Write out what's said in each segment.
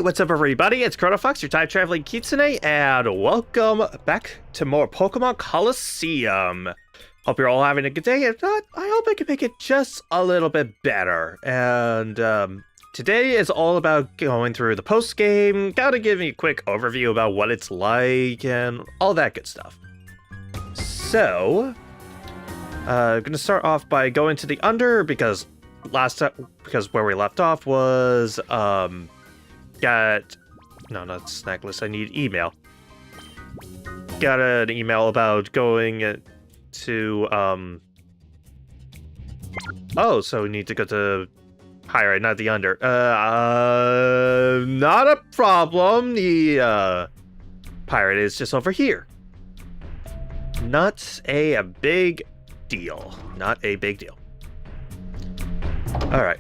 What's up, everybody? It's Chronofahx, your time-traveling Kitsune, and welcome back to more Pokemon Colosseum. Hope you're all having a good day. If not, I hope I can make it just a little bit better. And today is all about going through the post-game, gotta give you a quick overview about what it's like, and all that good stuff. So, gonna start off by going to the under, because where we left off was, not snack list, I need email. Got an email about going to, oh, so we need to go to high, right, not the under. Not a problem. The, pirate is just over here. Not a big deal. Not a big deal. Alright.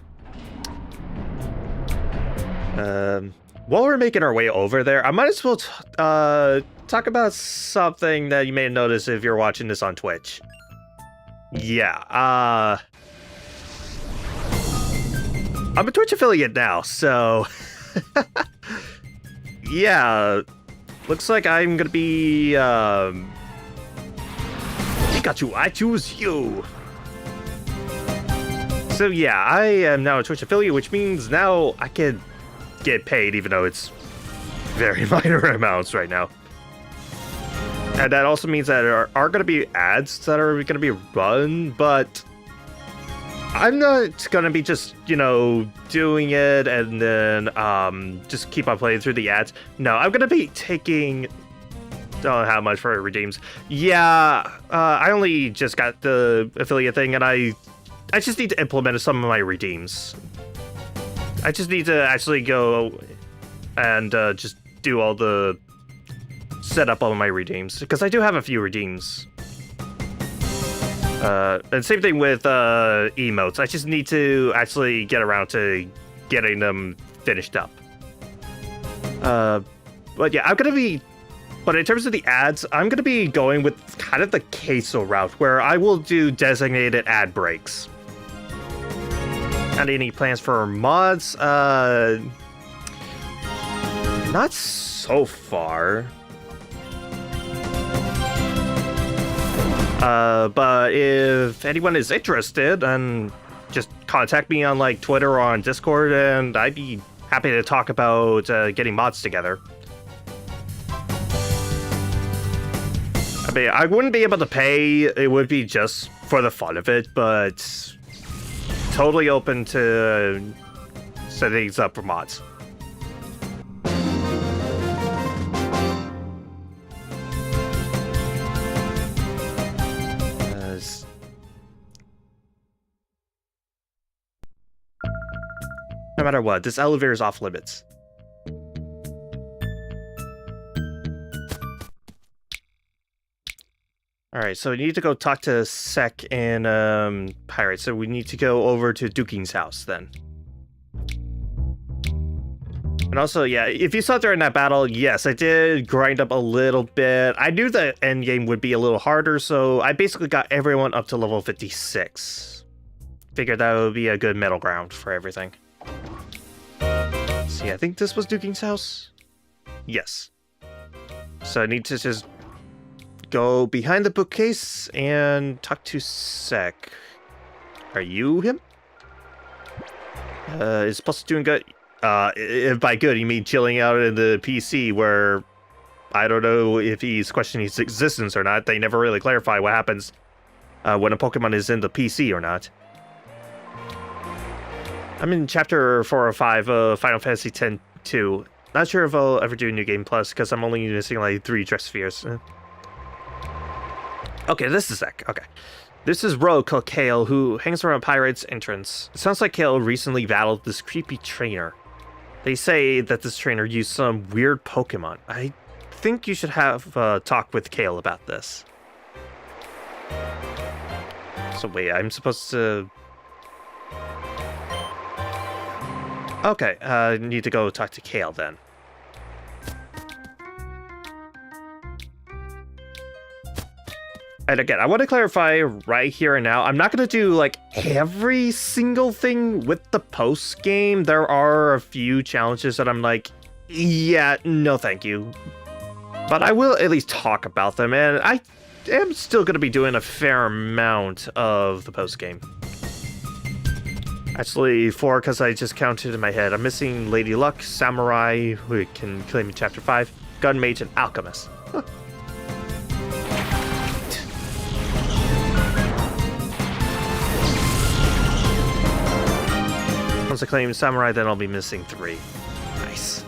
While we're making our way over there, I might as well talk about something that you may notice if you're watching this on Twitch. Yeah, I'm a Twitch affiliate now, so yeah, looks like I'm gonna be Pikachu, I choose you. So yeah, I am now a Twitch affiliate, which means now I can get paid, even though it's very minor amounts right now. And that also means that there are going to be ads that are going to be run, but I'm not going to be just, you know, doing it and then just keep on playing through the ads. No, I'm going to be taking don't have much for redeems. Yeah, I only just got the affiliate thing, and I just need to implement some of my redeems. I just need to actually go and just do all the setup of my redeems, because I do have a few redeems. And same thing with emotes. I just need to actually get around to getting them finished up. But yeah, but in terms of the ads, I'm gonna be going with kind of the queso route, where I will do designated ad breaks. And any plans for mods? Not so far. But if anyone is interested, then just contact me on like Twitter or on Discord, and I'd be happy to talk about getting mods together. I mean, I wouldn't be able to pay, it would be just for the fun of it, but totally open to setting things up for mods. No matter what, this elevator is off limits. Alright, so we need to go talk to Sek and Pirate, so we need to go over to Duking's house then. And also, yeah, if you saw during that battle, yes, I did grind up a little bit. I knew the endgame would be a little harder, so I basically got everyone up to level 56. Figured that would be a good middle ground for everything. See, I think this was Duking's house? Yes. So I need to just go behind the bookcase and talk to Sek. Are you him? Is Plus doing good? If by good you mean chilling out in the PC, where I don't know if he's questioning his existence or not. They never really clarify what happens when a Pokemon is in the PC or not. I'm in chapter 4 or 5 of Final Fantasy X-2. Not sure if I'll ever do New Game Plus, because I'm only missing like 3 dress spheres. Okay, this is Zek. Okay. This is Rogue called Kale, who hangs around Pirate's entrance. It sounds like Kale recently battled this creepy trainer. They say that this trainer used some weird Pokemon. I think you should have a talk with Kale about this. So wait, I'm supposed to... Okay, I need to go talk to Kale then. And again, I want to clarify right here and now, I'm not going to do like every single thing with the post game. There are a few challenges that I'm like, yeah, no thank you. But I will at least talk about them, and I am still going to be doing a fair amount of the post game. Actually, 4, because I just counted in my head. I'm missing Lady Luck, Samurai, who we can claim in Chapter 5, Gun Mage, and Alchemist. Huh. Once I claim Samurai, then I'll be missing 3. Nice.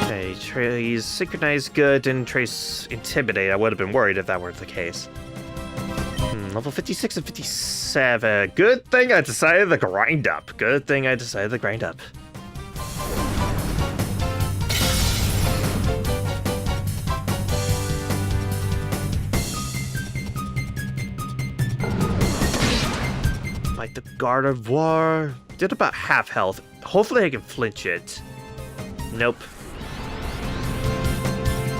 Okay, Trace Synchronize good and Trace Intimidate. I would have been worried if that were the case. Level 56 and 57. Good thing I decided to grind up. Good thing I decided to grind up. Like the Guard of War. Did about half health. Hopefully I can flinch it. Nope.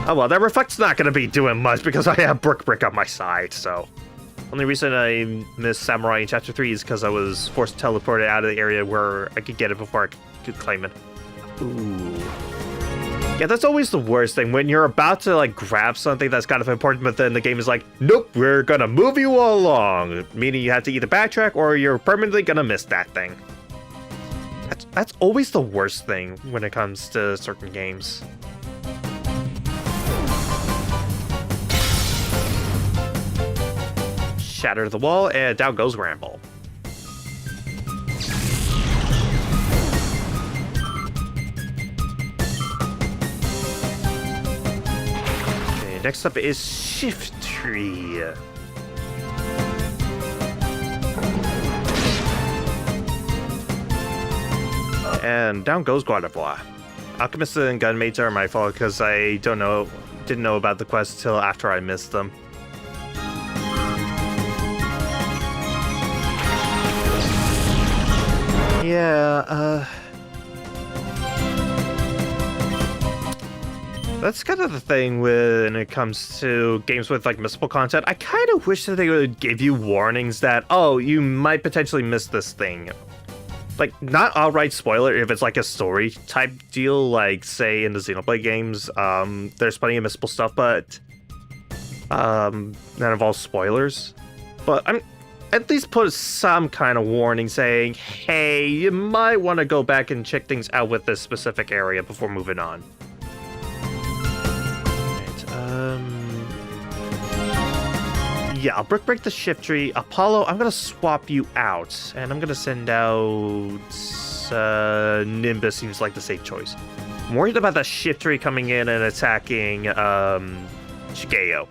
Oh well, that Reflect's not going to be doing much because I have Brick on my side, so... Only reason I missed Samurai in Chapter 3 is because I was forced to teleport it out of the area where I could get it before I could claim it. Ooh. Yeah, that's always the worst thing, when you're about to, like, grab something that's kind of important, but then the game is like, nope, we're gonna move you along. Meaning you have to either backtrack or you're permanently gonna miss that thing. That's always the worst thing when it comes to certain games. Shatter the wall, and down goes Ramble. next up is Shift Tree. And down goes Gardevoir. Alchemist and Gunmates are my fault because I didn't know about the quest till after I missed them. Yeah, that's kind of the thing when it comes to games with like missable content. I kind of wish that they would give you warnings that, oh, you might potentially miss this thing. Like, not outright spoiler if it's like a story type deal, like say in the Xenoblade games, there's plenty of missable stuff, but that involves spoilers. But I'm at least put some kind of warning saying, hey, you might want to go back and check things out with this specific area before moving on. Yeah, I'll break the Shift Tree. Apollo, I'm gonna swap you out, and I'm gonna send out Nimbus. Seems like the safe choice. I'm worried about that Shift Tree coming in and attacking Shigeo.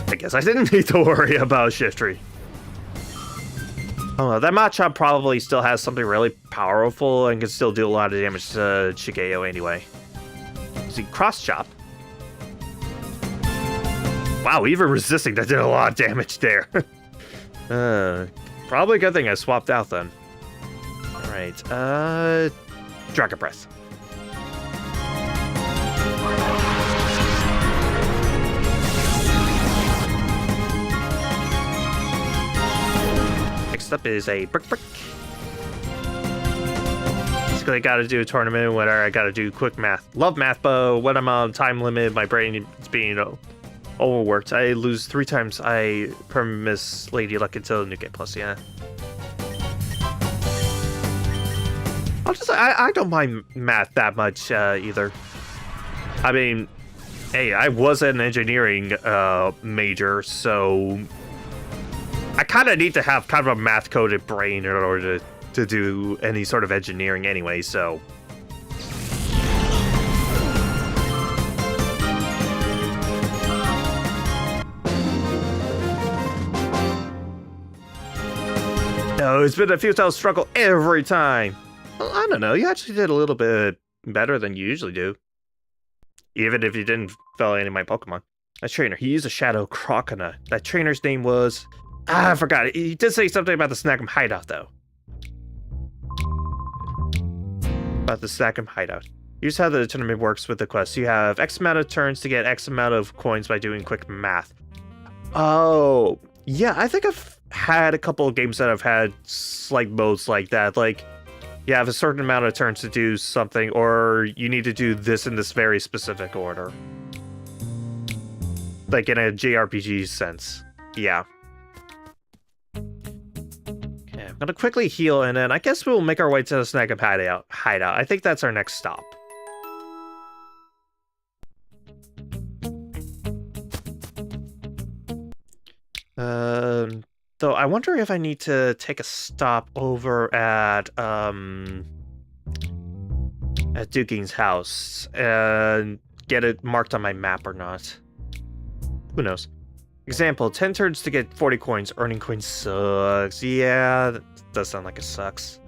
I guess I didn't need to worry about Shift Tree. Oh, that Machop probably still has something really powerful and can still do a lot of damage to Shigeo anyway. See, Cross Chop. Wow, even resisting, that did a lot of damage there. Probably a good thing I swapped out then. Alright, Dragon Breath. Next up is a Brick. Basically, I gotta do a tournament where I gotta do quick math. Love math, but when I'm on time limit, my brain is being overworked. I lose 3 times. I miss Lady Luck until New Game Plus, yeah. I don't mind math that much either. I mean, hey, I was an engineering major, so I kind of need to have kind of a math-coded brain in order to do any sort of engineering anyway, so. No, it's been a futile struggle every time. Well, I don't know, you actually did a little bit better than you usually do. Even if you didn't fail any of my Pokemon. That trainer, he used a Shadow Croconaut. That trainer's name was... I forgot. He did say something about the Snag'em hideout, though. About the Snag'em hideout. Here's how the tournament works with the quest. You have X amount of turns to get X amount of coins by doing quick math. Oh, yeah, I think I've had a couple of games that have had like modes like that. Like, you have a certain amount of turns to do something, or you need to do this in this very specific order. Like in a JRPG sense. Yeah. Okay, I'm gonna quickly heal, and then I guess we'll make our way to the Snag'em hideout. I think that's our next stop. So I wonder if I need to take a stop over at Duking's house and get it marked on my map or not. Who knows? Example, 10 turns to get 40 coins. Earning coins sucks. Yeah, that does sound like it sucks.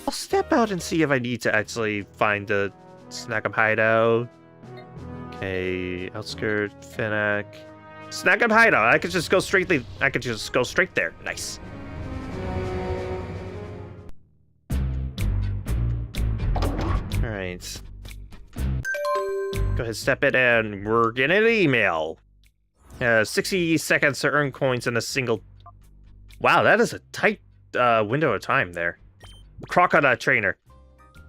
I'll step out and see if I need to actually find the Snag'em hideout. Okay, outskirt, Finnack. Snag'em hideout. I could just go straight there. Nice. Alright. Go ahead, step it in. We're getting an email. 60 seconds to earn coins in a single... Wow, that is a tight window of time there. Crocodile trainer.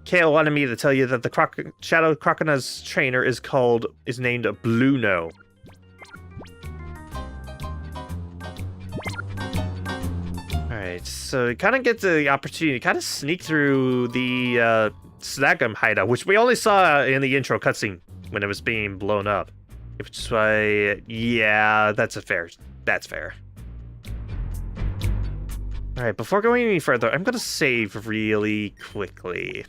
Kale wanted me to tell you that the Shadow Croconaut's trainer is named Bluno. Alright, so you kind of get the opportunity to kind of sneak through the Snag'em hideout, which we only saw in the intro cutscene when it was being blown up. Which is why, yeah, that's fair. That's fair. All right, before going any further, I'm gonna save really quickly.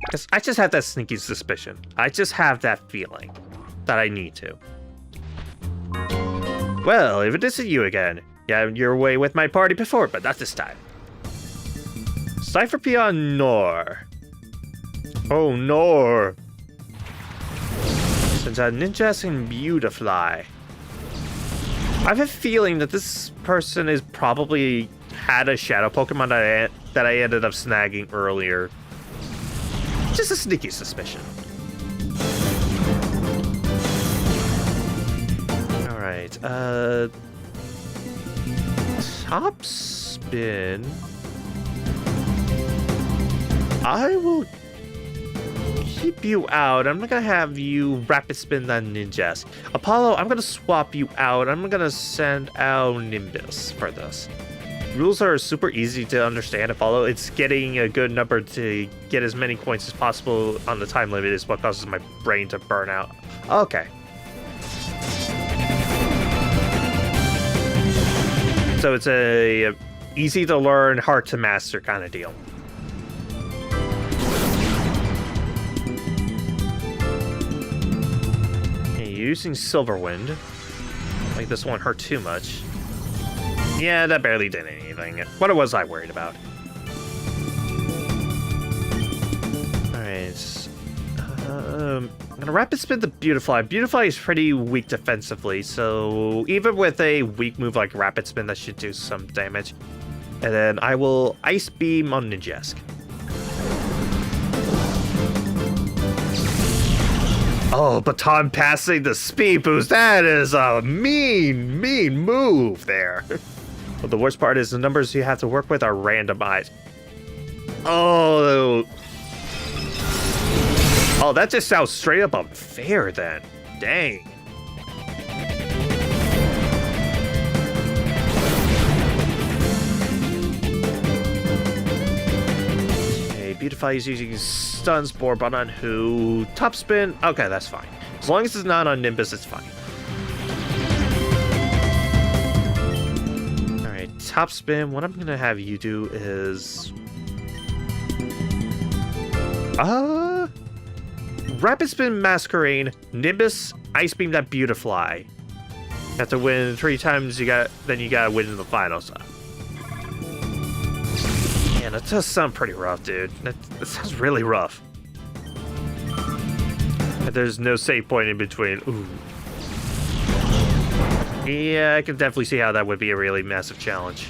Because I just have that sneaky suspicion. I just have that feeling that I need to. Well, if it isn't you again. Yeah, you're away with my party before, but not this time. Cypher Peon Nor. Oh, Nor. Since Ninjas and Beautifly. I have a feeling that this person is probably had a shadow Pokemon that I ended up snagging earlier. Just a sneaky suspicion. Alright, top spin. I will keep you out. I'm not gonna have you rapid spin that Ninjas. Apollo, I'm gonna swap you out. I'm gonna send out Nimbus for this. Rules are super easy to understand and follow. It's getting a good number to get as many points as possible on the time limit is what causes my brain to burn out. Okay. So it's a easy to learn, hard to master kind of deal. Okay, using Silverwind. Like this won't hurt too much. Yeah, that barely did anything. What was I worried about? Alright. I'm gonna rapid spin the Beautifly. Beautifly is pretty weak defensively, so even with a weak move like rapid spin, that should do some damage. And then I will Ice Beam on Ninjask. Oh, baton passing the speed boost. That is a mean move there. But the worst part is the numbers you have to work with are randomized. Oh, that just sounds straight up unfair then. Dang. Okay, Beautify is using Stun Spore, but on who? Top spin? Okay, that's fine. As long as it's not on Nimbus, it's fine. Top spin, what I'm gonna have you do is rapid spin Masquerain, Nimbus, Ice Beam that Beautifly. You have to win 3 times, then you gotta win in the finals. Man, that does sound pretty rough, dude. That sounds really rough. And there's no save point in between. Ooh. Yeah, I can definitely see how that would be a really massive challenge.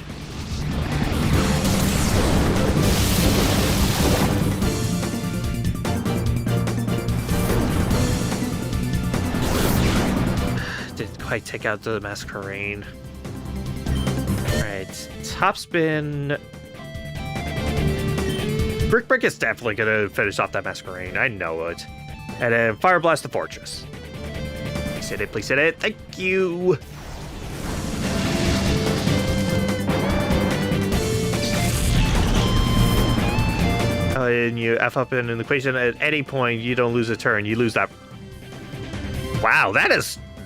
Didn't quite take out the Masquerain. Alright, top spin. Brick Break is definitely gonna finish off that Masquerain, I know it. And then Fire Blast the Fortress. Please hit it, please hit it. Thank you. And you F up in an equation at any point, you don't lose a turn, you lose that. Wow,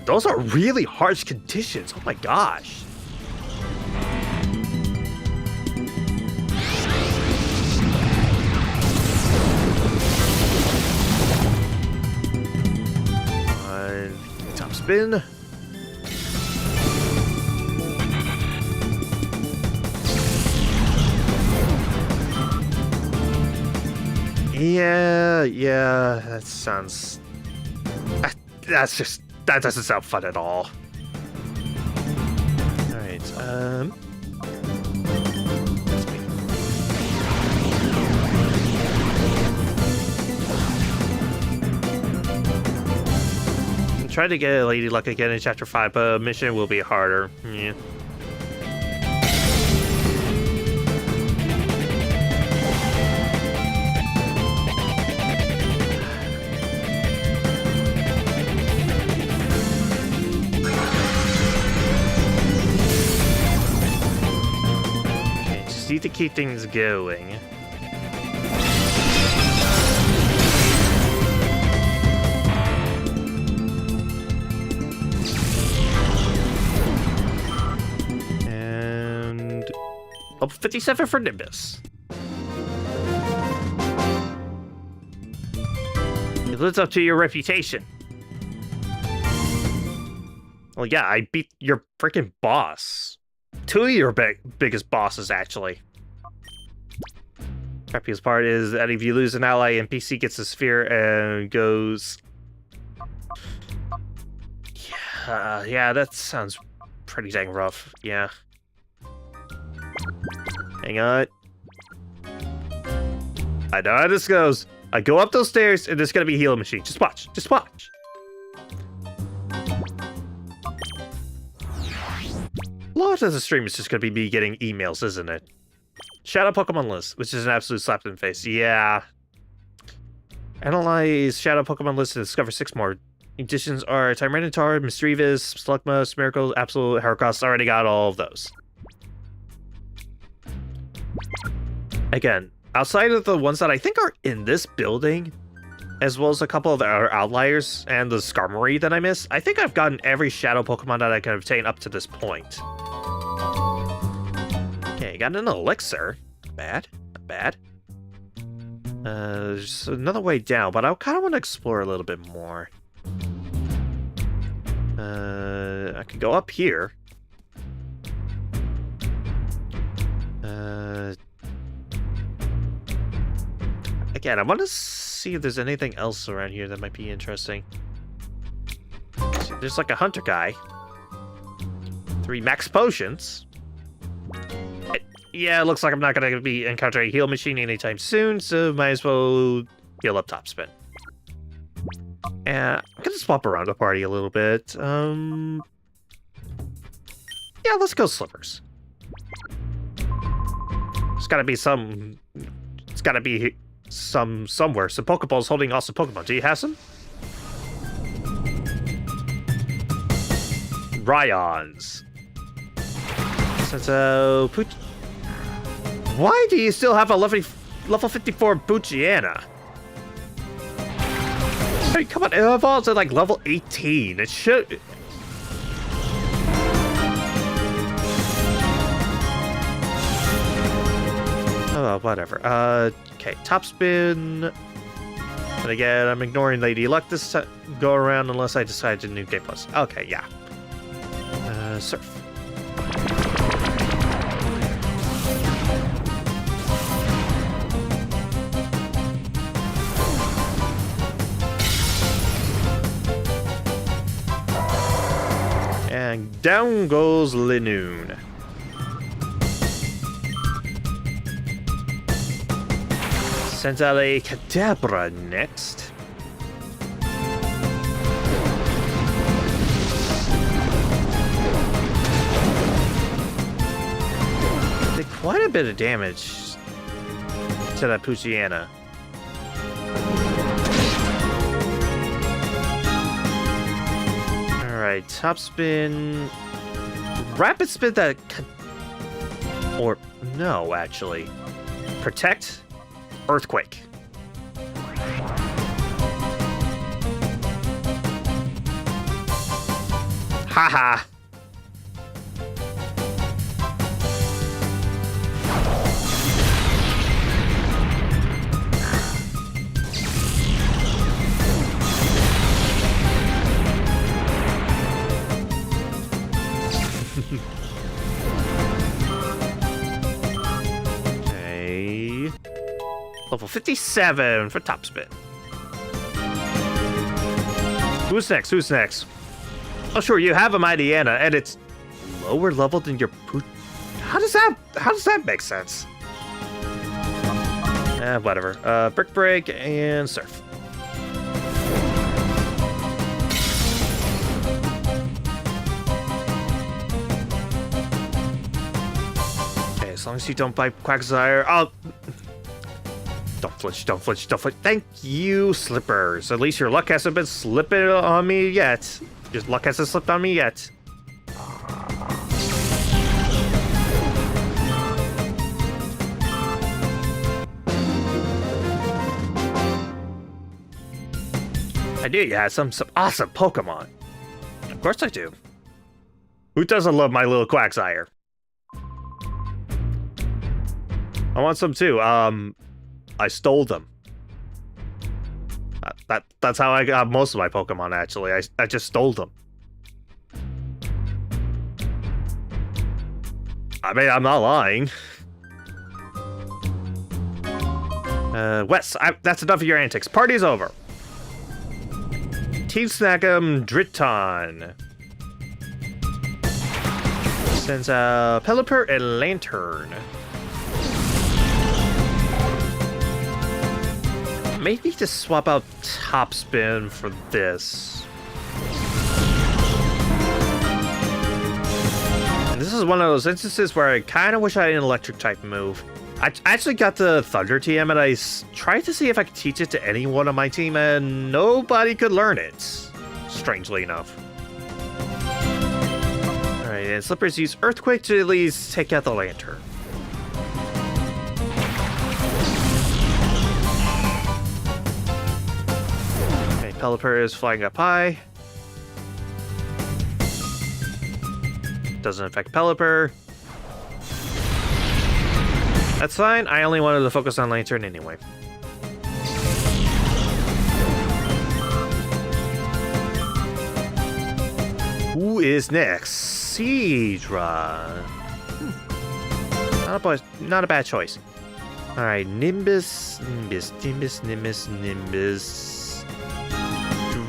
those are really harsh conditions. Oh my gosh. Top spin. Yeah, that sounds... That doesn't sound fun at all. Alright, try to get Lady Luck again in Chapter 5, but mission will be harder. Yeah. Okay, just need to keep things going. level 57 for Nimbus. It lives up to your reputation. Well, yeah, I beat your freaking boss. 2 of your biggest bosses, actually. Crappiest part is that if you lose an ally, NPC gets a sphere and goes... Yeah, that sounds pretty dang rough. Yeah. Hang on. I know how this goes. I go up those stairs, and there's gonna be a healing machine. Just watch. Just watch. A lot of the stream is just gonna be me getting emails, isn't it? Shadow Pokemon list, which is an absolute slap in the face. Yeah. Analyze Shadow Pokemon list to discover 6 more. Additions are Tyranitar, Misdreavus, Slugma, Smeargle, Absolute, Heracross. Already got all of those. Again, outside of the ones that I think are in this building, as well as a couple of the other outliers and the Skarmory that I missed, I think I've gotten every Shadow Pokemon that I can obtain up to this point. Okay, got an Elixir. Not bad. Not bad. There's another way down, but I kind of want to explore a little bit more. I could go up here. Again, I want to see if there's anything else around here that might be interesting. There's like a hunter guy. 3 max potions. Yeah, it looks like I'm not going to be encountering a heal machine anytime soon, so might as well heal up top spin. And I'm going to swap around the party a little bit. Yeah, let's go Slippers. There's got to be some... It's got to be somewhere. Some Pokeballs holding awesome Pokemon. Do you have some? Ryons. So, why do you still have a level 54 Poochyena? I mean, come on, it evolves at like level 18. It should... Oh, whatever. Okay, top spin. And again, I'm ignoring Lady Luck this go around unless I decide to new Game Plus. Okay, yeah. Surf. And down goes Linoon. Sends out a Kadabra next. Did quite a bit of damage to that Poochyena. Alright, top spin. Rapid spin that... Or, no, actually. Protect. Earthquake. Haha. Okay. Level 57 for top spin. Who's next? Who's next? Oh, sure, you have a Mightyena, and it's lower level than your How does that make sense? Whatever. Brick Break and Surf. Okay, as long as you don't bite Quagsire, I'll... Don't flinch, don't flinch, don't flinch. Thank you, Slippers. At least your luck hasn't been slipping on me yet. Your luck hasn't slipped on me yet. I knew you had some awesome Pokemon. Of course I do. Who doesn't love my little Quagsire? I want some too. I stole them. That's how I got most of my Pokemon, actually. I just stole them. I mean, I'm not lying. Wes, that's enough of your antics. Party's over. Team Snack'em Driton. Sends a Pelipper and Lantern. Maybe just swap out Topspin for this. And this is one of those instances where I kind of wish I had an electric type move. I actually got the Thunder TM and I tried to see if I could teach it to anyone on my team and nobody could learn it. Strangely enough. Alright, and Slippers use Earthquake to at least take out the Lantern. Okay, Pelipper is flying up high. Doesn't affect Pelipper. That's fine, I only wanted to focus on Lantern anyway. Who is next? Seadra. Not a bad choice. Alright, Nimbus.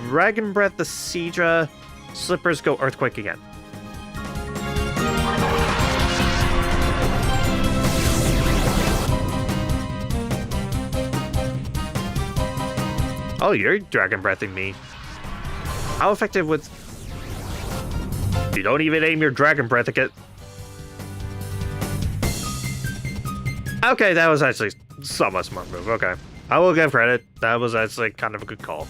Dragon Breath the Seadra. Slippers go Earthquake again. Oh, you're Dragon Breathing me. How effective would... You don't even aim your Dragon Breath to get... Okay, that was actually somewhat smart move. Okay. I will give credit. That was actually kind of a good call.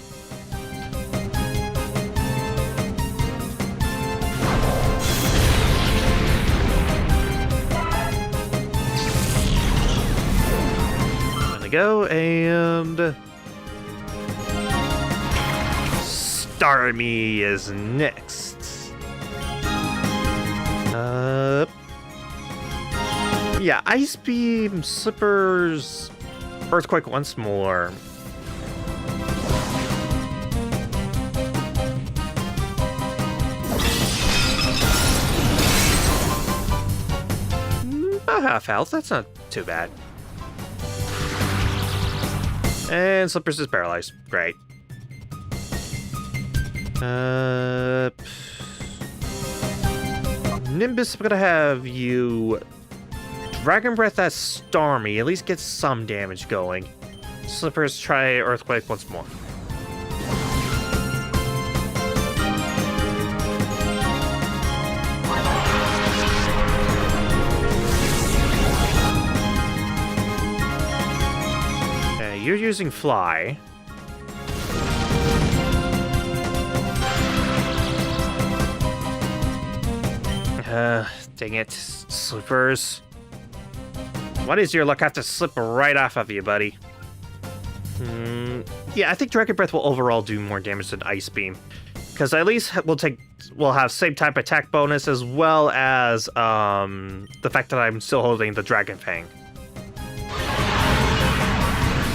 I'm gonna go and... Starmie is next. Yeah, Ice Beam, Slippers, Earthquake once more. About half health, that's not too bad. And Slippers is paralyzed. Great. Nimbus, I'm gonna have you Dragon Breath that Starmie, at least get some damage going. Slippers try Earthquake once more. Okay, you're using Fly. Dang it, Slippers. What is your luck? I have to slip right off of you, buddy. Yeah, I think Dragon Breath will overall do more damage than Ice Beam, because at least we'll have same type attack bonus as well as the fact that I'm still holding the Dragon Fang.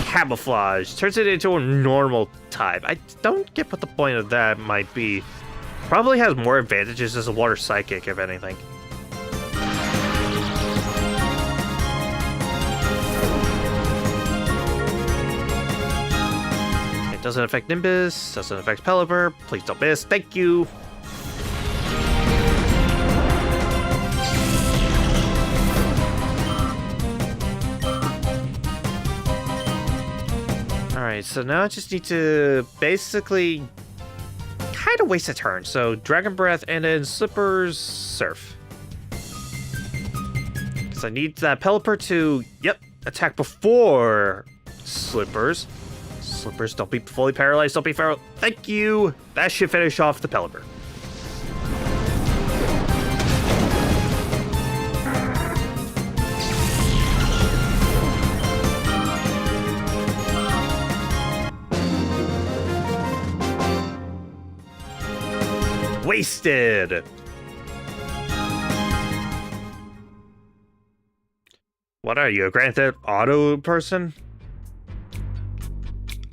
Camouflage turns it into a normal type. I don't get what the point of that might be. Probably has more advantages as a water psychic, if anything. It doesn't affect Nimbus, doesn't affect Pelipper. Please don't miss. Thank you. Alright, so now I just need to basically kind of waste a turn. So Dragon Breath and then Slippers Surf. Because I need that Pelipper to, attack before Slippers. Slippers, don't be fully paralyzed, don't be feral. Thank you! That should finish off the Pelipper. Wasted! What are you, a Grand Theft Auto person?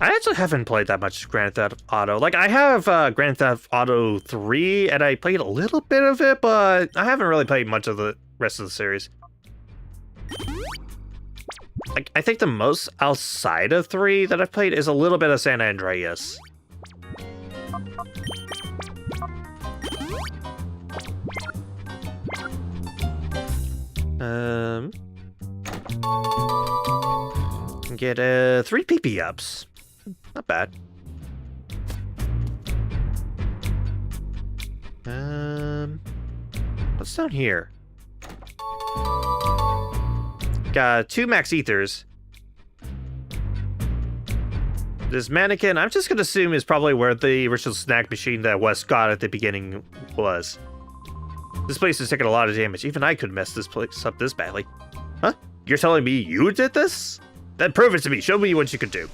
I actually haven't played that much Grand Theft Auto. Like, I have Grand Theft Auto 3, and I played a little bit of it, but I haven't really played much of the rest of the series. Like, I think the most outside of 3 that I've played is a little bit of San Andreas. Get 3 PP ups. Not bad. What's down here? Got 2 max ethers. This mannequin, I'm just gonna assume, is probably where the original snack machine that Wes got at the beginning was. This place is taking a lot of damage. Even I could mess this place up this badly. Huh? You're telling me you did this? Then prove it to me. Show me what you could do.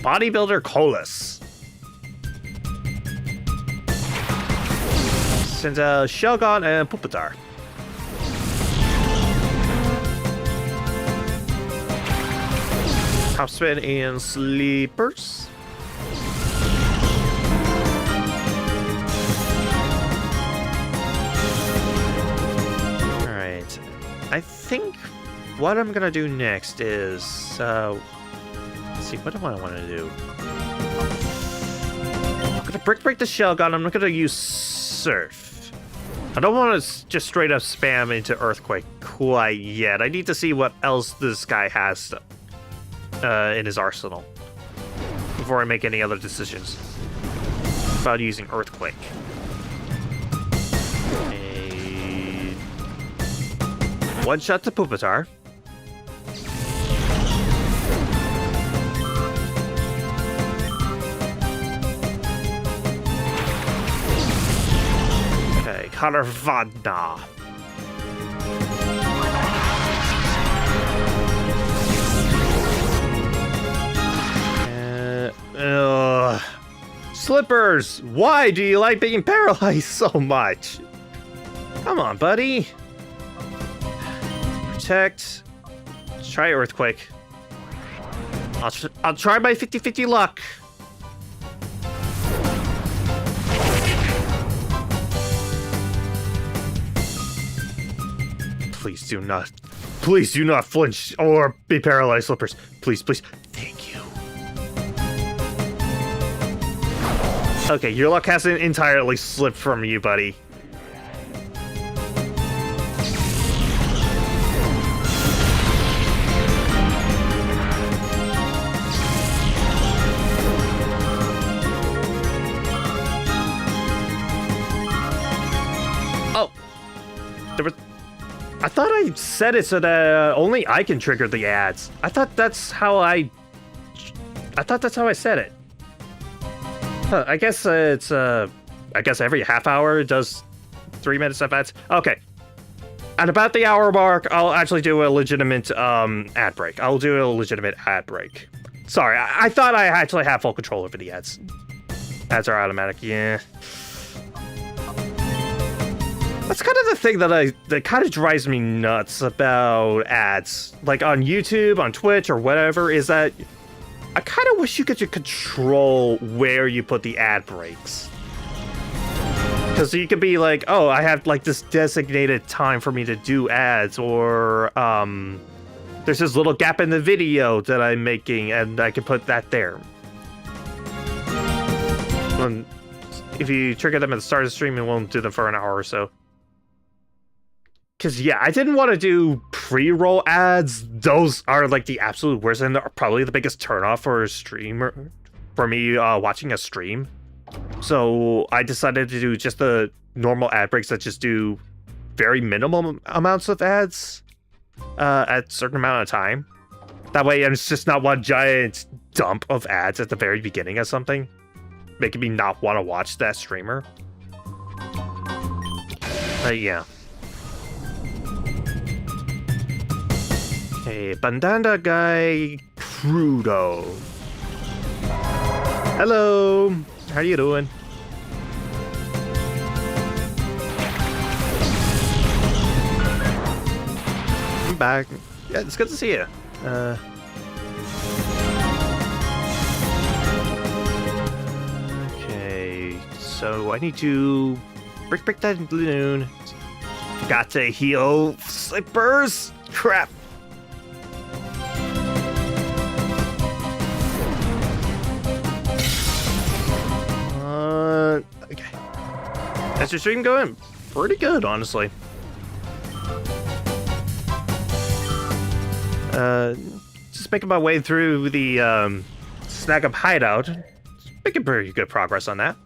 Bodybuilder Colas. Sends out Shelgon and Pupitar. Top spin and sleepers. Alright. I think what I'm gonna do next is let's see, what do I want to do? I'm gonna break the shell gun. I'm not gonna use surf. I don't want to just straight up spam into earthquake quite yet. I need to see what else this guy has in his arsenal before I make any other decisions about using earthquake. A one shot to Pupitar. Okay, Caravana. Slippers! Why do you like being paralyzed so much? Come on, buddy. Protect. Let's try earthquake. I'll try my 50-50 luck. Please do not flinch or be paralyzed, Slippers. Please, please. Thank you. Okay, your luck hasn't entirely slipped from you, buddy. Oh, I thought I said it so that only I can trigger the ads. I thought that's how I said it. Huh, I guess it's I guess every half hour it does 3 minutes of ads. Okay. At about the hour mark, I'll actually do a legitimate ad break. I'll do a legitimate ad break. Sorry, I thought I actually have full control over the ads. Ads are automatic, yeah. That's kind of the thing that kind of drives me nuts about ads. Like on YouTube, on Twitch, or whatever, is that I kind of wish you could control where you put the ad breaks. Because you could be like, oh, I have like this designated time for me to do ads, or there's this little gap in the video that I'm making, and I can put that there. And if you trigger them at the start of the stream, it won't do them for an hour or so. Because, yeah, I didn't want to do pre-roll ads. Those are, like, the absolute worst and are probably the biggest turnoff for a streamer, for me watching a stream. So I decided to do just the normal ad breaks that just do very minimum amounts of ads at a certain amount of time. That way, it's just not one giant dump of ads at the very beginning of something, making me not want to watch that streamer. Yeah. Hey, bandana guy, Crudo. Hello, how you doing? back. Yeah, it's good to see you. Okay, so I need to break that balloon. Got to heal slippers. Crap. Okay. That's your stream going pretty good, honestly. Just making my way through the Snag 'em hideout. Making pretty good progress on that.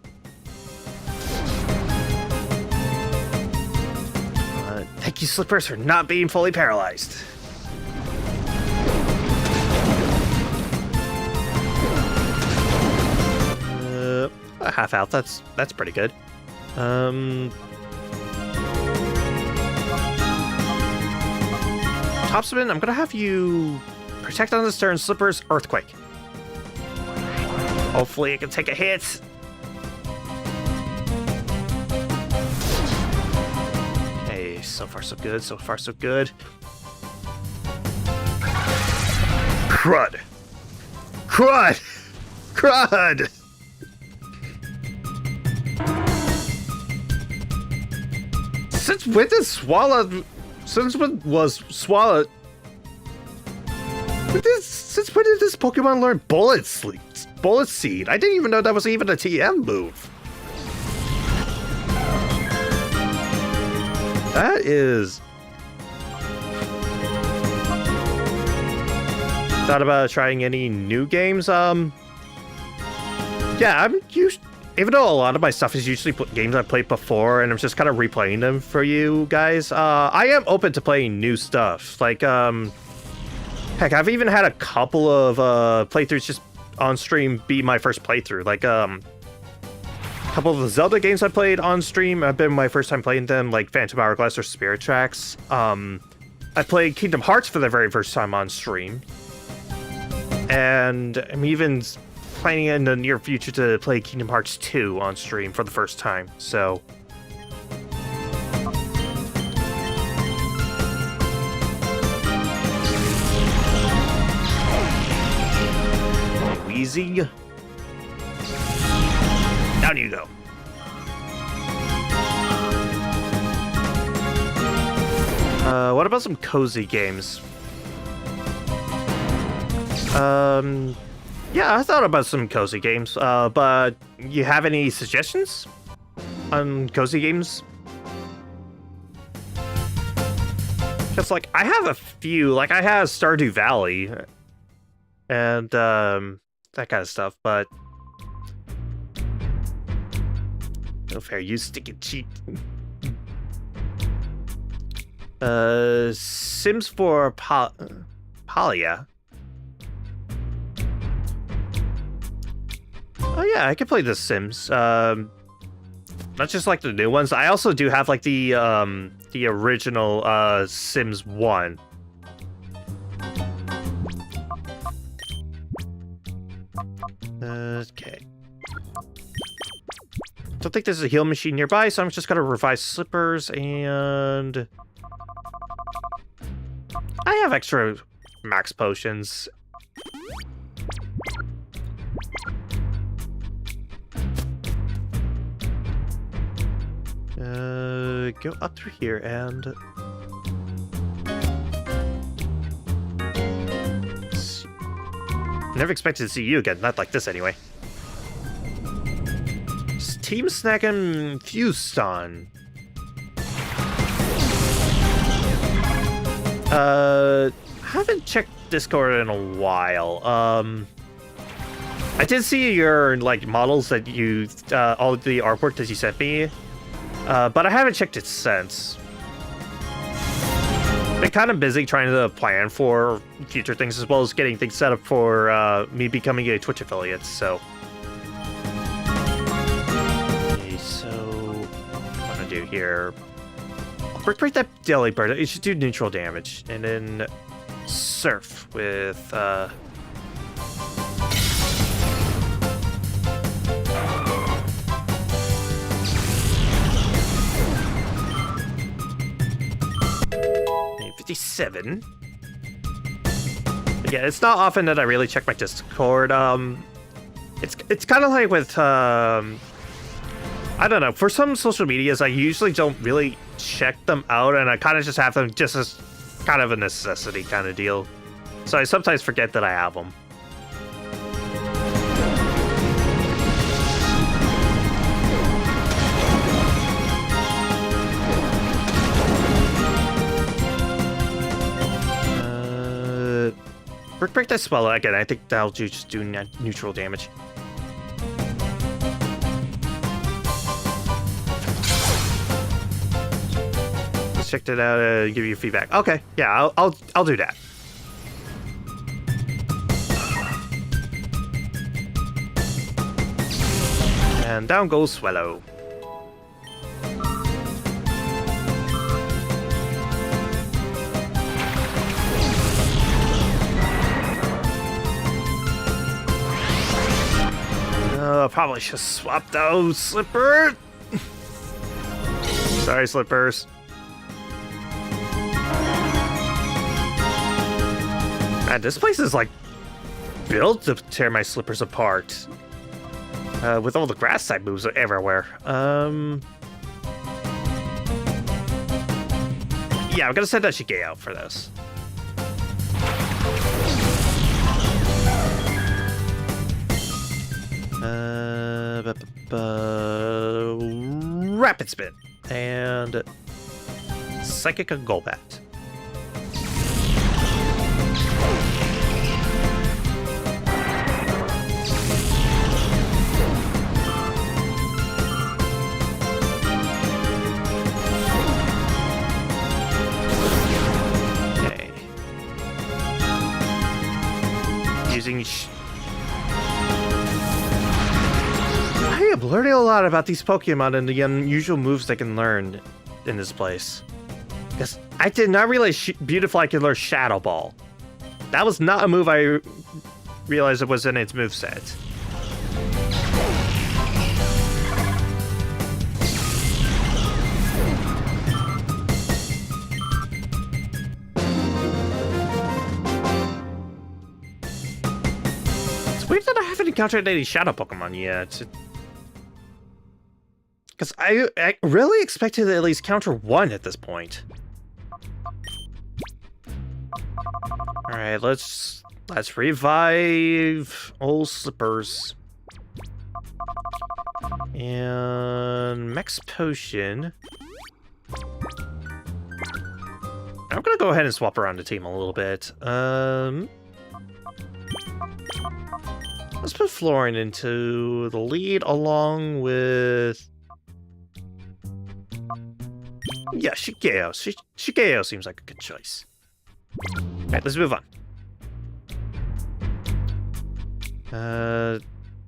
Thank you, Slippers, for not being fully paralyzed. A half out. That's pretty good. Topspin, I'm gonna have you protect on this turn. Slippers, Earthquake. Hopefully it can take a hit. Hey, so far so good. So far so good. Crud. Crud. Crud. Since when did Swallow... Since when was Swallow... Since when did this Pokemon learn Bullet Seed? I didn't even know that was even a TM move. That is... Thought about trying any new games? Yeah, I'm used... Even though a lot of my stuff is usually games I've played before, and I'm just kind of replaying them for you guys, I am open to playing new stuff. Like, heck, I've even had a couple of playthroughs just on stream be my first playthrough. Like, a couple of the Zelda games I played on stream have been my first time playing them, like Phantom Hourglass or Spirit Tracks. I played Kingdom Hearts for the very first time on stream. And I'm even planning in the near future to play Kingdom Hearts 2 on stream for the first time, so... Easy. Down you go. What about some cozy games? Yeah, I thought about some cozy games, but you have any suggestions on cozy games? Because, like, I have a few. Like, I have Stardew Valley and that kind of stuff, but no fair use, stick and cheat. Sims for Polya. Oh yeah, I can play The Sims. Not just like the new ones. I also do have like the original Sims 1. Okay. Don't think there's a heal machine nearby, so I'm just gonna revise Slippers, and I have extra max potions. Go up through here and never expected to see you again, not like this anyway. Team Snack and Fuston. Haven't checked Discord in a while. I did see your like models that you all the artwork that you sent me. But I haven't checked it since. Been kind of busy trying to plan for future things, as well as getting things set up for me becoming a Twitch affiliate, so... Okay, so... What I'm gonna do here... I'll break that Deli Bird. It should do neutral damage. And then... Surf with... 57. But yeah, it's not often that I really check my Discord. It's kind of like with, I don't know, for some social medias, I usually don't really check them out, and I kind of just have them just as kind of a necessity kind of deal. So I sometimes forget that I have them. Break that spell again. I think that'll just do neutral damage. Let's check that out and give you feedback. Okay, yeah, I'll do that. And down goes Swallow. Probably should swap those slippers. Sorry, slippers. Man, this place is like built to tear my slippers apart. With all the grass type moves everywhere. Yeah, I'm gonna send that Shigeo for this. Rapid Spin and Psychic Golbat. Okay. Using I am learning a lot about these Pokemon and the unusual moves they can learn in this place. Because I did not realize Beautifly could learn Shadow Ball. That was not a move I realized it was in its moveset. It's weird that I haven't encountered any Shadow Pokemon yet. Because I really expected to at least counter one at this point. Alright, let's revive old Slippers. And Max Potion. I'm gonna go ahead and swap around the team a little bit. Let's put Florin into the lead along with... Yeah, Shigeo. Shigeo seems like a good choice. Alright, let's move on.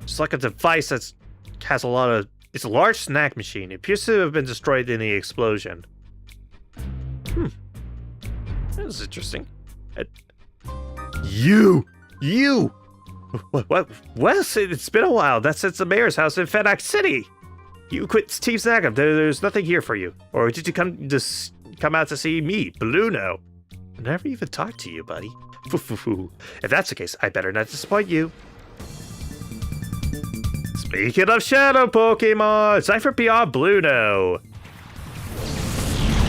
It's like a device that has a lot of... It's a large snack machine. It appears to have been destroyed in the explosion. That was interesting. You! What? Wes, it's been a while. That's since the mayor's house in FedEx City. You quit Team Snag'em. There's nothing here for you. Or did you come out to see me, Bluno? I never even talked to you, buddy. If that's the case, I better not disappoint you. Speaking of Shadow Pokemon, it's time for Beyond Bluno.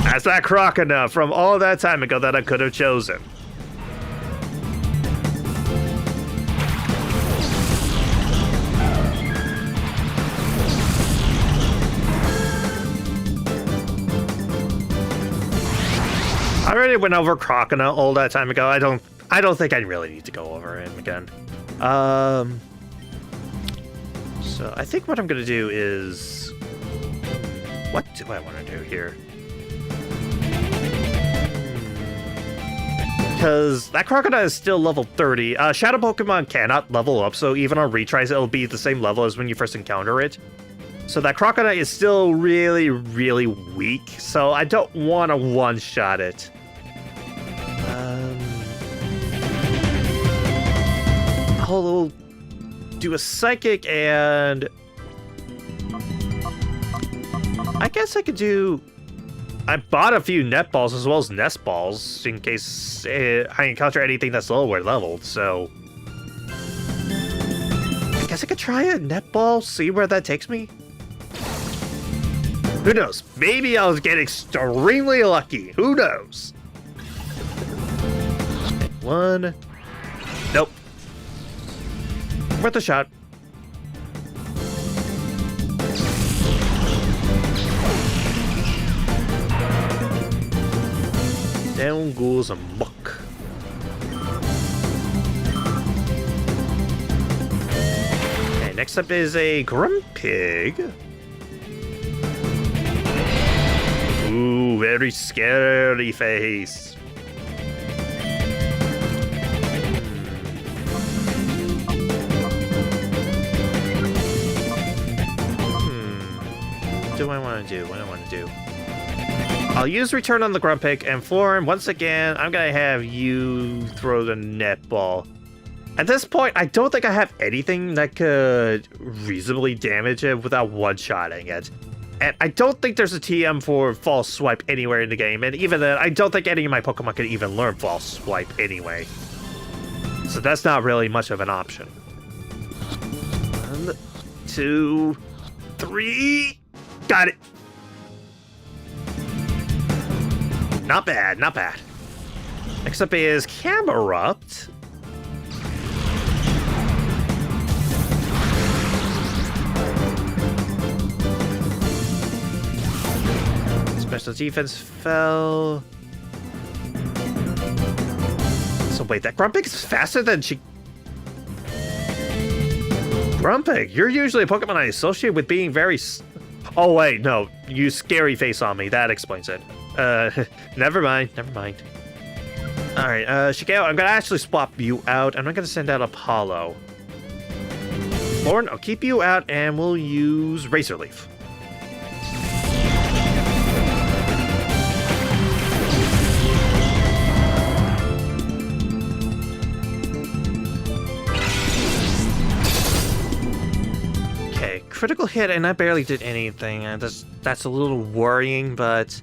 That's that Crocodile from all that time ago that I could have chosen. I already went over Crocodile all that time ago. I don't think I really need to go over him again. So I think what I'm gonna do is... What do I want to do here? Because that Crocodile is still level 30. Shadow Pokemon cannot level up, so even on retries, it'll be the same level as when you first encounter it. So that Crocodile is still really, really weak, so I don't want to one-shot it. I'll do a Psychic, and I guess I could do I bought a few net balls as well as nest balls in case I encounter anything that's lower leveled, so... I guess I could try a net ball, see where that takes me? Who knows? Maybe I'll get extremely lucky. Who knows? One. Nope. Worth a shot. Down goes a muck. Okay, next up is a Grumpig. Ooh, very scary face. What do I want to do? What do I want to do? I'll use return on the Grumpig, and Florin, once again, I'm gonna have you throw the net ball. At this point, I don't think I have anything that could reasonably damage it without one-shotting it. And I don't think there's a TM for False Swipe anywhere in the game, and even then, I don't think any of my Pokemon can even learn False Swipe anyway. So that's not really much of an option. 1, 2, 3... Got it! Not bad, not bad. Next up is Camerupt. Special defense fell. So wait, that Grumpig is faster than she... Grumpig, you're usually a Pokemon I associate with being very... Oh wait, no, you scary face on me, that explains it. Never mind, never mind. Alright, Shigeo, I'm gonna actually swap you out, and I'm gonna send out Apollo. Lauren, I'll keep you out, and we'll use Razor Leaf. Okay, critical hit, and I barely did anything. That's a little worrying, but...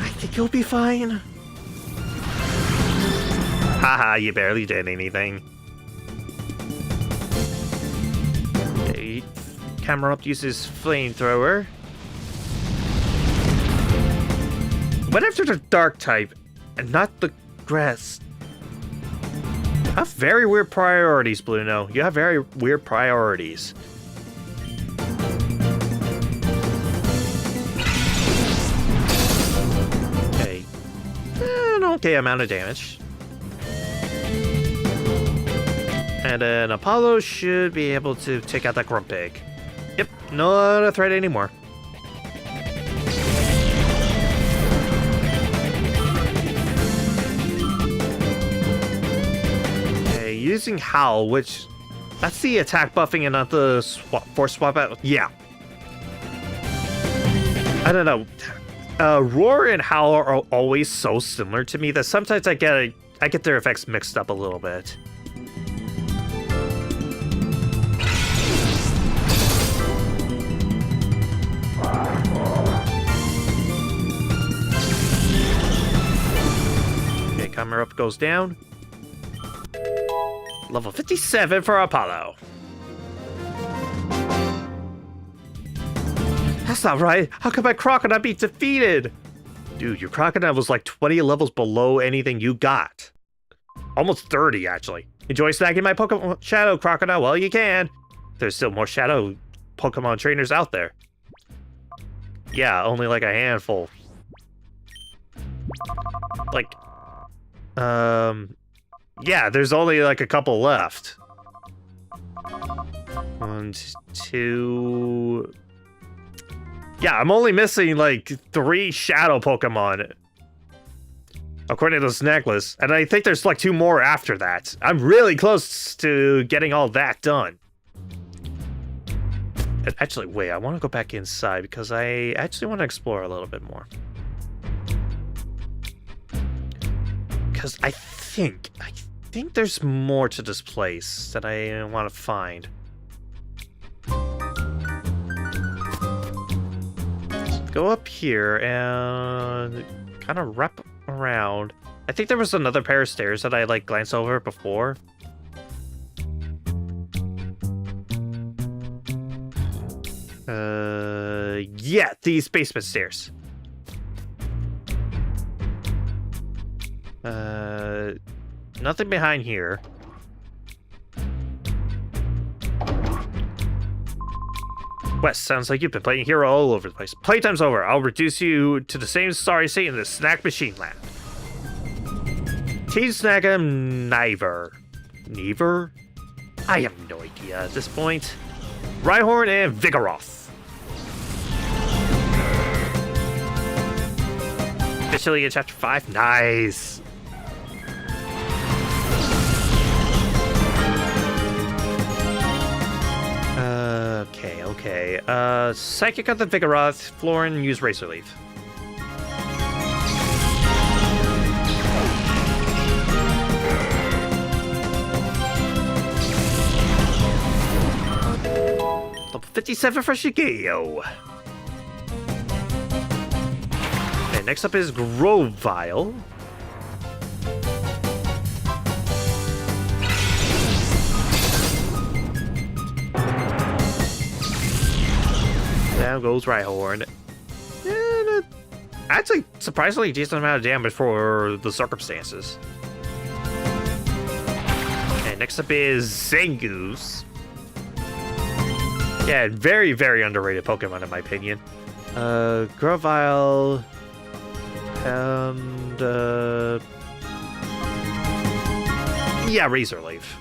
I think you'll be fine. Haha, you barely did anything. Okay, Camerupt uses Flamethrower. What if there's a Dark type and not the Grass? You have very weird priorities, Bluno. You have very weird priorities. An okay amount of damage. And then Apollo should be able to take out that Grumpig. Yep, not a threat anymore. Okay, using Howl, which... That's the attack buffing and not the force swap out. Yeah. I don't know. Roar and Howl are always so similar to me that sometimes I get their effects mixed up a little bit. Okay, Camerupt goes down. Level 57 for Apollo. That's not right. How could my Crocodile be defeated? Dude, your Crocodile was like 20 levels below anything you got. Almost 30, actually. Enjoy snacking my Pokemon Shadow Crocodile? Well, you can. There's still more Shadow Pokemon trainers out there. Yeah, only like a handful. Like, yeah, there's only like a couple left. 1, 2... Yeah, I'm only missing like 3 Shadow Pokemon, according to this necklace, and I think there's like 2 more after that. I'm really close to getting all that done. And actually, wait, I want to go back inside because I actually want to explore a little bit more. Because I think there's more to this place that I want to find. go up here and kind of wrap around. I think there was another pair of stairs that I like glanced over before. Yeah, these basement stairs. Nothing behind here. Wes, sounds like you've been playing Hero all over the place. Playtime's over. I'll reduce you to the same sorry state in the snack machine lab. Team Snag'em Niver. Never? I have no idea at this point. Rhyhorn and Vigoroth. Officially in Chapter 5. Nice. Okay. Psychic on the Vigoroth. Florin, use Razor Leaf. Level 57 for Shigeo. And next up is Grovyle. Down goes Rhyhorn. And actually, surprisingly decent amount of damage for the circumstances. And next up is Zangoose. Yeah, very, very underrated Pokemon in my opinion. Grovyle. And, yeah, Razor Leaf.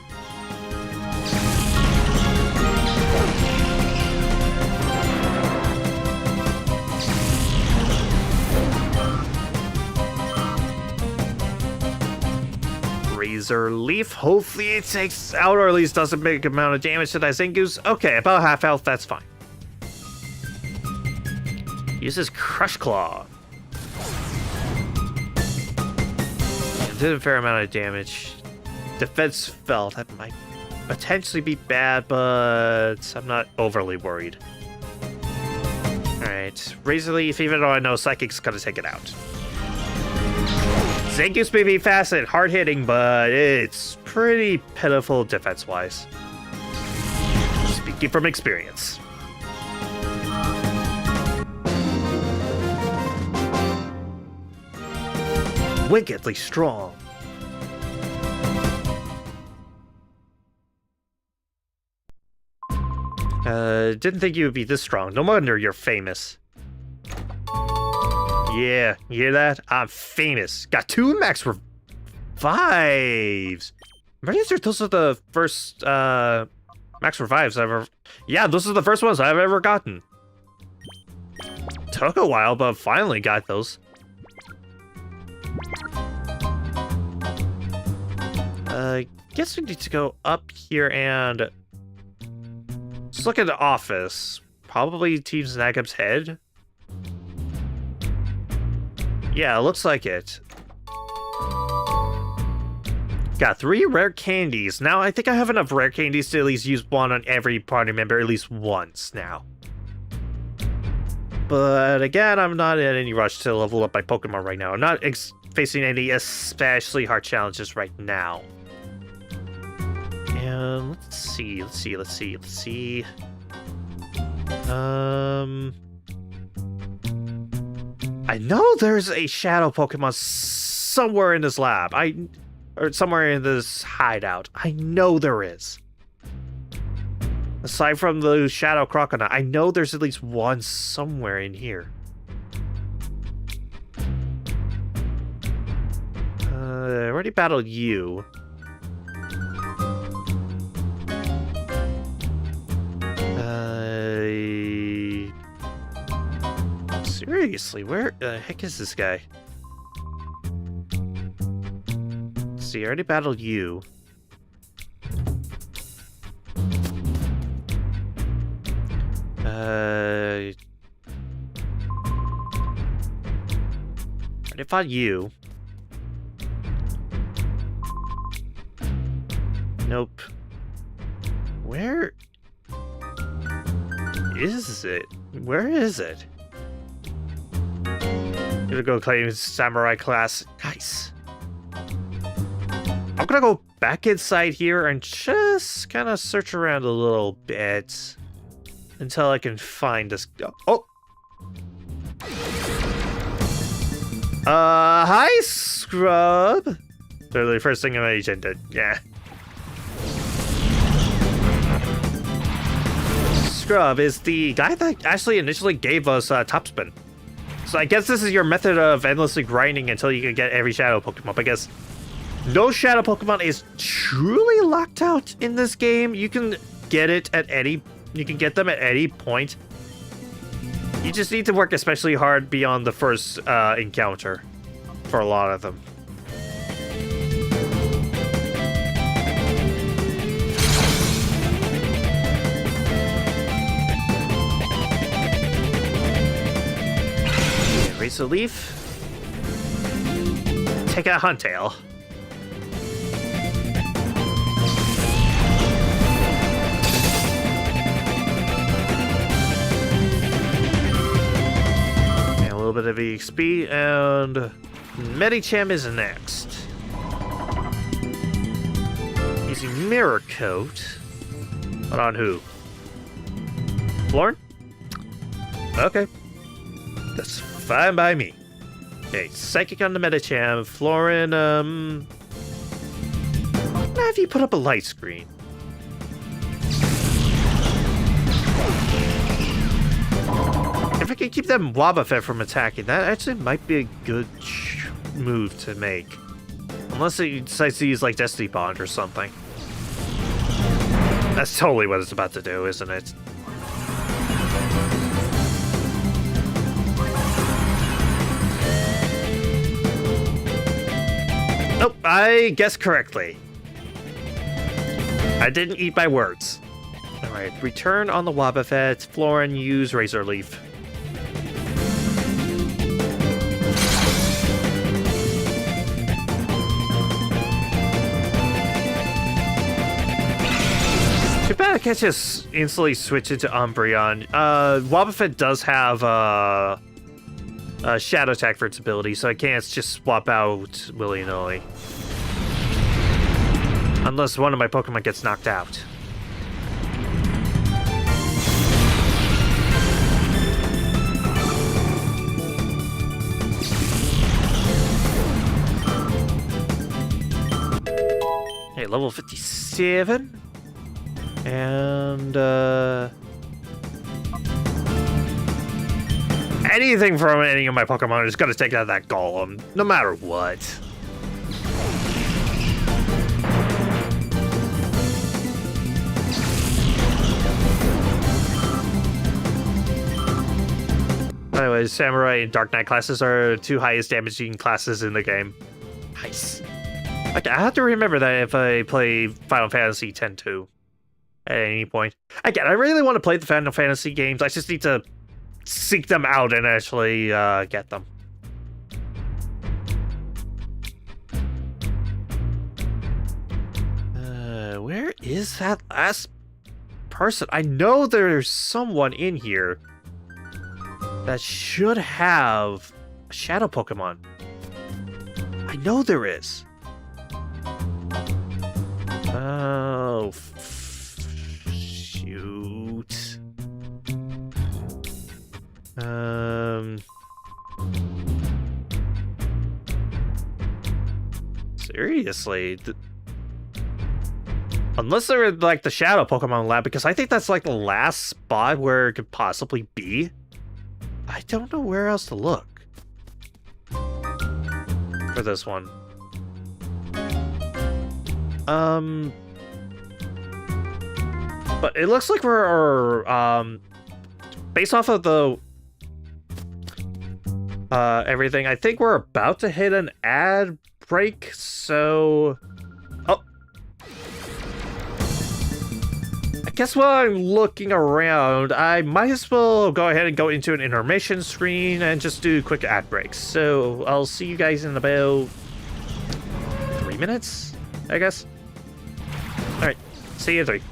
Razor Leaf. Hopefully it takes out or at least does a big amount of damage to that Zangoose. Okay, about half health, that's fine. Uses Crush Claw. Did a fair amount of damage. Defense fell. That might potentially be bad, but I'm not overly worried. Alright. Razor Leaf, even though I know Psychic's gonna take it out. Zangoose may be fast and hard-hitting, but it's pretty pitiful defense-wise. Speaking from experience. Wickedly strong. Didn't think you would be this strong. No wonder you're famous. Yeah, you hear that? I'm famous. Got 2 max revives. I'm pretty sure those are the first max revives I've ever... Yeah, those are the first ones I've ever gotten. Took a while, but finally got those. Guess we need to go up here and just look at the office. Probably Team Snagem's head. Yeah, it looks like it. Got 3 rare candies. Now, I think I have enough rare candies to at least use one on every party member at least once now. But again, I'm not in any rush to level up my Pokemon right now. I'm not facing any especially hard challenges right now. And let's see. I know there's a shadow Pokemon somewhere in this lab. Or somewhere in this hideout. I know there is. Aside from the shadow crocodile, I know there's at least one somewhere in here. I already battled you. Seriously, where the heck is this guy? Let's see, I already battled you. I already fought you. Nope. Where is it? Where is it? gonna go claim samurai class. Nice. I'm gonna go back inside here and just kind of search around a little bit until I can find this. Oh! Hi, Scrub! Literally the first thing an agent did. Yeah. Scrub is the guy that actually initially gave us Topspin. So I guess this is your method of endlessly grinding until you can get every shadow Pokemon. I guess no shadow Pokemon is truly locked out in this game. You can get it at any, you can get them at any point. You just need to work especially hard beyond the first encounter for a lot of them. Raise the leaf. Take out Huntail. And a little bit of EXP, and Medicham is next. Using Mirror Coat. But on who? Florin? Okay. That's fine by me. Okay, Psychic on the Medicham. Florin, have you put up a light screen? If I can keep that Wobbuffet from attacking, that actually might be a good move to make. Unless it decides to use, like, Destiny Bond or something. That's totally what it's about to do, isn't it? Nope, I guessed correctly. I didn't eat my words. Alright, return on the Wobbuffet. Florin, use Razor Leaf. Too bad I can't just instantly switch it to Umbreon. Wobbuffet does have Shadow Attack for its ability, so I can't just swap out willy-nilly. Unless one of my Pokemon gets knocked out. Okay, level 57. And, anything from any of my Pokemon is gonna take out that Golem, no matter what. Anyways, Samurai and Dark Knight classes are the two highest damaging classes in the game. Nice. Okay, I have to remember that if I play Final Fantasy X-2 at any point. Again, I really want to play the Final Fantasy games. I just need to seek them out and actually get them. Where is that last person? I know there's someone in here that should have a shadow Pokemon. I know there is. Oh, shoot. Seriously? Unless they're in, like, the Shadow Pokemon Lab, because I think that's, like, the last spot where it could possibly be. I don't know where else to look for this one. But it looks like we're, based off of the, everything, I think we're about to hit an ad break, so... Oh! I guess while I'm looking around, I might as well go ahead and go into an intermission screen and just do quick ad breaks. So, I'll see you guys in about 3 minutes, I guess. Alright, see you in 3.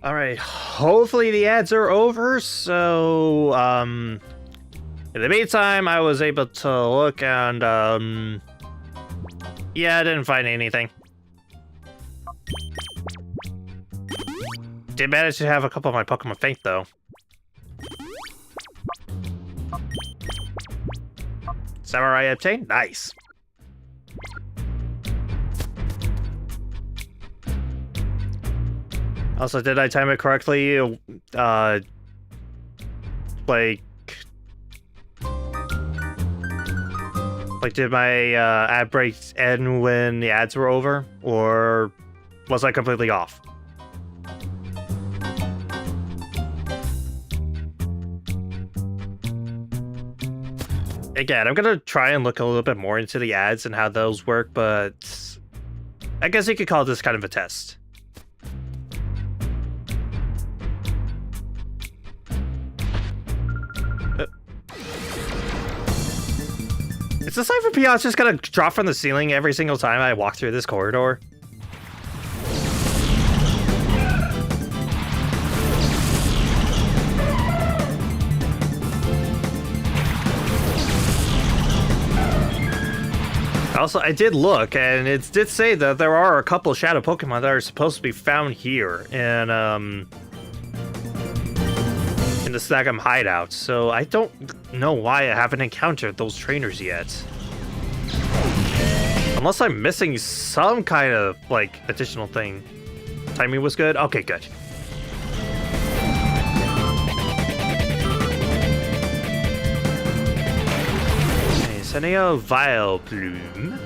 Alright, hopefully the ads are over, so, in the meantime, I was able to look and, yeah, I didn't find anything. Did manage to have a couple of my Pokemon faint, though. Samurai obtained? Nice. Also, did I time it correctly? Like, did my ad breaks end when the ads were over? Or was I completely off? Again, I'm gonna try and look a little bit more into the ads and how those work, but I guess you could call this kind of a test. Is the Cypher Peons just gonna drop from the ceiling every single time I walk through this corridor? Also, I did look, and it did say that there are a couple Shadow Pokemon that are supposed to be found here in the Sagam hideout, so I don't know why I haven't encountered those trainers yet. Unless I'm missing some kind of, like, additional thing. Timing was good? Okay, good. Okay, Seneo Vileplume.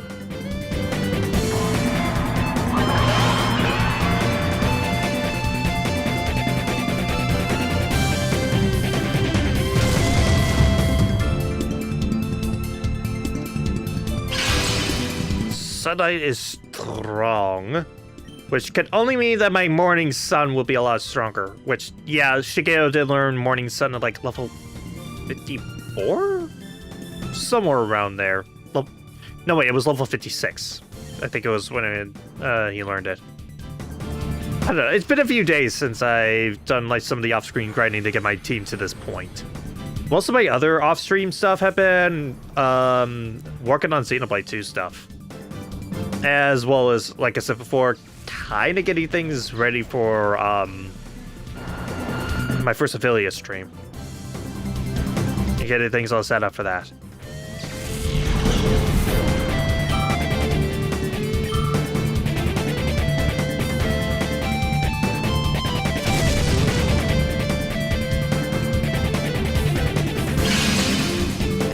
Sunlight is strong, which can only mean that my Morning Sun will be a lot stronger, which, yeah, Shigeo did learn Morning Sun at, like, level 54? Somewhere around there. No, wait, it was level 56. I think it was when he learned it. I don't know, it's been a few days since I've done, like, some of the off-screen grinding to get my team to this point. Most of my other off-stream stuff have been, working on Xenoblade 2 stuff. As well as, like I said before, kind of getting things ready for my first affiliate stream. And getting things all set up for that.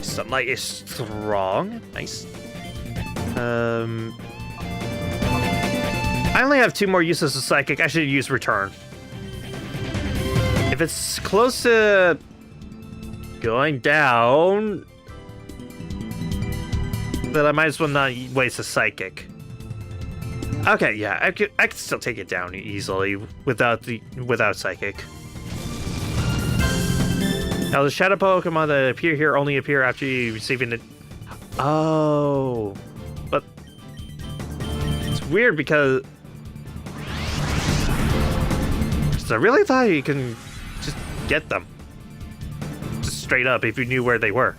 Sunlight is strong. Nice. I only have 2 more uses of Psychic. I should use Return. If it's close to going down, then I might as well not waste a Psychic. Okay, yeah, I could still take it down easily without Psychic. Now the Shadow Pokemon that appear here only appear after you receiving it. Oh, but it's weird because I really thought you can just get them. Just straight up if you knew where they were.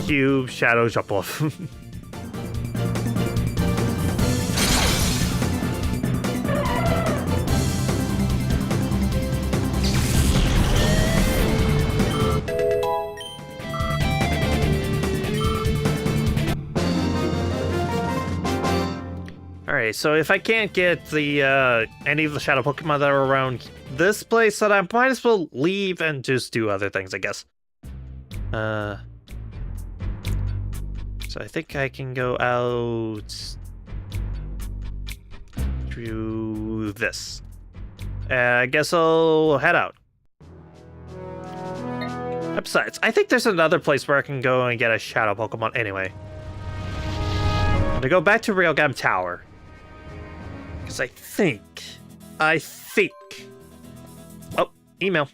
Cube, Shadow, Jump Off. Alright, so if I can't get the any of the Shadow Pokemon that are around this place, then I might as well leave and just do other things, I guess. So I think I can go out through this. I guess I'll head out. Besides, I think there's another place where I can go and get a Shadow Pokemon anyway. I'm gonna go back to Railgun Tower. Because I think... Oh, email.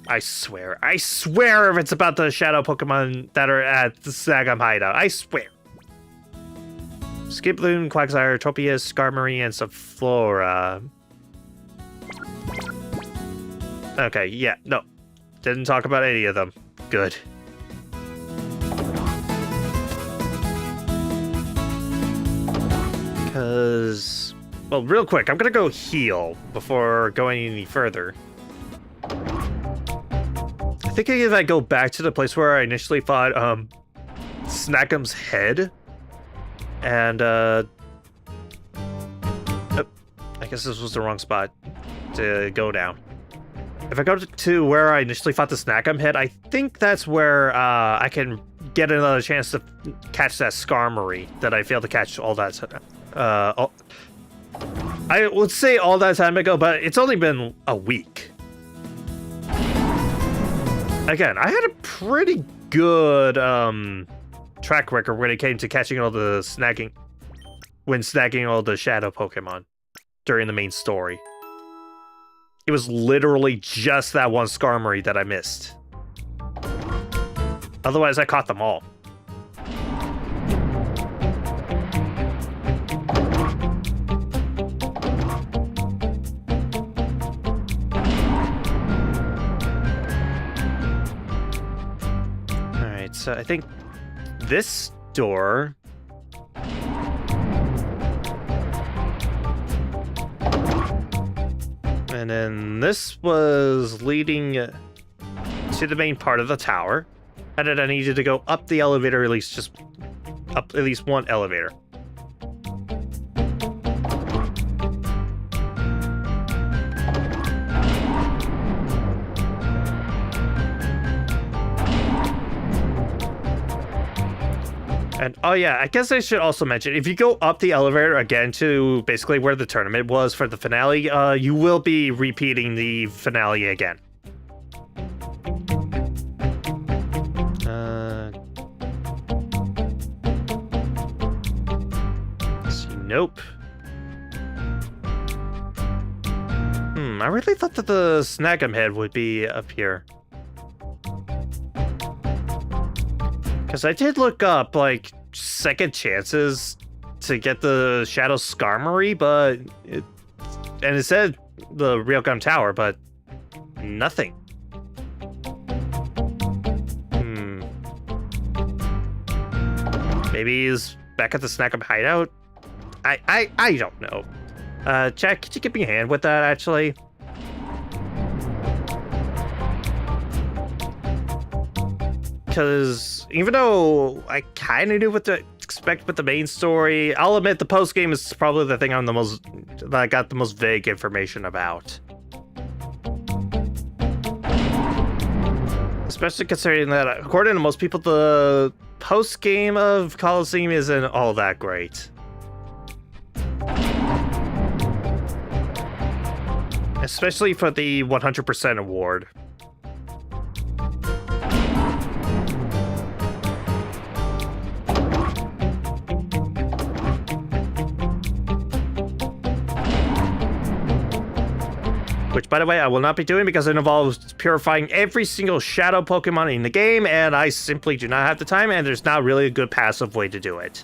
I swear if it's about the Shadow Pokemon that are at the Sagam hideout. I swear. Skiploon, Quagsire, Tropius, Skarmory, and Subflora. Okay, yeah, no. Didn't talk about any of them. Good. Because... Well, real quick, I'm gonna go heal before going any further. I think if I go back to the place where I initially fought, Snackum's head, and, oh, I guess this was the wrong spot to go down. If I go to where I initially fought the Snackum head, I think that's where, I can get another chance to catch that Skarmory that I failed to catch all that time. I would say all that time ago, but it's only been a week. Again, I had a pretty good track record when it came to catching all the snagging all the shadow Pokemon during the main story. It was literally just that one Skarmory that I missed. Otherwise, I caught them all. So I think this door... And then this was leading to the main part of the tower. And then I needed to go up the elevator, at least just up at least one elevator. And, oh yeah, I guess I should also mention, if you go up the elevator again to basically where the tournament was for the finale, you will be repeating the finale again. See, nope. I really thought that the Snag'em head would be up here. Because I did look up, like, second chances to get the Shadow Skarmory, but it said the Realgum Tower, but nothing. Maybe he's back at the Snag'em hideout? I don't know. Jack, could you give me a hand with that, actually? Because even though I kind of knew what to expect with the main story, I'll admit the post game is probably the thing that I got the most vague information about. Especially considering that, according to most people, the post game of Colosseum isn't all that great. Especially for the 100% award. Which, by the way, I will not be doing because it involves purifying every single shadow Pokemon in the game, and I simply do not have the time, and there's not really a good passive way to do it.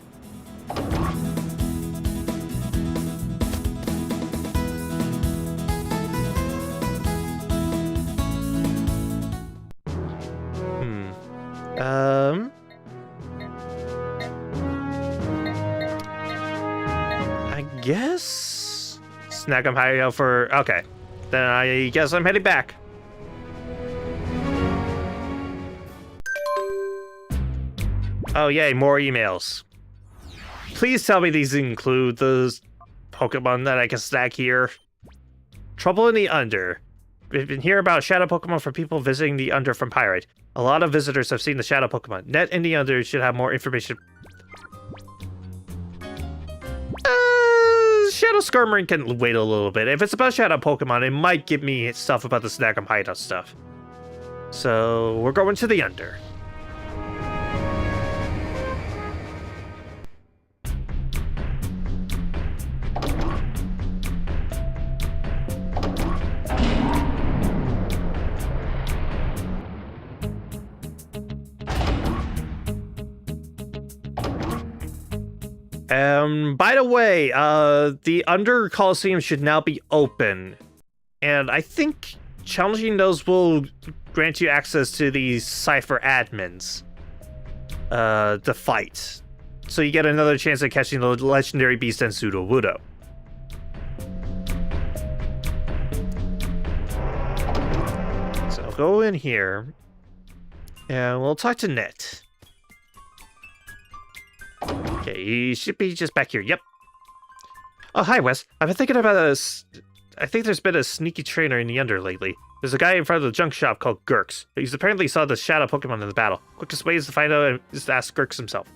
I guess Snag'em hideout for... Okay. Then I guess I'm heading back. Oh yay, more emails. Please tell me these include the Pokemon that I can snag here. Trouble in the Under. We've been hearing about Shadow Pokemon from people visiting the Under from Pirate. A lot of visitors have seen the Shadow Pokemon. Net in the Under should have more information. Shadow Skarmory can wait a little bit. If it's about Shadow Pokemon, it might give me stuff about the Snag'em hideout stuff. So, we're going to the Under. By the way, the Under Colosseum should now be open. And I think challenging those will grant you access to these Cypher admins. To fight. So you get another chance at catching the legendary beast and Pseudo-Wudo. So go in here. And we'll talk to Net. Okay, he should be just back here. Yep. Oh, hi, Wes. I've been thinking about this. I think there's been a sneaky trainer in the Under lately. There's a guy in front of the junk shop called Gurks. He's apparently saw the shadow Pokemon in the battle. Quickest way is to find out and just ask Gurks himself.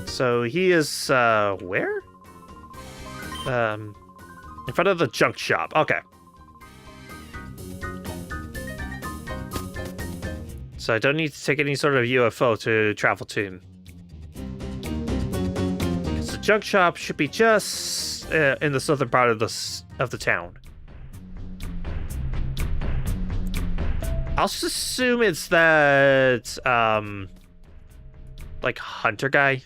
So he is, where? In front of the junk shop. Okay. So I don't need to take any sort of UFO to travel to him. So the junk shop should be just in the southern part of the town. I'll just assume it's that, like, hunter guy.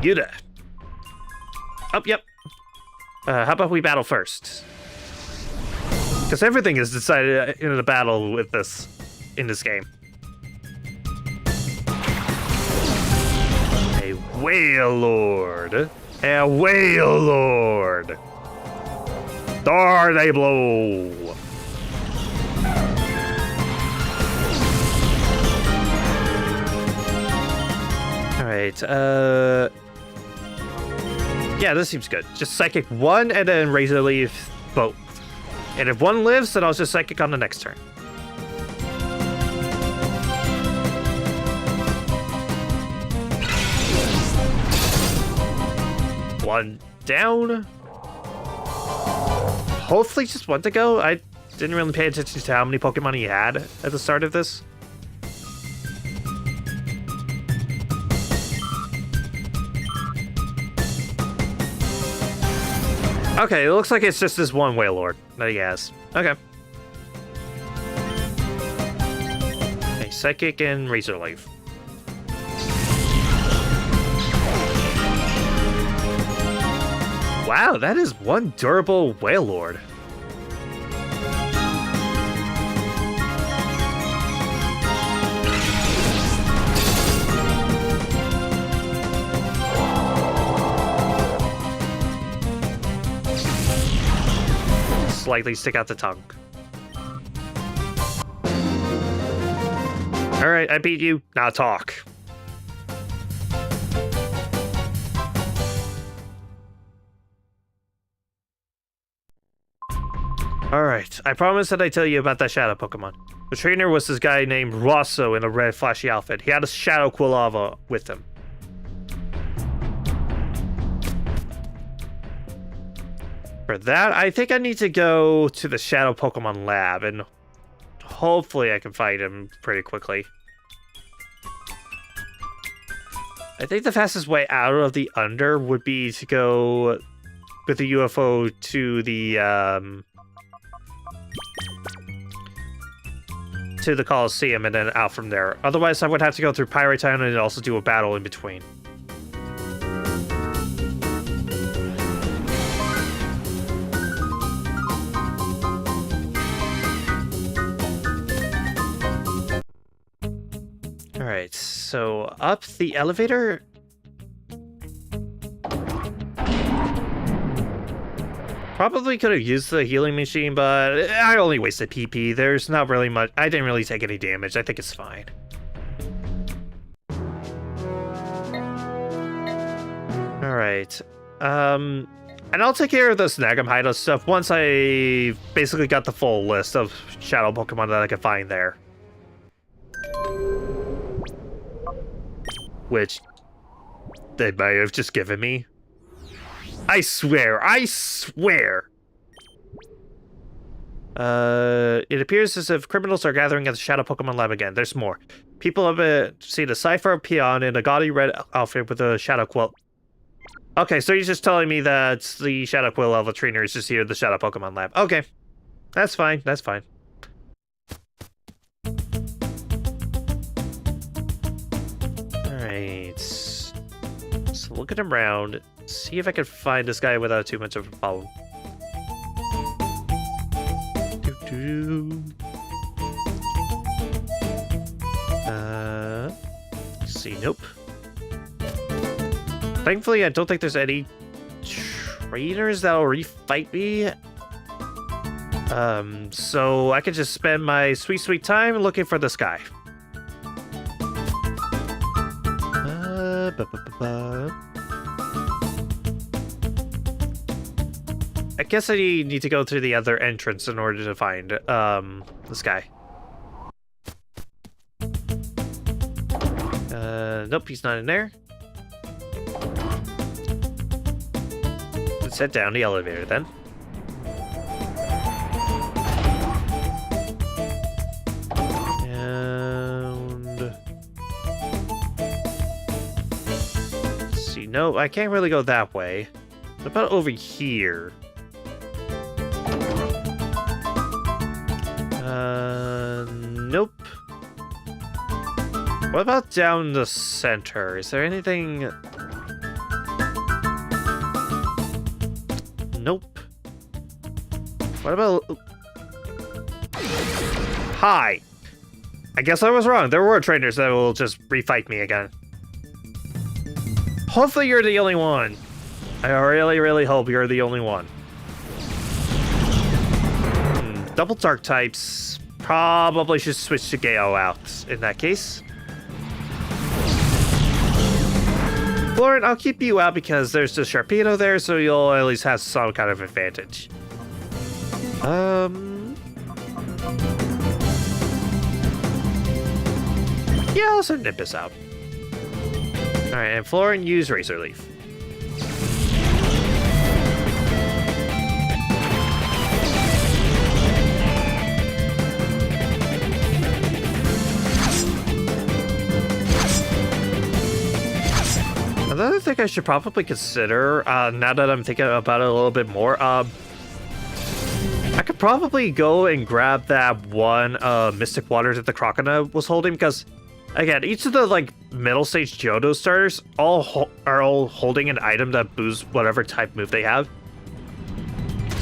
You there. Oh, yep. How about we battle first? Because everything is decided in a battle with this, in this game. A Whale Lord. A Whale Lord. There they blow. Alright, yeah, this seems good. Just Psychic 1 and then Razor Leaf both. And if one lives, then I'll just Psychic on the next turn. One down. Hopefully just one to go. I didn't really pay attention to how many Pokemon he had at the start of this. Okay, it looks like it's just this one Whale Lord that he has. Okay. Okay, Psychic and Razor Leaf. Wow, that is one durable Whale Lord. Slightly stick out the tongue. Alright, I beat you. Now talk. Alright, I promised that I'd tell you about that shadow Pokemon. The trainer was this guy named Rosso in a red flashy outfit. He had a shadow Quilava with him. For that, I think I need to go to the Shadow Pokemon Lab, and hopefully I can fight him pretty quickly. I think the fastest way out of the Under would be to go with the UFO to the Colosseum and then out from there. Otherwise, I would have to go through Pirate Town and also do a battle in between. Alright, so up the elevator. Probably could have used the healing machine, but I only wasted PP. There's not really much. I didn't really take any damage. I think it's fine. Alright. And I'll take care of this Nagam Hideout stuff once I basically got the full list of shadow Pokemon that I could find there. Which they may have just given me. I swear, I swear! It appears as if criminals are gathering at the Shadow Pokemon Lab again. There's more. People have seen a Cypher peon in a gaudy red outfit with a Shadow Quill. Okay, so you're just telling me that the Shadow Quill Elva trainer is just here at the Shadow Pokemon Lab. Okay. That's fine. That's fine. Alright. So looking around, see if I can find this guy without too much of a problem. See, nope. Thankfully, I don't think there's any trainers that'll refight me. So I could just spend my sweet time looking for this guy. I guess I need to go through the other entrance in order to find this guy. Nope, he's not in there. Let's head down the elevator then. And let's see, no, I can't really go that way. What about over here? Nope. What about down the center? Is there anything? Nope. What about? Hi. I guess I was wrong. There were trainers that will just refight me again. Hopefully you're the only one. I really hope you're the only one. Double dark types. Probably should switch to Gale out in that case. Lauren, I'll keep you out because there's the Sharpedo there, so you'll at least have some kind of advantage. Yeah, I'll send Nimbus out. Alright, and Florin, use Razor Leaf. Another thing I should probably consider, now that I'm thinking about it a little bit more, I could probably go and grab that one Mystic Water that the Crocodile was holding, because, again, each of the, like, middle stage Johto starters are all holding an item that boosts whatever type move they have.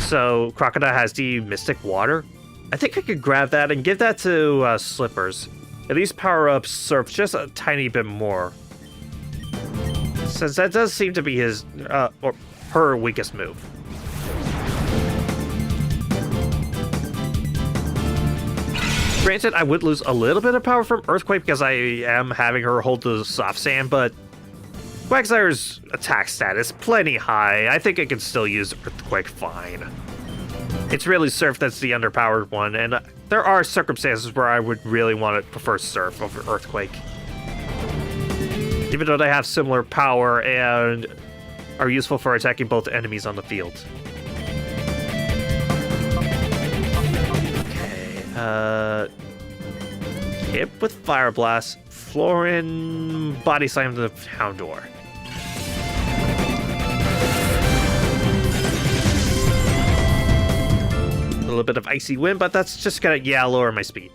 So, Crocodile has the Mystic Water. I think I could grab that and give that to Slippers. At least power-ups serve just a tiny bit more. Since that does seem to be his, or her weakest move. Granted, I would lose a little bit of power from Earthquake because I am having her hold the soft sand, but Quagsire's attack stat is plenty high. I think I can still use Earthquake fine. It's really Surf that's the underpowered one, and there are circumstances where I would really want to prefer Surf over Earthquake. Even though they have similar power and are useful for attacking both enemies on the field. Okay, Kip with Fire Blast, Florin Body Slam the Houndour. A little bit of Icy Wind, but that's just gonna, lower my speed.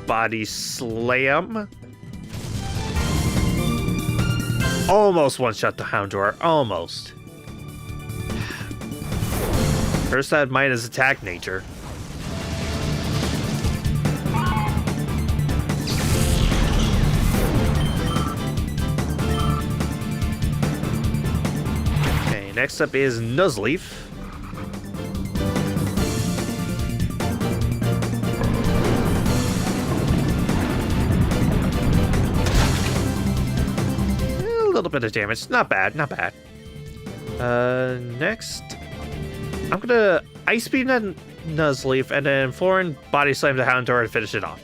Body Slam. Almost one-shot the Houndour. Almost. First, I had minus attack nature. Okay, next up is Nuzleaf. A little bit of damage. Not bad, not bad. Next, I'm gonna Ice Beam and Nuzleaf, and then Florin Body Slam the Houndour and finish it off.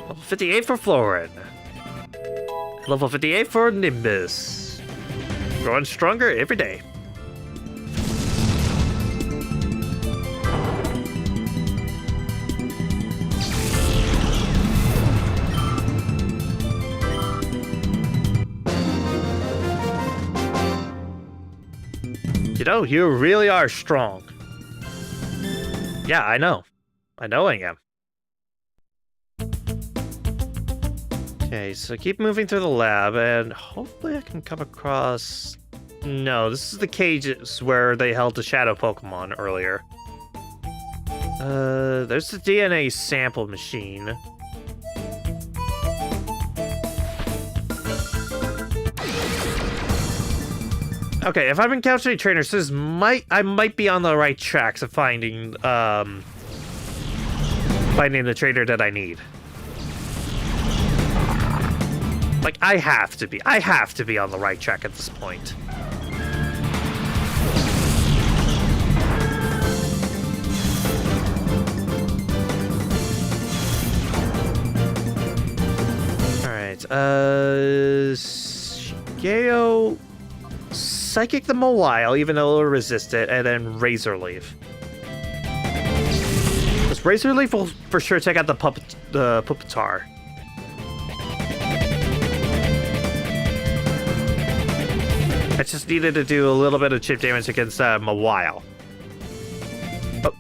Level 58 for Florin. Level 58 for Nimbus. Growing stronger every day. You know, you really are strong. Yeah, I know. I know I am. Okay, so keep moving through the lab, and hopefully I can come across... No, this is the cages where they held the shadow Pokemon earlier. There's the DNA sample machine. Okay, if I've encountered any trainers, I might be on the right tracks of finding finding the trainer that I need. Like, I have to be on the right track at this point. Alright, Shigeo... Psychic them a while, even though it'll resist it, and then Razor Leaf. Because Razor Leaf will for sure take out the Pupitar. I just needed to do a little bit of chip damage against them a while. Oh.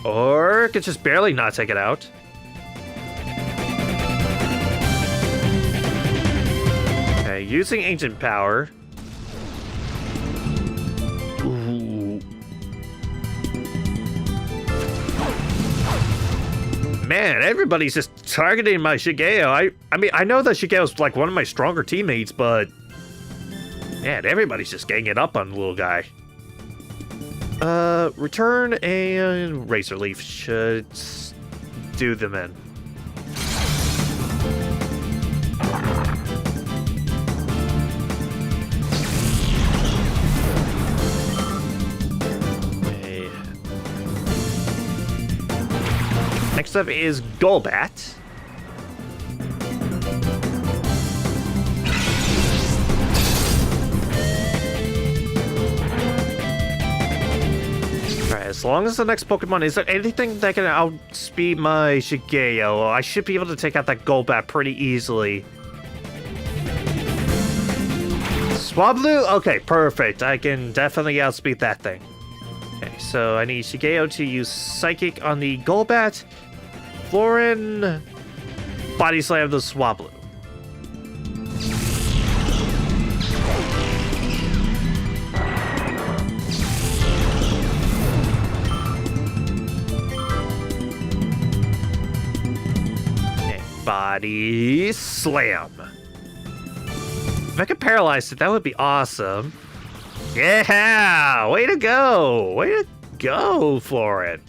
Or it could just barely not take it out. Okay, using Ancient Power. Man, everybody's just targeting my Shigeo. I mean, I know that Shigeo's like one of my stronger teammates, but man, everybody's just ganging up on the little guy. Return and Razor Leaf should do them in. Next up is Golbat. Alright, as long as the next Pokemon is there anything that can outspeed my Shigeo, I should be able to take out that Golbat pretty easily. Swablu? Okay, perfect. I can definitely outspeed that thing. Okay, so I need Shigeo to use Psychic on the Golbat. Florin, Body Slam the Swablu. Okay, Body Slam. If I could paralyze it, that would be awesome. Yeah! Way to go! Way to go, Florin.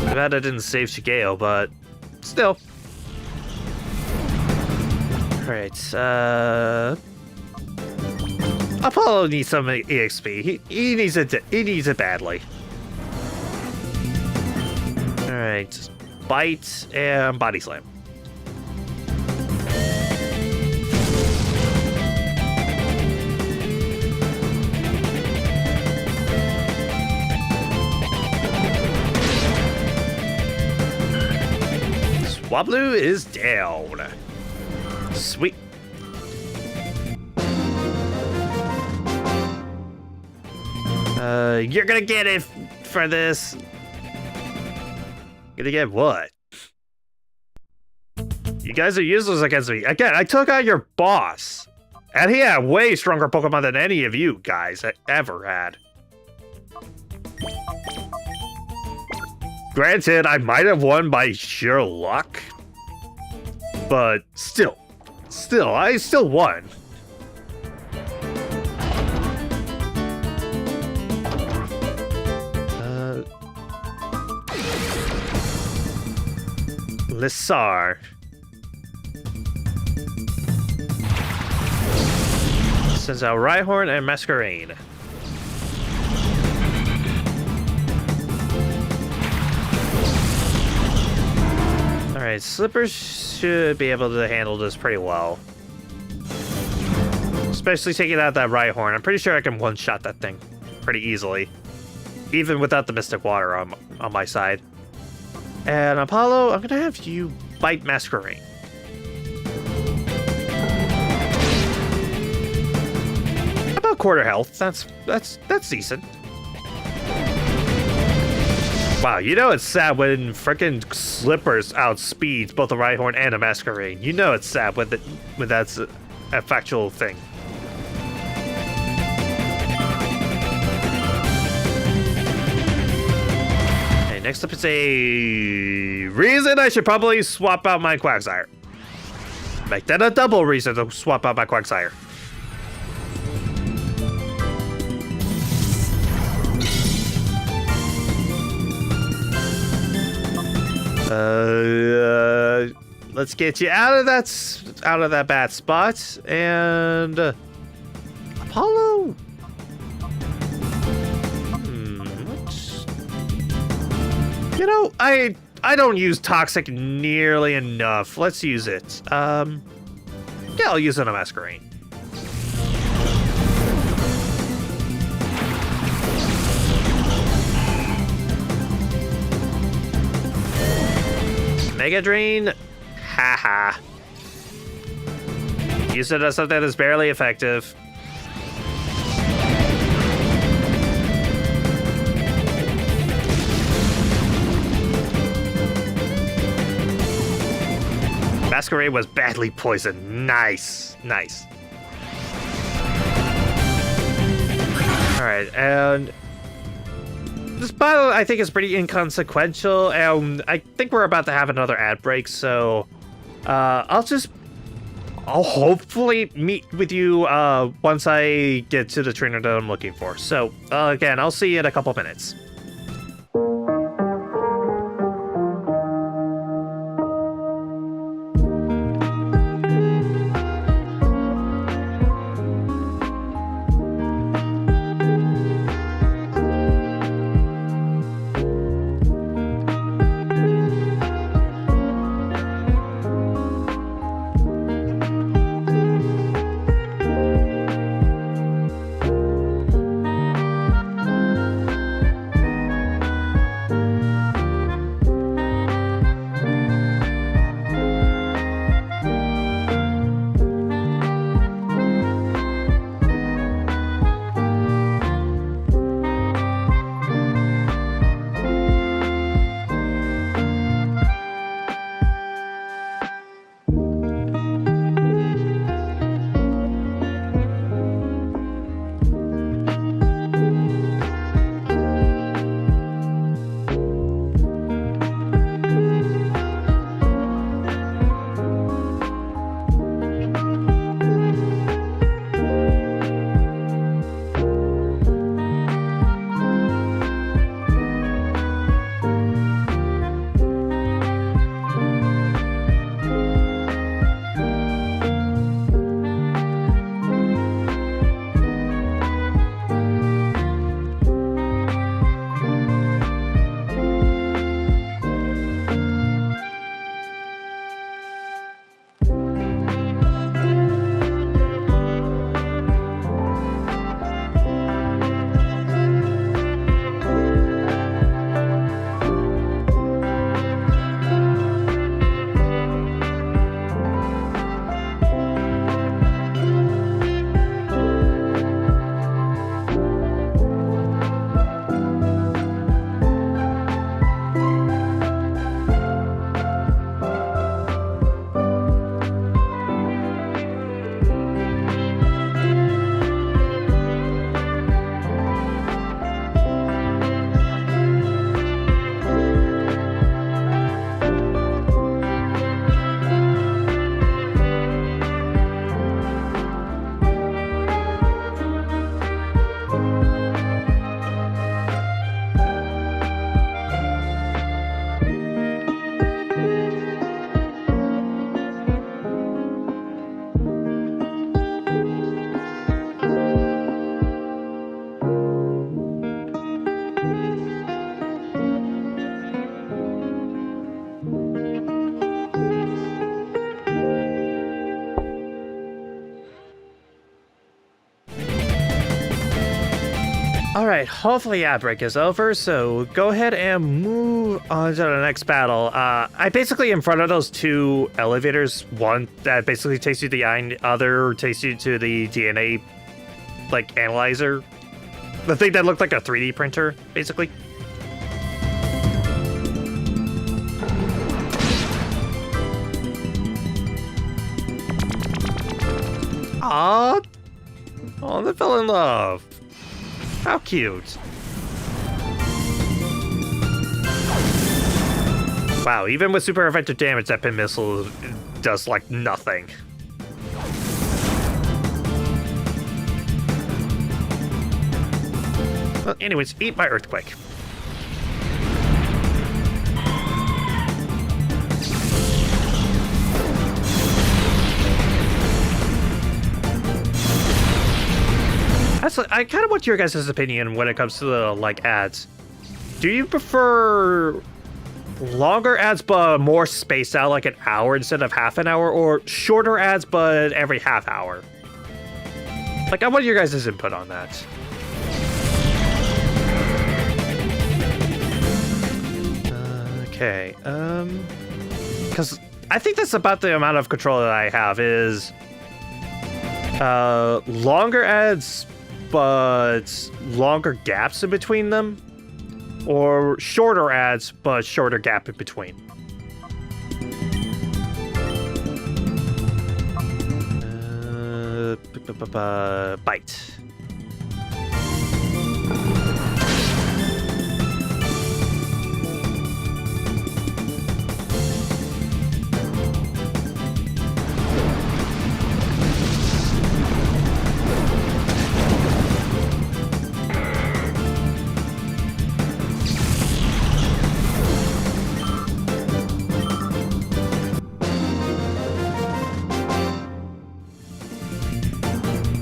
I'm glad I didn't save Shigeo, but still. Alright, Apollo needs some EXP. He needs it badly. Alright, Bite and Body Slam. Swablu is down. Sweet. You're gonna get it for this. Gonna get what? You guys are useless against me. Again, I took out your boss. And he had way stronger Pokemon than any of you guys ever had. Granted, I might have won by sheer luck, but still, I still won. Lissar. Sends out Rhyhorn and Masquerain. Alright, Slippers should be able to handle this pretty well. Especially taking out that Rhyhorn. I'm pretty sure I can one-shot that thing pretty easily. Even without the Mystic Water on my side. And Apollo, I'm gonna have you bite Masquerain. quarter health. That's decent. Wow, you know it's sad when frickin' Slippers outspeeds both the Rhyhorn and a Masquerain. You know it's sad when that's a factual thing. Okay, next up is a reason I should probably swap out my Quagsire. Make that a double reason to swap out my Quagsire. Let's get you out of that bad spot. And Apollo. You know, I don't use Toxic nearly enough. Let's use it. Yeah, I'll use it on a Masquerain. Mega Drain? Haha. Use it as something that's barely effective. Masquerain was badly poisoned. Nice. Nice. Alright, and this battle, I think, is pretty inconsequential, and I think we're about to have another ad break, so I'll hopefully meet with you once I get to the trainer that I'm looking for. So, again, I'll see you in a couple minutes. Alright, hopefully ad break is over, so go ahead and move on to the next battle. I basically in front of those two elevators, one that basically takes you to the eye, and the other takes you to the DNA like, analyzer. The thing that looked like a 3D printer, basically. Aww. Oh, they fell in love. How cute. Wow, even with super effective damage, that pin missile does, like, nothing. Well, anyways, eat my earthquake. I kind of want your guys' opinion when it comes to the, like, ads. Do you prefer longer ads but more spaced out, like an hour instead of half an hour, or shorter ads but every half hour? Like, I want your guys' input on that. Okay, because I think that's about the amount of control that I have is longer ads but longer gaps in between them, or shorter ads but shorter gap in between. Bite.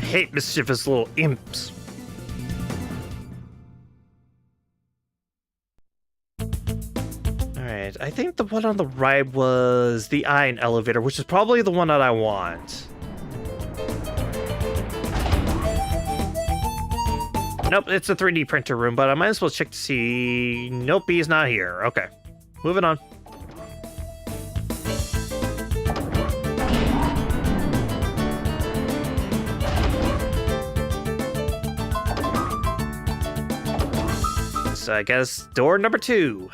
Hate mischievous little imps. Alright, I think the one on the right was the iron elevator, which is probably the one that I want. Nope, it's a 3D printer room, but I might as well check to see. Nope, he's not here. Okay, moving on. So I guess door number 2.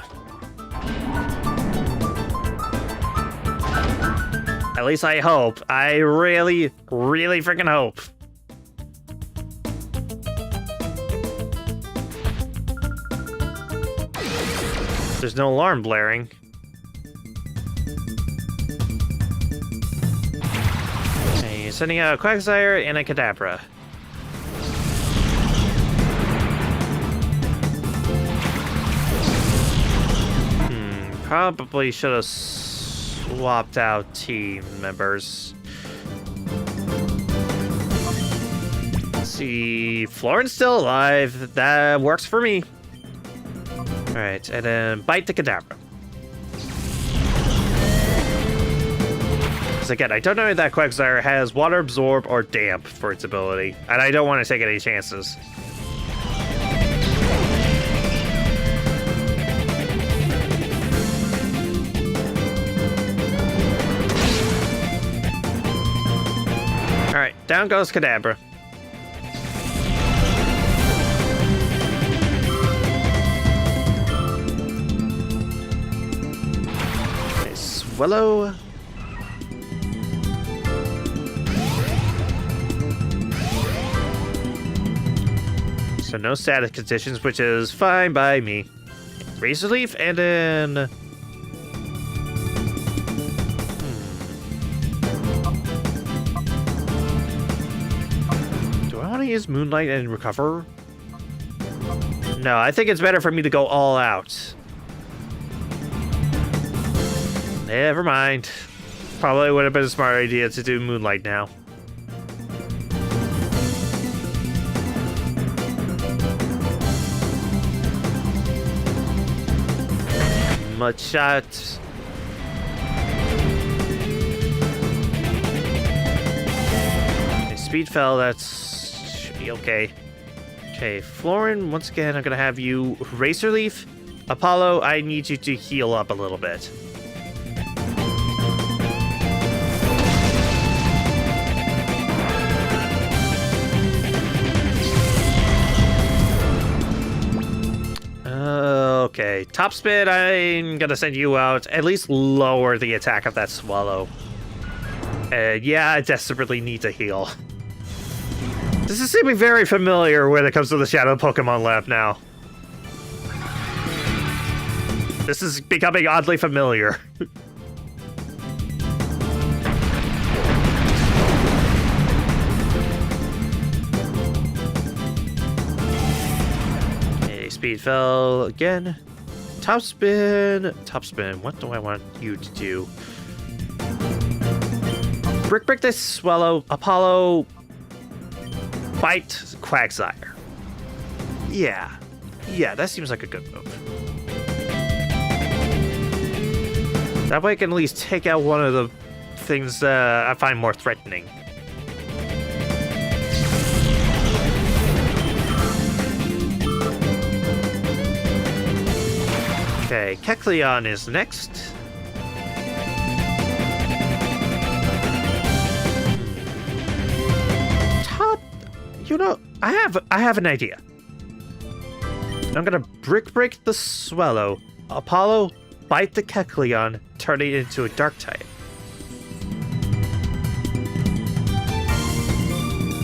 At least I hope. I really, really freaking hope. There's no alarm blaring. Okay, sending out a Quagsire and a Kadabra. Probably should have swapped out team members. Let's see, Florin's still alive. That works for me. All right, and then bite the Kadabra. Because again, I don't know if that Quagsire has water absorb or damp for its ability, and I don't want to take any chances. Alright, down goes Kadabra. Okay, Swallow. So no status conditions, which is fine by me. Razor Leaf and then... Use Moonlight and recover? No, I think it's better for me to go all out. Never mind. Probably would have been a smart idea to do Moonlight now. Mud shot. Okay, speed fell, that's okay. Okay, Florin, once again, I'm gonna have you Razor Leaf. Apollo, I need you to heal up a little bit. Okay, top spin, I'm gonna send you out. At least lower the attack of that swallow. Yeah, I desperately need to heal. This is seeming very familiar when it comes to the Shadow Pokemon Lab now. This is becoming oddly familiar. Okay, speed fell again. Top spin. Top spin. What do I want you to do? Brick this swallow. Apollo. Bite Quagsire. Yeah. Yeah, that seems like a good move. That way I can at least take out one of the things I find more threatening. Okay, Kecleon is next. Top, you know, I have an idea. I'm gonna break the swallow. Apollo, bite the Kecleon, turn it into a dark type.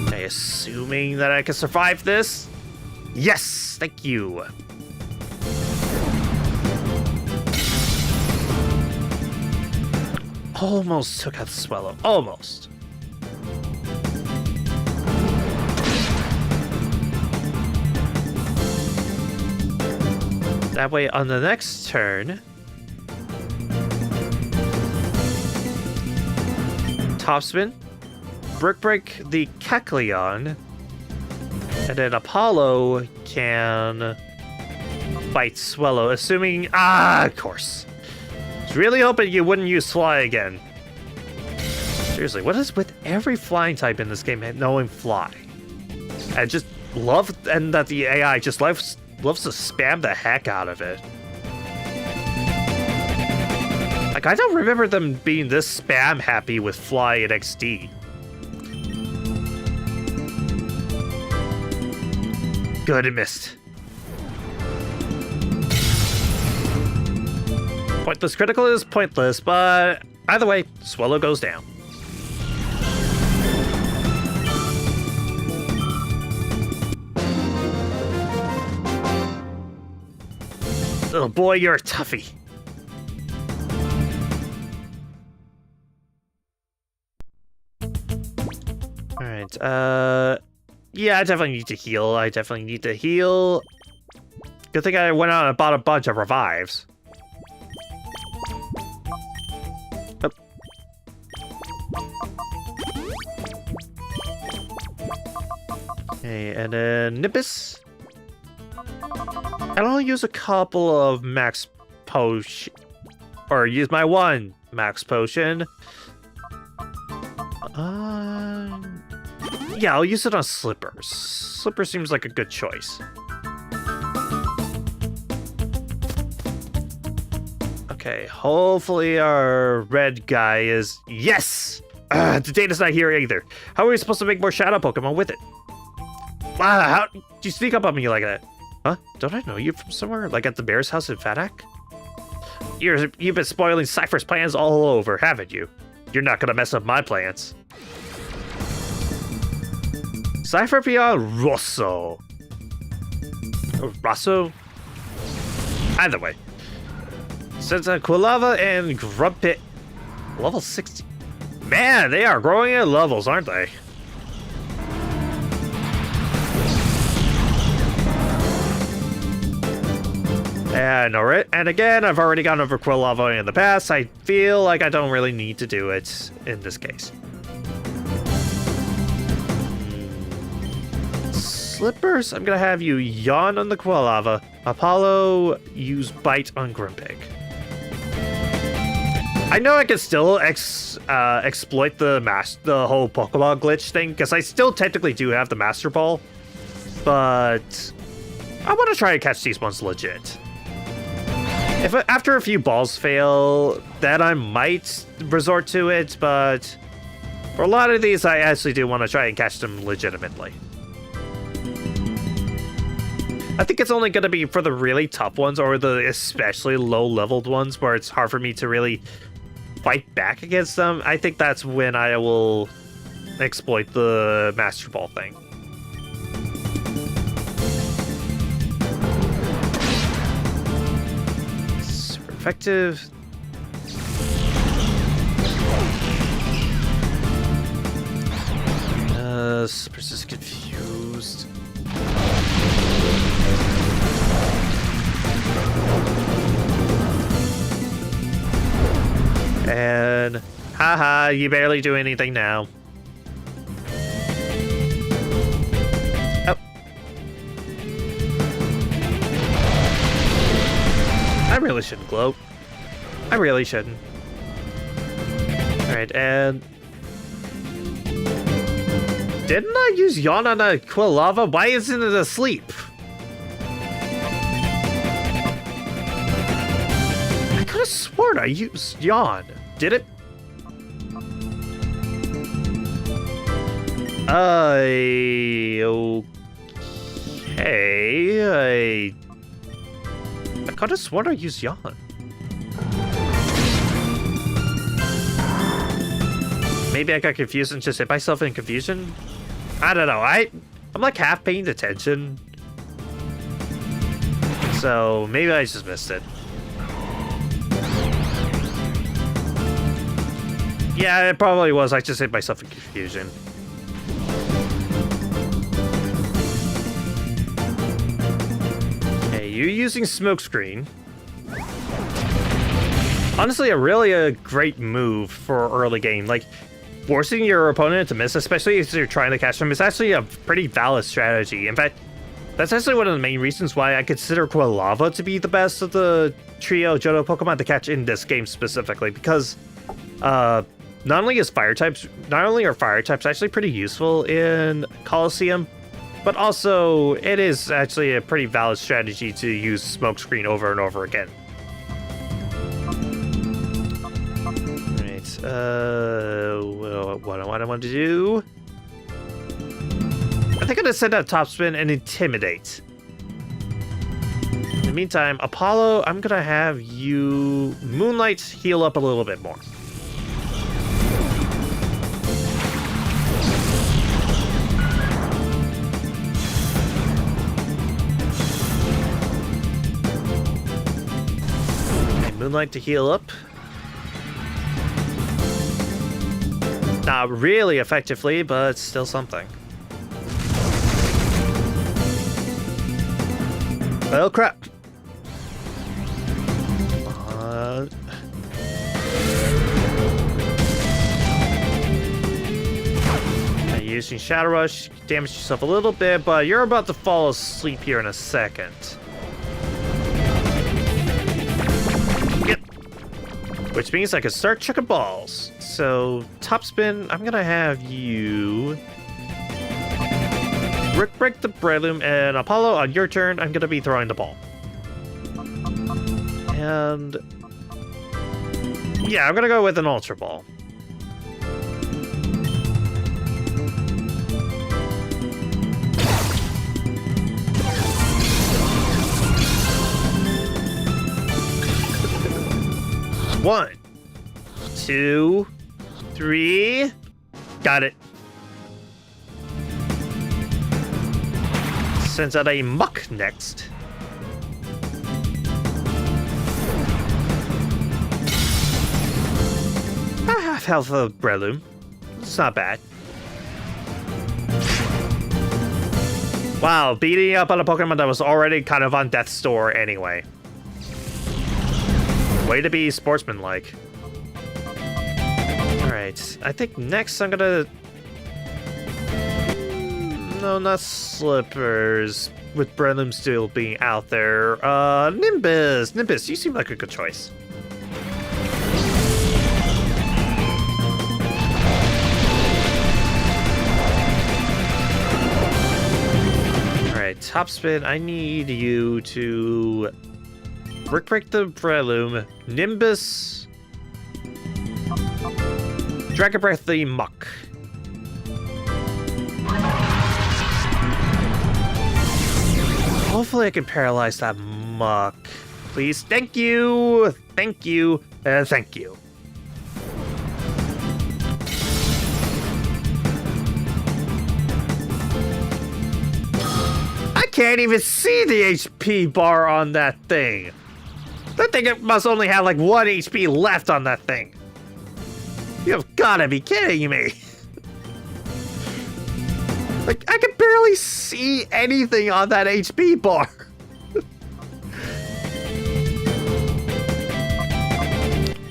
Okay, assuming that I can survive this. Yes, thank you. Almost took out the swallow. Almost. That way, on the next turn, topspin, break the Kecleon, and then Apollo can bite swallow, assuming of course. I was really hoping you wouldn't use fly again. Seriously, what is with every flying type in this game knowing fly? I just love, and that the AI just loves to spam the heck out of it. Like, I don't remember them being this spam happy with Fly in XD. Good, it missed. Pointless critical is pointless, but either way, Swallow goes down. Oh boy, you're a toughie. Alright, yeah, I definitely need to heal. Good thing I went out and bought a bunch of revives. Oh. Okay, and then Nimbus. I'll only use a couple of max potion, or use my one max potion. Yeah, I'll use it on Slippers. Slipper seems like a good choice. Okay, hopefully our red guy is... Yes! The data's not here either. How are we supposed to make more shadow Pokemon with it? Wow, how did you sneak up on me like that? Huh? Don't I know you from somewhere? Like at the bear's house in Fadak? You've been spoiling Cypher's plans all over, haven't you? You're not gonna mess up my plans. Cypher beyond Rosso. Rosso? Either way. Since Quilava and Grumpit. Level 60. Man, they are growing in levels, aren't they? And again, I've already gone over Quilava in the past. I feel like I don't really need to do it in this case. Slippers, I'm gonna have you yawn on the Quilava. Apollo, use bite on Grumpig. I know I can still exploit the whole Pokemon glitch thing, because I still technically do have the Master Ball, but I want to try and catch these ones legit. If after a few balls fail, then I might resort to it, but for a lot of these, I actually do want to try and catch them legitimately. I think it's only going to be for the really tough ones or the especially low-leveled ones where it's hard for me to really fight back against them. I think that's when I will exploit the Master Ball thing. Super effective. Persist confused. And haha, you barely do anything now. Oh. I really shouldn't gloat. I really shouldn't. Alright, and didn't I use Yawn on a Quill Lava? Why isn't it asleep? I could have sworn I used Yawn. Did it? Okay. I could have sworn I used Yawn. Maybe I got confused and just hit myself in confusion? I don't know. I'm like half paying attention. So maybe I just missed it. Yeah, it probably was. I just hit myself in confusion. Okay, you're using Smokescreen. Honestly, a great move for early game. Like, forcing your opponent to miss, especially if you're trying to catch them, is actually a pretty valid strategy. In fact, that's actually one of the main reasons why I consider Quilava to be the best of the trio Johto Pokemon to catch in this game specifically, because not only are fire types actually pretty useful in Colosseum, but also it is actually a pretty valid strategy to use Smokescreen over and over again. What I want to do? I think I'm gonna send out Topspin and Intimidate. In the meantime, Apollo, I'm gonna have you Moonlight heal up a little bit more. Okay, Moonlight to heal up. Not really effectively, but still something. Oh crap! Using Shadow Rush, damage yourself a little bit, but you're about to fall asleep here in a second. Yep. Which means I can start chucking balls. So, Topspin, I'm gonna have you Brick Break the Breloom, and Apollo, on your turn, I'm gonna be throwing the ball. And yeah, I'm gonna go with an Ultra Ball. One, two, three. Got it. Sends out a Muck next. Half health of Breloom. It's not bad. Wow, beating up on a Pokemon that was already kind of on death's door anyway. Way to be sportsmanlike. Alright, I think next I'm gonna... No, not Slippers, with Breloom still being out there. Nimbus! Nimbus, you seem like a good choice. Alright, Topspin, I need you to... Brick Break the Breloom, Nimbus, Dragon Breath the Muck. Hopefully I can paralyze that muck. Please. Thank you. Thank you. Thank you. I can't even see the HP bar on that thing. That thing must only have like 1 HP left on that thing. You've gotta be kidding me. Like, I can barely see anything on that HP bar.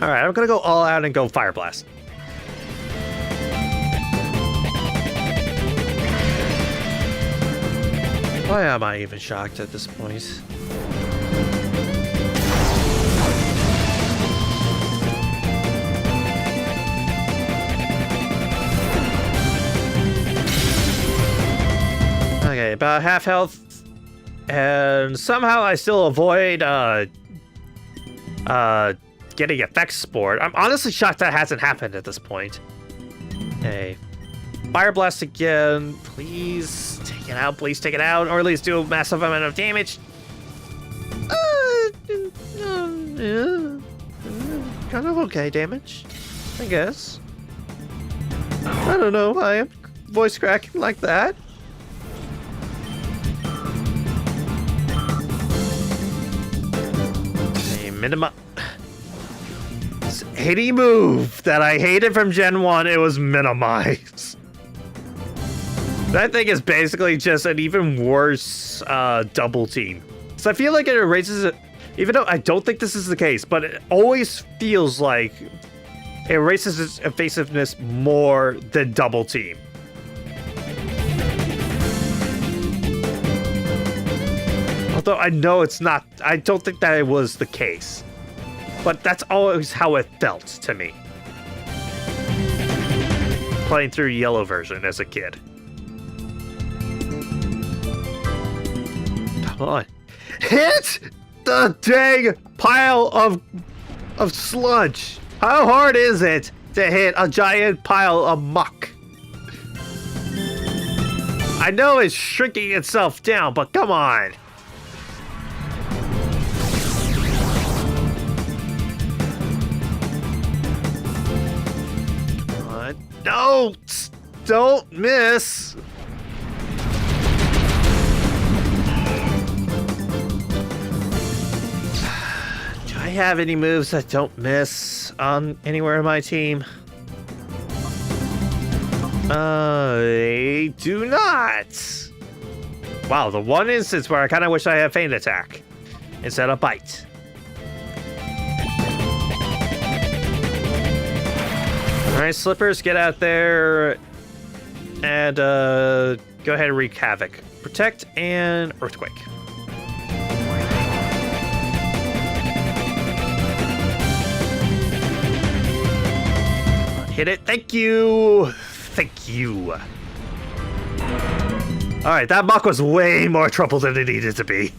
Alright, I'm gonna go all out and go Fire Blast. Why am I even shocked at this point? Okay, about half health, and somehow I still avoid getting effect sport. I'm honestly shocked that hasn't happened at this point. Okay, Fire Blast again, please take it out, please take it out, or at least do a massive amount of damage. Kind of okay damage, I guess. I don't know why I'm voice cracking like that. Minima. Any move that I hated from Gen 1, it was minimized. That thing is basically just an even worse double team. So I feel like it erases it, even though I don't think this is the case, but it always feels like it erases its evasiveness more than double team. Although I know it's not, I don't think that it was the case. But that's always how it felt to me. Playing through yellow version as a kid. Come on. Hit the dang pile of sludge. How hard is it to hit a giant pile of muck? I know it's shrinking itself down, but come on. No! Don't miss! Do I have any moves that don't miss on anywhere in my team? I do not! Wow, the one instance where I kind of wish I had Feint Attack instead of Bite. Alright, Slippers, get out there and go ahead and wreak havoc. Protect and Earthquake. Hit it. Thank you. Thank you. Alright, that muck was way more trouble than it needed to be.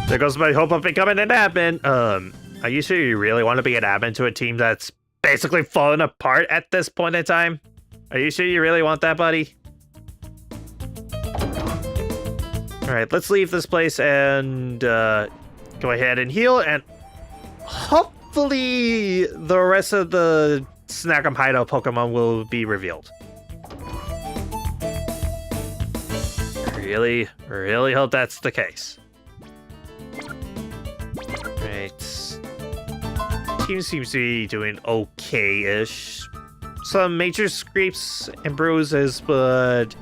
There goes my hope of becoming an admin. Are you sure you really want to be an admin to a team that's basically falling apart at this point in time? Are you sure you really want that, buddy? Alright, let's leave this place and go ahead and heal, and hopefully the rest of the Snack'em Hideout Pokemon will be revealed. Really, really hope that's the case. Right. Team seems to be doing okay-ish. Some major scrapes and bruises, but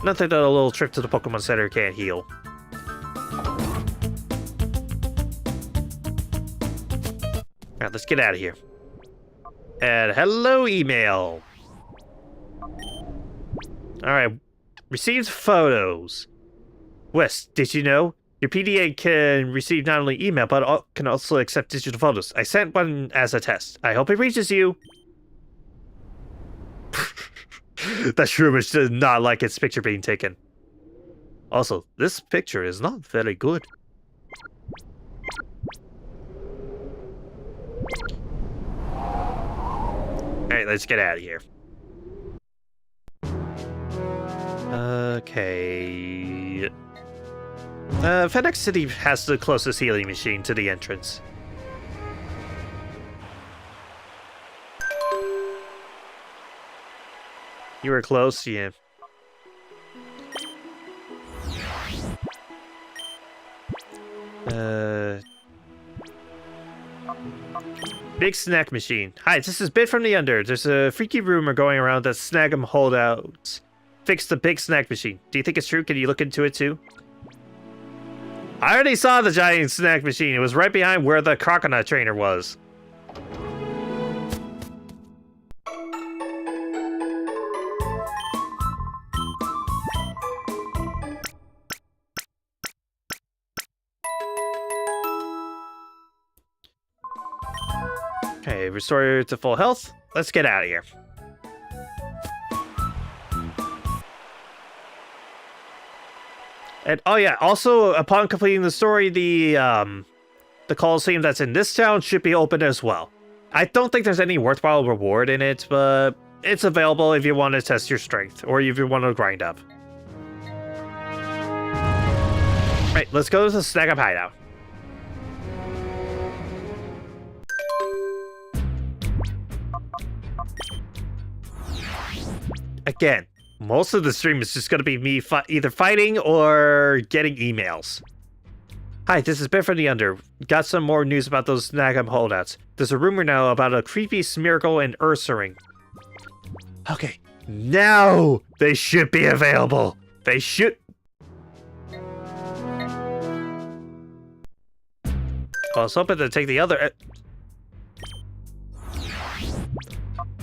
nothing that a little trip to the Pokemon Center can't heal. Alright, let's get out of here. And hello, email. Alright, received photos. Wes, did you know? Your PDA can receive not only email, but can also accept digital photos. I sent one as a test. I hope it reaches you. That Shroomish does not like its picture being taken. Also, this picture is not very good. Alright, let's get out of here. Okay. FedEx City has the closest healing machine to the entrance. You were close, yeah. Big snack machine. Hi, this is Bit from the Under. There's a freaky rumor going around that Snag'em holdouts fixed the big snack machine. Do you think it's true? Can you look into it too? I already saw the giant snack machine. It was right behind where the crocodile trainer was. Okay, restore to full health. Let's get out of here. And oh yeah, also upon completing the story, the Colosseum that's in this town should be open as well. I don't think there's any worthwhile reward in it, but it's available if you want to test your strength or if you want to grind up. Right, let's go to the Snag'em hideout. Again, most of the stream is just going to be me either fighting or getting emails. Hi, this is Ben from the Under. Got some more news about those Snag'em holdouts. There's a rumor now about a creepy Smeargle and Ursaring. Okay, now they should be available. They should. I was hoping to take the other.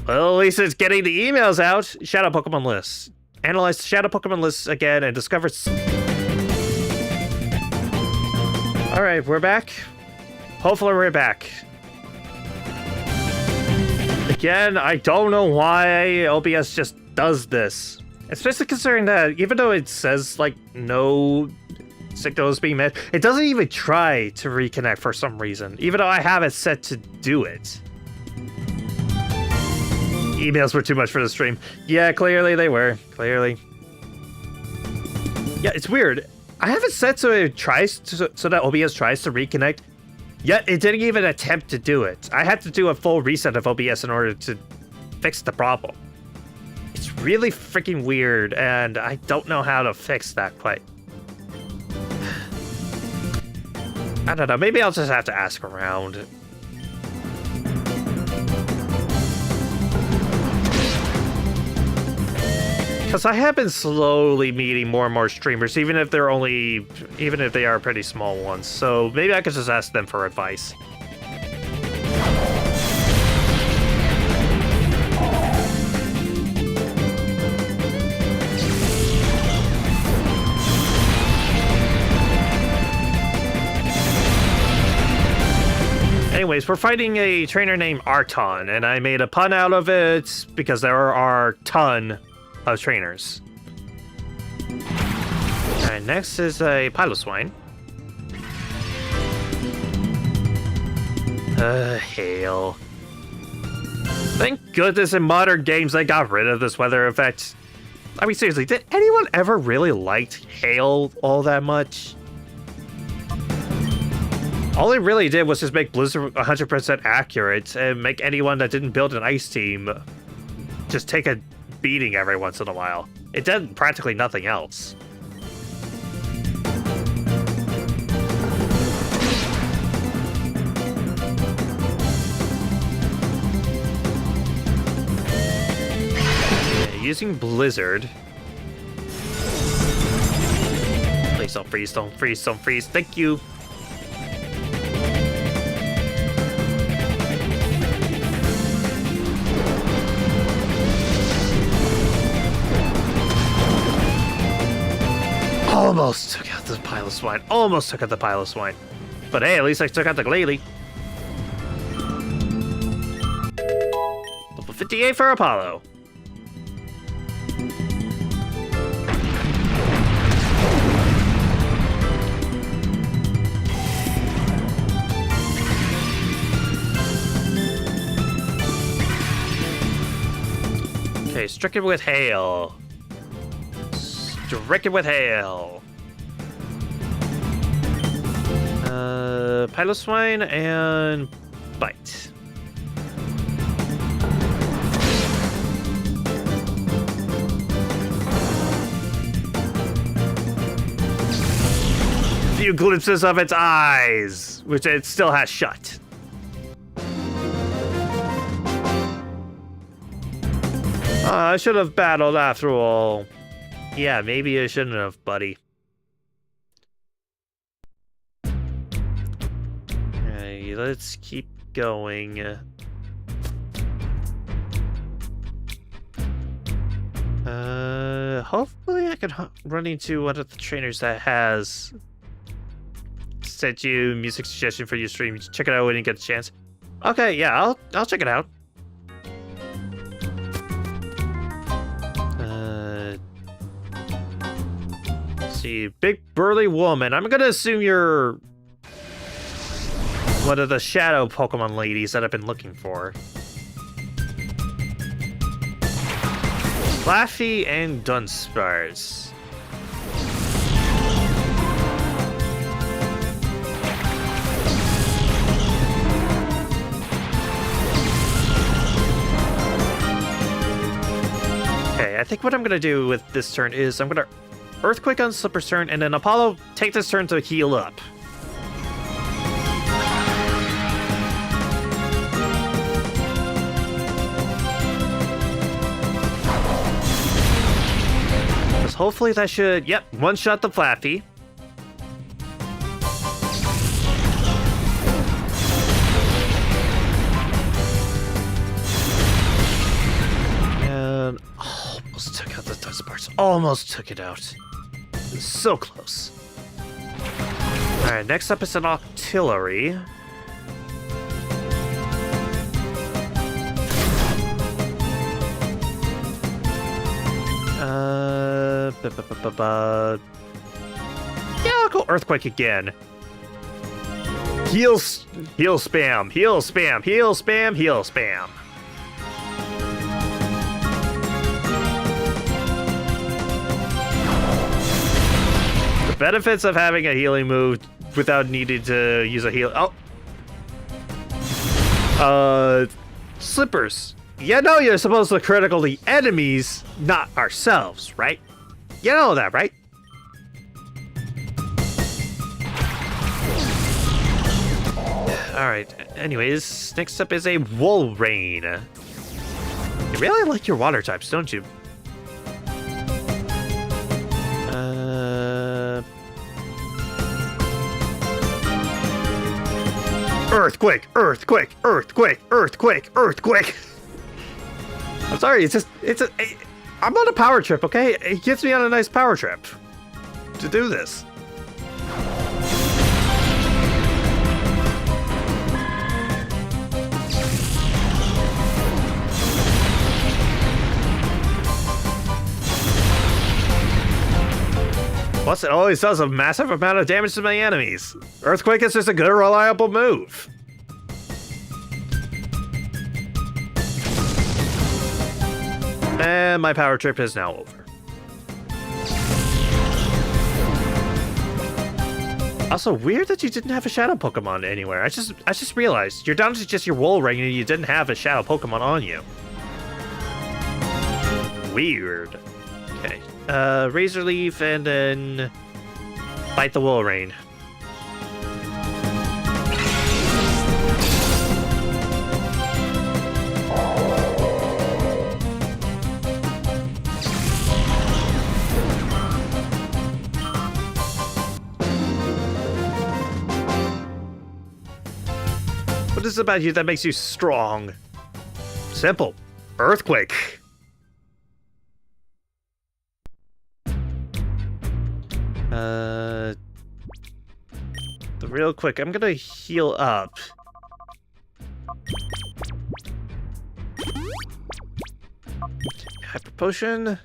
Well, at least it's getting the emails out. Shadow Pokemon lists. Analyze the Shadow Pokemon lists again and discover. Alright, we're back. Hopefully we're back. Again, I don't know why OBS just does this. Especially considering that even though it says, like, no signal is being met, it doesn't even try to reconnect for some reason. Even though I have it set to do it. Emails were too much for the stream. Yeah, clearly they were. Clearly. Yeah, it's weird. I have it set so it tries to, so that OBS tries to reconnect, yet it didn't even attempt to do it. I had to do a full reset of OBS in order to fix the problem. It's really freaking weird, and I don't know how to fix that quite. I don't know. Maybe I'll just have to ask around. Because I have been slowly meeting more and more streamers, even if they are pretty small ones. So maybe I could just ask them for advice. Anyways, we're fighting a trainer named Arton, and I made a pun out of it because there are a ton of trainers. Alright, next is a Piloswine. Hail. Thank goodness in modern games they got rid of this weather effect. I mean, seriously, did anyone ever really like hail all that much? All it really did was just make Blizzard 100% accurate and make anyone that didn't build an ice team just take a beating every once in a while. It did practically nothing else. Yeah, using Blizzard. Please don't freeze, don't freeze, don't freeze. Thank you. Almost took out the Piloswine. Almost took out the Piloswine. But hey, at least I took out the Glalie. Level 58 for Apollo. stricken with hail. Stricken with hail. Piloswine and bite. Few glimpses of its eyes, which it still has shut. I should have battled after all. Yeah, maybe I shouldn't have, buddy. Okay, let's keep going. Hopefully I can run into one of the trainers that has sent you music suggestion for your stream. Check it out when you get a chance. Okay, yeah, I'll check it out. See, big burly woman. I'm gonna assume you're one of the shadow Pokemon ladies that I've been looking for. Lofi and Dunsparce. Okay, I think what I'm gonna do with this turn is I'm gonna Earthquake on Slipper's turn, and then Apollo, take this turn to heal up. Because hopefully that should, yep, one-shot the Flaffy. And almost took out the Dunsparce. Almost took it out. So close. Alright, next up is an artillery. Yeah, I'll go Earthquake again. Heal spam, heal spam, heal spam, heal spam. Benefits of having a healing move without needing to use a heal. Oh. Slippers. You know you're supposed to critical the enemies, not ourselves, right? You know that, right? Alright, anyways, next up is a Wolrain. You really like your water types, don't you? Earthquake, earthquake, earthquake, earthquake, earthquake. I'm sorry, I'm on a power trip, okay? It gets me on a nice power trip to do this. Plus, it always does a massive amount of damage to my enemies. Earthquake is just a good, reliable move. And my power trip is now over. Also, weird that you didn't have a shadow Pokemon anywhere. I just realized you're down to just your Wolrain and you didn't have a shadow Pokemon on you. Weird. Okay. Razor Leaf and then bite the Wolrain. What is it about you that makes you strong? Simple. Earthquake. Real quick, I'm gonna heal up. Hyper Potion.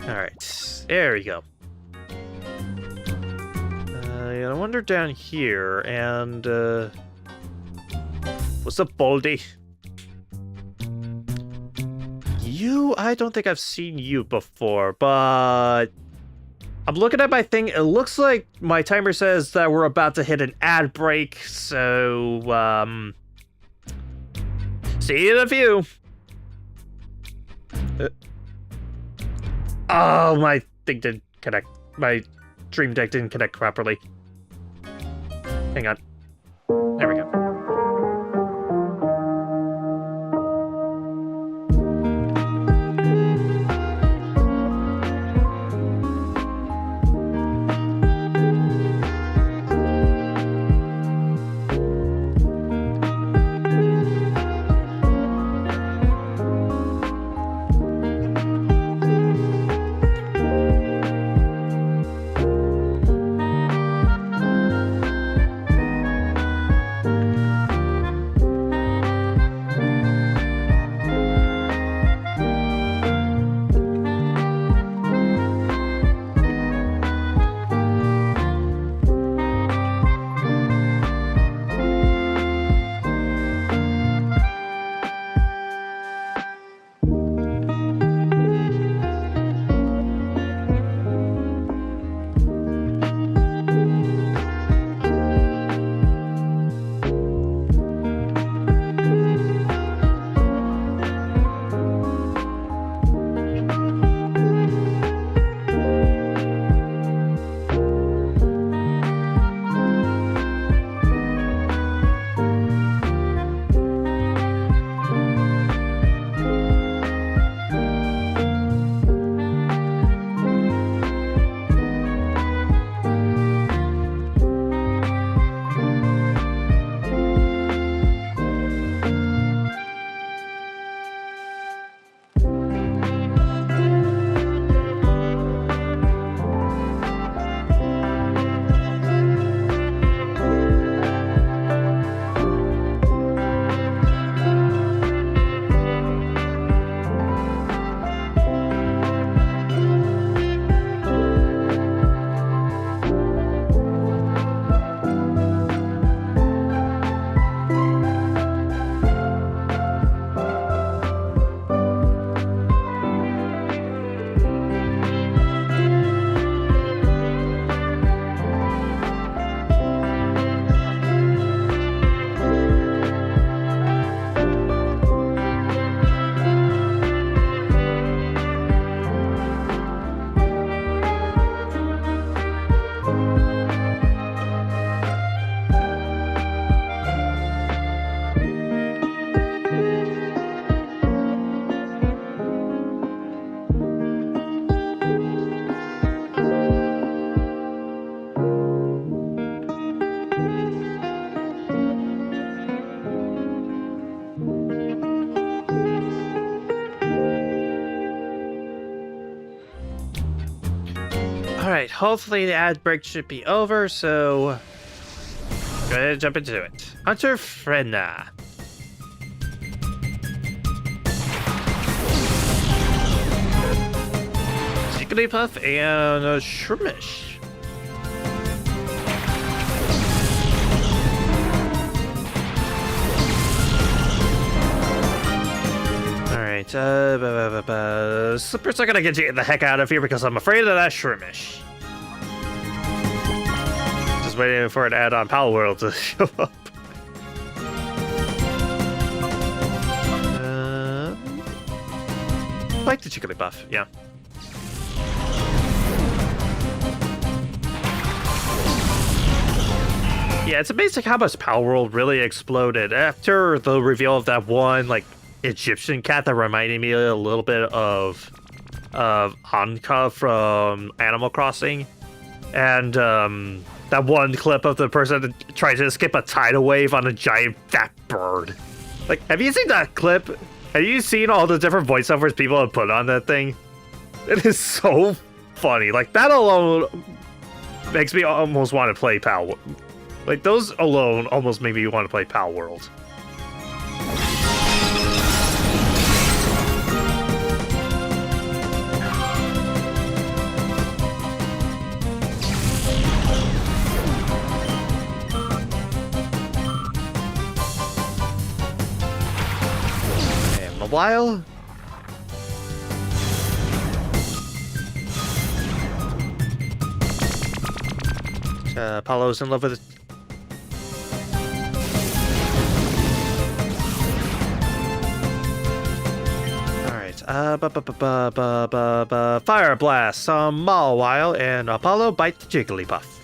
Alright, there we go. I wander down here and What's up, Baldy? I don't think I've seen you before, but I'm looking at my thing. It looks like my timer says that we're about to hit an ad break, so, see you in a few. Oh, my thing didn't connect. My Dream Deck didn't connect properly. Hang on. There we go. Alright, hopefully the ad break should be over, so go ahead and jump into it. Hunter Frenna. Jigglypuff and a Shroomish. Alright, Slippers are gonna get you the heck out of here because I'm afraid of that Shroomish. Just waiting for an add-on Pal World to show up. Like the Jigglypuff, yeah. Yeah, it's amazing how much Pal World really exploded after the reveal of that one, like, Egyptian cat that reminded me a little bit of Anka from Animal Crossing, and that one clip of the person trying to escape a tidal wave on a giant fat bird. Like, have you seen that clip? Have you seen all the different voiceovers people have put on that thing? It is so funny. Like, that alone makes me almost want to play Pal. Like, those alone almost make me want to play Pal World. a while. Apollo's in love with it. Alright, Fire Blast some Mawile, and Apollo bite the Jigglypuff.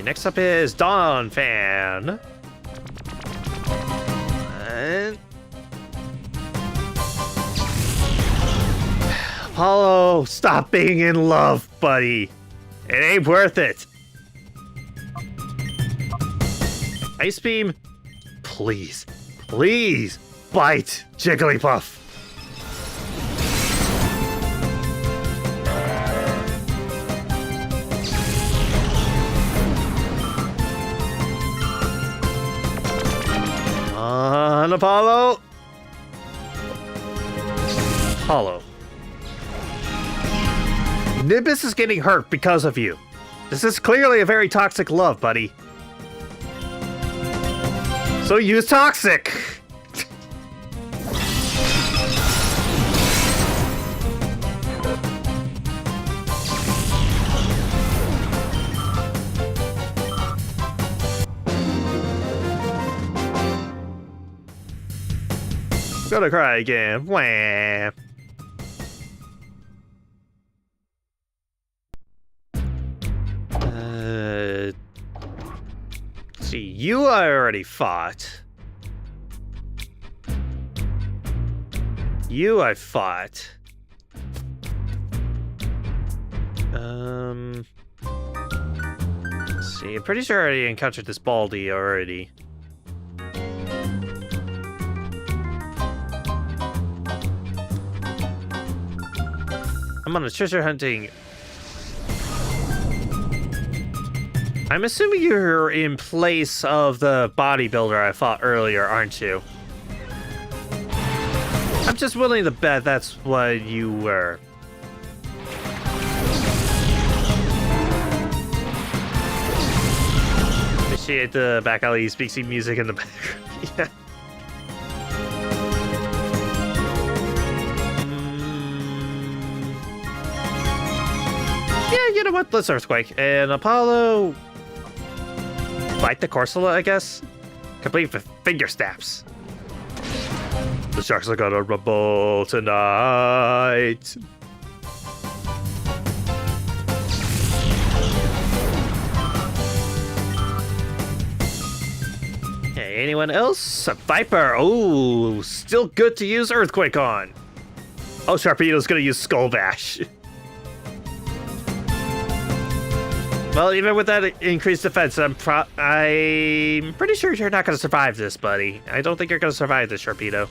Next up is Dawn Fan. And Apollo, stop being in love, buddy. It ain't worth it. Ice Beam, please, please bite Jigglypuff. Apollo. Apollo. Nimbus is getting hurt because of you. This is clearly a very toxic love, buddy. So use toxic. Gonna cry again. Wham. See, you I already fought. You I fought. Let's see, I'm pretty sure I already encountered this Baldy already. I'm on a treasure hunting. I'm assuming you're in place of the bodybuilder I fought earlier, aren't you? I'm just willing to bet that's what you were. Appreciate the back alley speaking music in the background. Yeah. Yeah, you know what? Let's Earthquake. And Apollo... bite the Corsola, I guess? Complete with finger snaps. The sharks are gonna rumble tonight. Hey, anyone else? A Viper. Oh, still good to use Earthquake on. Oh, Sharpedo's gonna use Skull Bash. Well, even with that increased defense, I'm pretty sure you're not going to survive this, buddy. I don't think you're going to survive this, Sharpedo.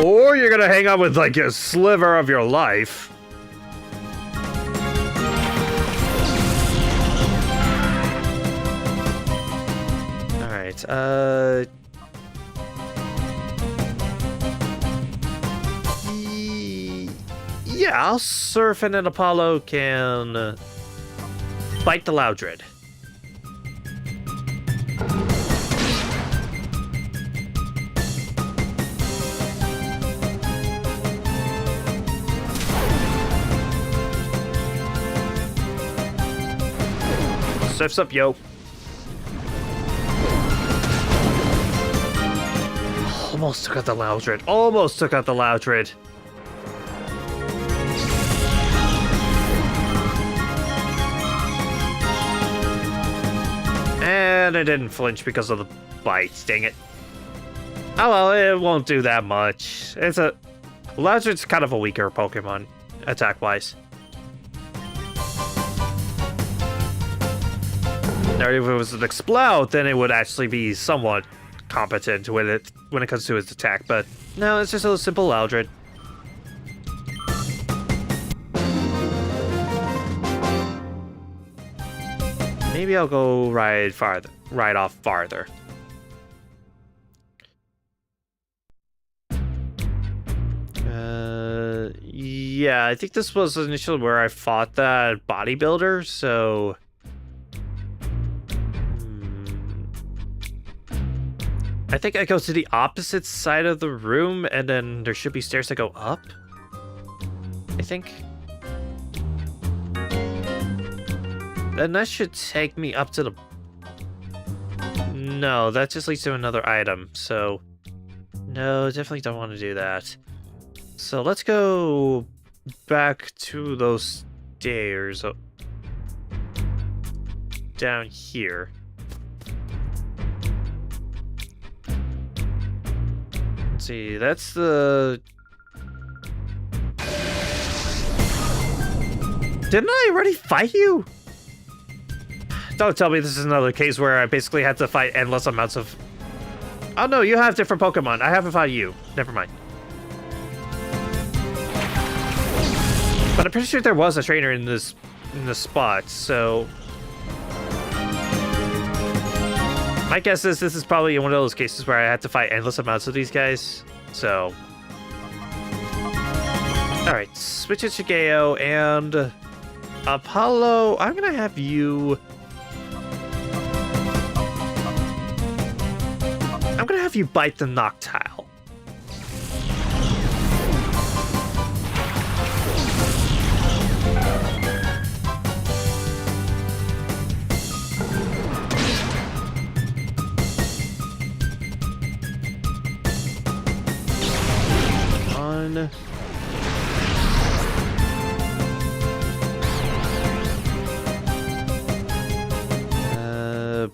Or you're going to hang on with, like, a sliver of your life. All right, yeah, I'll surf and then Apollo can bite the Loudred. Surf's up, yo. Almost took out the Loudred. Almost took out the Loudred. And I didn't flinch because of the bites, dang it. Oh well, it won't do that much. Loudred's kind of a weaker Pokemon, attack-wise. Now, if it was an Explode, then it would actually be somewhat competent with it when it comes to its attack, but no, it's just a simple Loudred. Maybe I'll go right off farther. Yeah, I think this was initially where I fought that bodybuilder, so... I think I go to the opposite side of the room, and then there should be stairs that go up, I think. And that should take me up to the... No, that just leads to another item, so... No, definitely don't want to do that. So let's go back to those stairs down here. Let's see, that's the... Didn't I already fight you? Don't tell me this is another case where I basically had to fight endless amounts of... Oh no, you have different Pokemon. I haven't fought you. Never mind. But I'm pretty sure there was a trainer in this spot, so... My guess is this is probably one of those cases where I had to fight endless amounts of these guys, so... Alright, switch to Shigeo, and... Apollo, I'm gonna have you... I'm gonna have you bite the Noctile. On.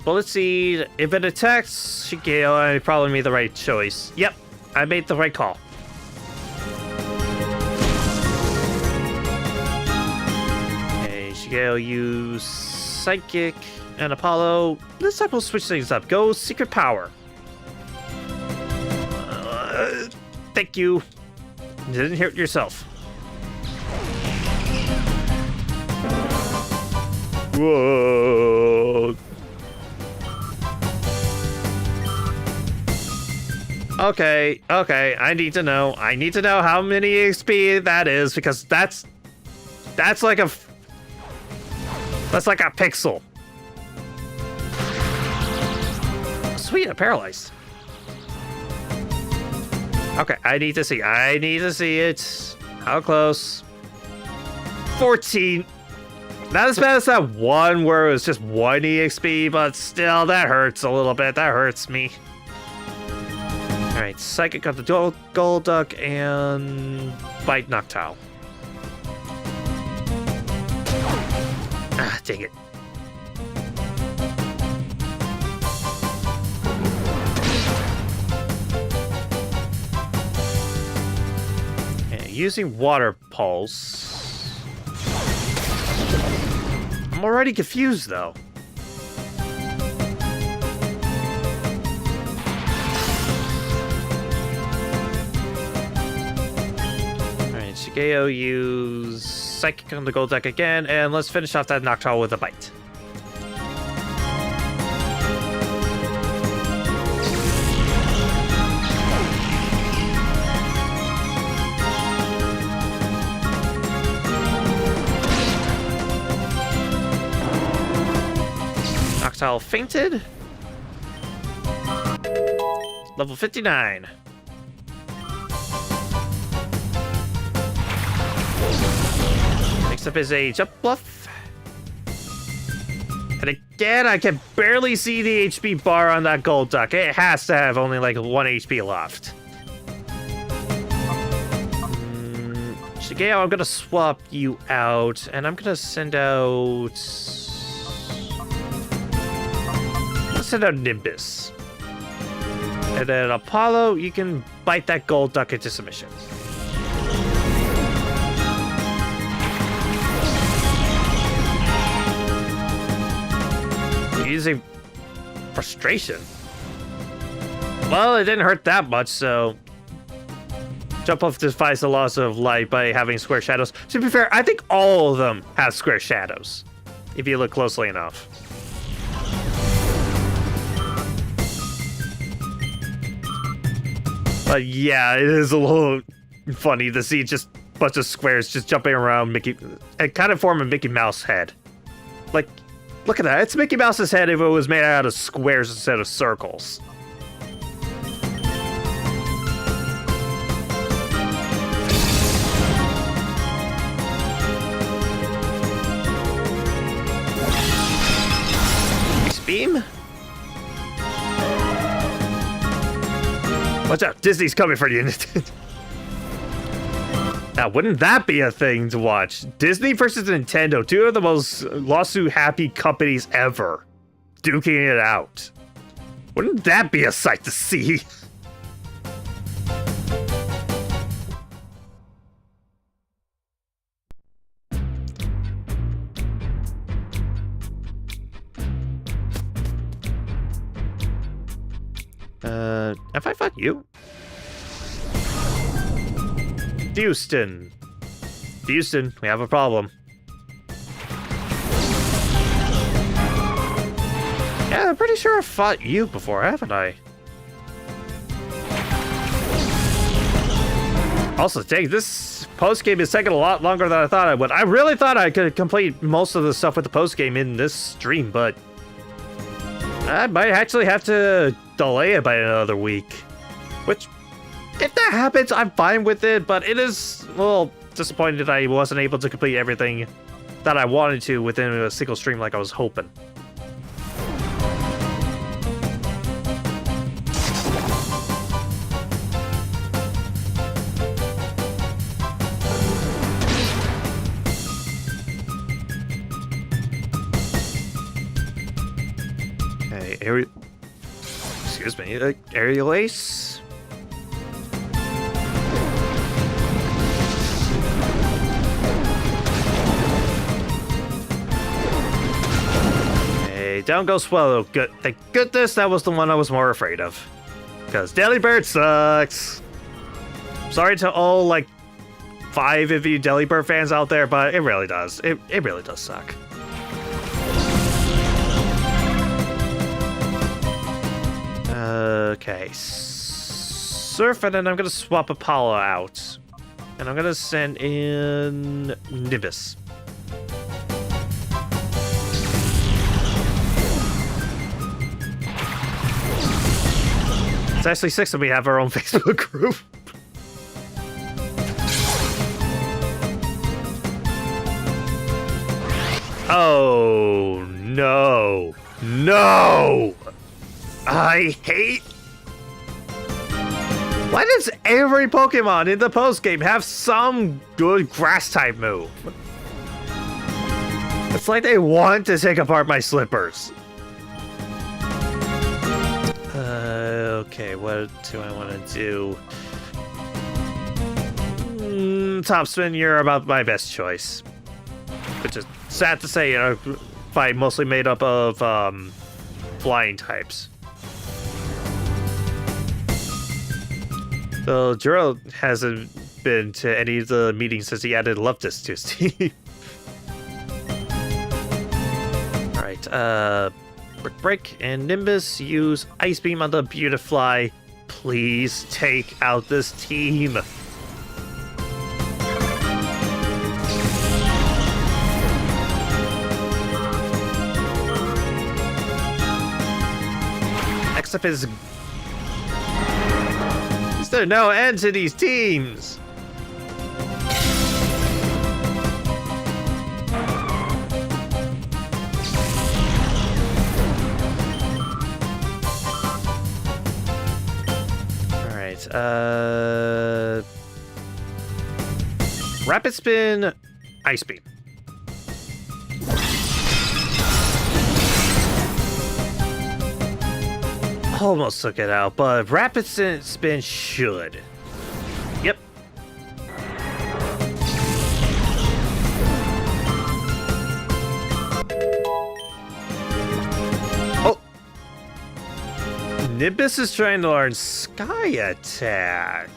Bullet Seed, if it attacks Shigeo, I probably made the right choice. Yep, I made the right call. Okay, Shigeo, use Psychic, and Apollo. This time we'll switch things up. Go Secret Power. Thank you. You didn't hurt yourself. Whoa. Okay, I need to know. I need to know how many XP that is, because that's like a pixel. Sweet, I'm paralyzed. Okay, I need to see it. How close? 14. Not as bad as that one where it was just 1 EXP, but still, that hurts a little bit. That hurts me. Alright, Psychic got the Gold Duck and Bite Noctile. Ah, dang it. Okay, using Water Pulse. I'm already confused though. Shigeo, use Psychic on the Gold Deck again, and let's finish off that Noctile with a Bite. Noctile fainted. Level 59. Next up is a Jump Bluff. And again, I can barely see the HP bar on that Gold Duck. It has to have only like 1 HP left. Shigeo, I'm gonna swap you out, and I'm gonna send out... Let's send out Nimbus. And then Apollo, you can bite that Gold Duck into submission. Using Frustration. Well, it didn't hurt that much, so... Jump Off defies the laws of light by having square shadows. To be fair, I think all of them have square shadows, if you look closely enough. But yeah, it is a little funny to see just a bunch of squares just jumping around Mickey and kind of form a Mickey Mouse head. Like, look at that. It's Mickey Mouse's head if it was made out of squares instead of circles. Beam? Watch out, Disney's coming for you. Now, wouldn't that be a thing to watch? Disney versus Nintendo, two of the most lawsuit-happy companies ever, duking it out. Wouldn't that be a sight to see? Have I fought you? Houston. Houston, we have a problem. Yeah, I'm pretty sure I've fought you before, haven't I? Also, dang, this post-game is taking a lot longer than I thought I would. I really thought I could complete most of the stuff with the post-game in this stream, but I might actually have to delay it by another week. Which, if that happens, I'm fine with it, but it is a little disappointing that I wasn't able to complete everything that I wanted to within a single stream like I was hoping. Okay, excuse me, aerial ace. Hey, down goes Swallow. Good. Thank goodness that was the one I was more afraid of. Because Delibird sucks. Sorry to all, like, 5 of you Delibird fans out there, but it really does. It really does suck. Okay, Surf, and then I'm gonna swap Apollo out. And I'm gonna send in Nimbus. It's actually 6 and we have our own Facebook group. Oh, no. No! I hate... Why does every Pokemon in the post-game have some good grass-type move? It's like they want to take apart my slippers. Okay, what do I want to do? Top Spin, you're about my best choice. Which is sad to say, you know, fight mostly made up of flying types. So Juro hasn't been to any of the meetings since he added Loftus to his team. Alright, Brick Break and Nimbus use Ice Beam on the Beautifly. Please take out this team. Next up is... Is there no end to these teams? Alright, Rapid Spin, Ice Beam. Almost took it out, but Rapid Spin should. Yep. Oh! Nimbus is trying to learn Sky Attack.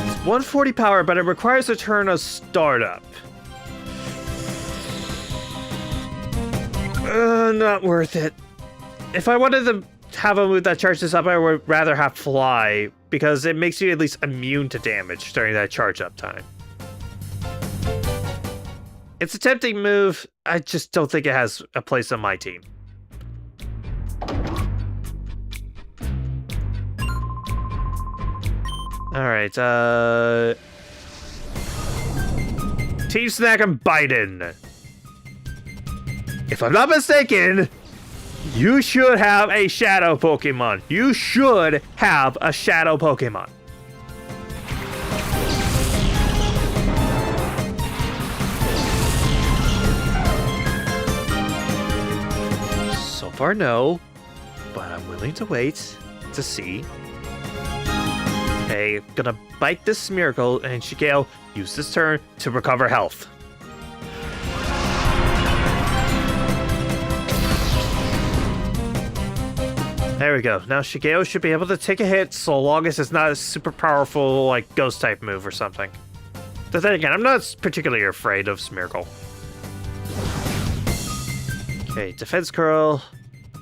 It's 140 power, but it requires a turn of startup. Not worth it. If I wanted to have a move that charges up, I would rather have Fly, because it makes you at least immune to damage during that charge up time. It's a tempting move, I just don't think it has a place on my team. Alright, Team Snack and Biden. If I'm not mistaken, you should have a shadow Pokemon. You should have a shadow Pokemon. So far, no, but I'm willing to wait to see. Okay, gonna bite this Smeargle, and Shigeo use this turn to recover health. There we go. Now Shigeo should be able to take a hit so long as it's not a super powerful, like, ghost type move or something. But then again, I'm not particularly afraid of Smeargle. Okay, defense curl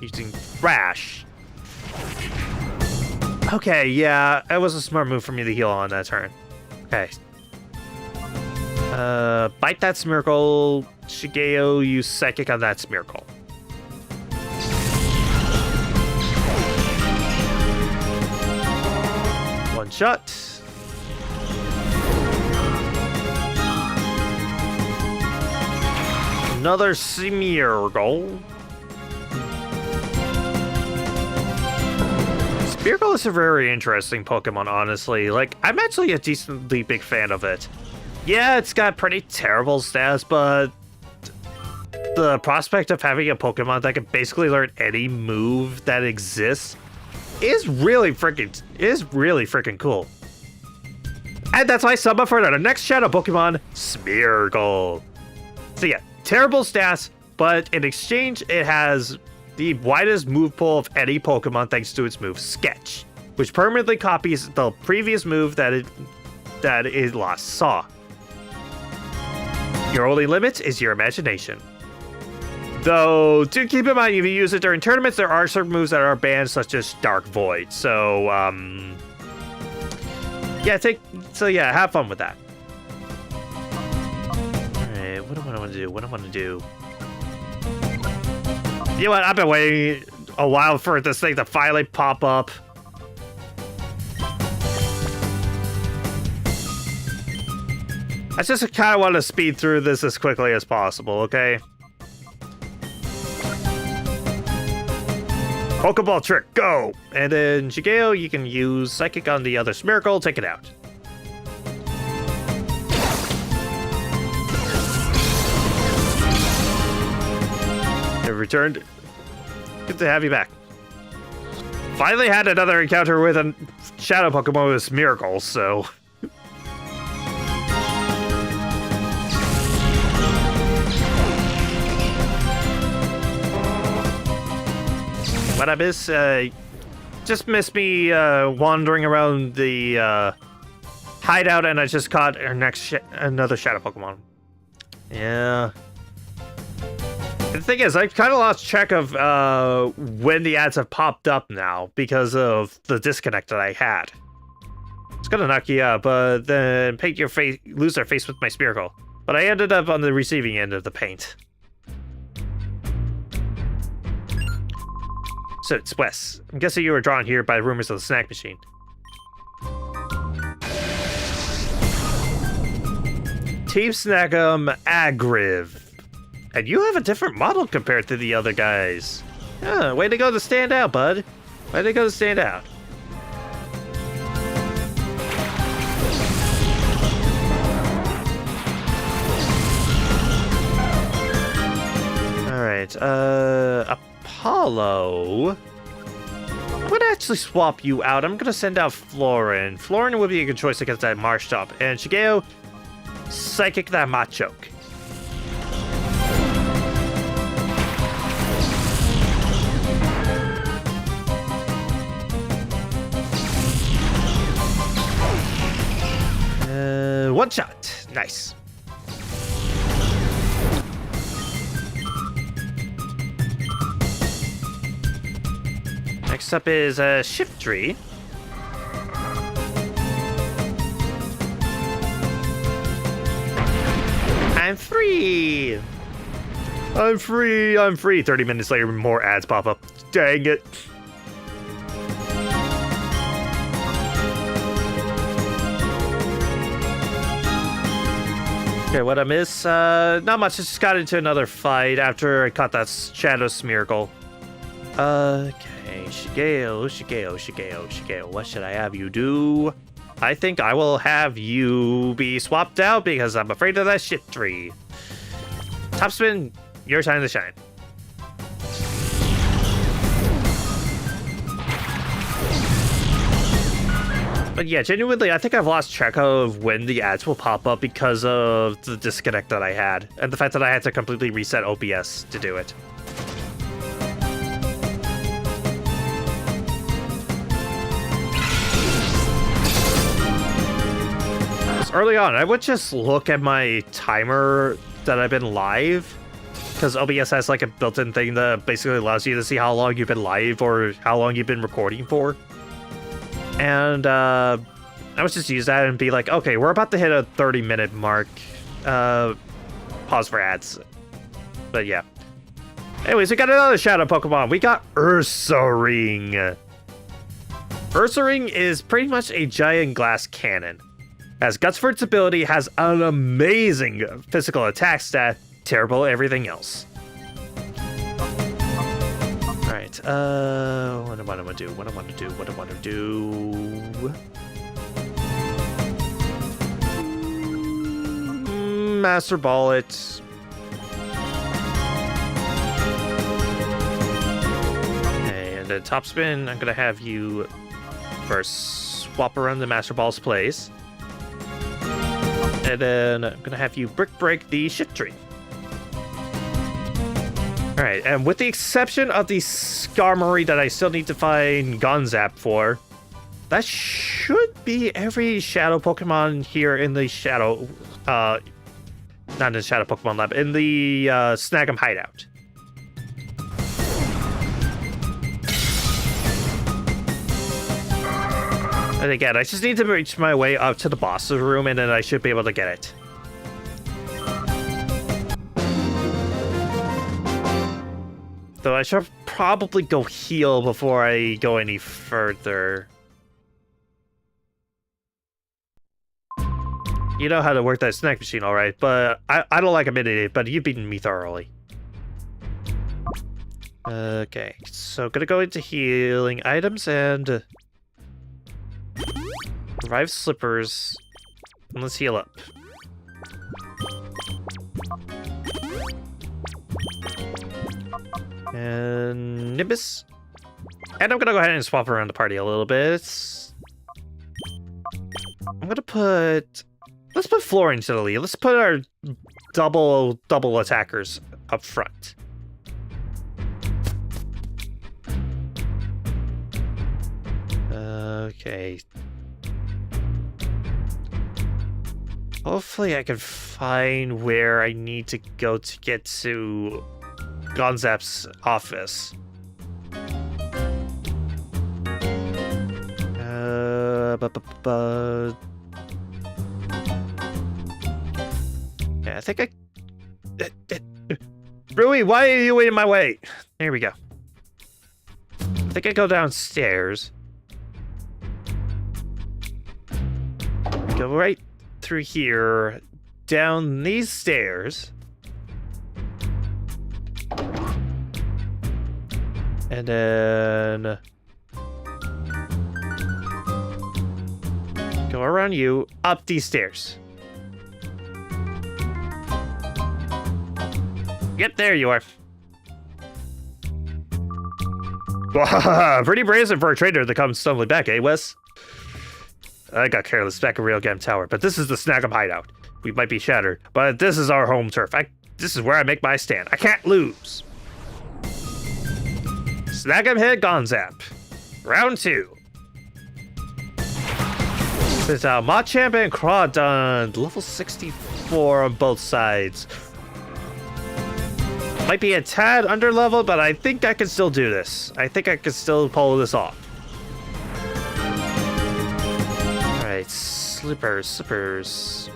using Thrash. Okay, yeah, it was a smart move for me to heal on that turn. Okay. Bite that Smeargle. Shigeo, use Psychic on that Smeargle. One shot. Another Smeargle. Smeargle is a very interesting Pokemon, honestly. Like, I'm actually a decently big fan of it. Yeah, it's got pretty terrible stats, but the prospect of having a Pokemon that can basically learn any move that exists is really freaking cool. And that's my sum up for the next shadow Pokemon, Smeargle. So yeah, terrible stats, but in exchange, it has the widest move pool of any Pokemon thanks to its move Sketch, which permanently copies the previous move that it last saw. Your only limit is your imagination. Though, do keep in mind, if you use it during tournaments, there are certain moves that are banned, such as Dark Void. So, yeah, have fun with that. Alright, what do I want to do? You know what, I've been waiting a while for this thing to finally pop up. I just kind of want to speed through this as quickly as possible, okay? Pokeball trick, go! And then Shigeo, you can use Psychic on the other Smeargle, take it out. It returned. Good to have you back. Finally had another encounter with a shadow Pokemon with Smeargle, so... What I miss, just missed me wandering around the hideout, and I just caught our another shadow Pokemon. Yeah. The thing is, I kind of lost track of when the ads have popped up now because of the disconnect that I had. It's gonna knock you out, but then paint your face, lose their face with my Smeargle. But I ended up on the receiving end of the paint. So it's Wes. I'm guessing you were drawn here by rumors of the snack machine. Team Snackum Agriv. And you have a different model compared to the other guys. Yeah, way to go to stand out, bud. Way to go to stand out. Alright, Apollo would actually swap you out. I'm gonna send out Florin. Florin would be a good choice against that Marshtomp. And Shigeo, Psychic that Machoke. One shot. Nice. Next Next up is Shift Tree. I'm free! I'm free! I'm free! 30 minutes later, more ads pop up. Dang it. Okay, what I miss? Not much. I just got into another fight after I caught that Shadow Smeargle. Okay, Shigeo. What should I have you do? I think I will have you be swapped out because I'm afraid of that shit tree. Topspin, your time to shine. But yeah, genuinely, I think I've lost track of when the ads will pop up because of the disconnect that I had. And the fact that I had to completely reset OBS to do it. Early on, I would just look at my timer that I've been live, because OBS has like a built-in thing that basically allows you to see how long you've been live or how long you've been recording for. And I would just use that and be like, okay, we're about to hit a 30-minute mark. Pause for ads. But yeah. Anyways, we got another Shadow Pokemon. We got Ursaring. Ursaring is pretty much a giant glass cannon. Has guts for its ability, has an amazing physical attack stat, terrible everything else. Alright, what do I want to do? Master Ball it. Okay, and then top spin, I'm gonna have you first swap around the Master Ball's place. And then I'm gonna have you Brick Break the Shift Tree. Alright, and with the exception of the Skarmory that I still need to find Gonzap for, that should be every Shadow Pokemon here in the Shadow, not in the Shadow Pokemon Lab, in the Snag'em Hideout. And again, I just need to reach my way up to the boss room, and then I should be able to get it. Though I should probably go heal before I go any further. You know how to work that snack machine, alright, but I don't like admitting it, but you've beaten me thoroughly. Okay, so gonna go into healing items and... Revive Slippers, and let's heal up. And Nimbus. And I'm gonna go ahead and swap around the party a little bit. I'm gonna put... Let's put Floor into the lead. Let's put our double attackers up front. Okay. Hopefully I can find where I need to go to get to Gonzap's office. Yeah, I think Rui, why are you in my way? Here we go. I think I go downstairs. Go right through here, down these stairs. And then... go around you, up these stairs. Yep, there you are. Pretty brazen for a trainer to come stumbling back, eh, Wes? I got careless back in Real Game Tower, but this is the Snag'em Hideout. We might be shattered, but this is our home turf. This is where I make my stand. I can't lose. Snag'em hit Gonzap. Round 2. Since Machamp and Crawdon, level 64 on both sides. Might be a tad under level, but I think I can still do this. I think I can still pull this off. Alright, slippers.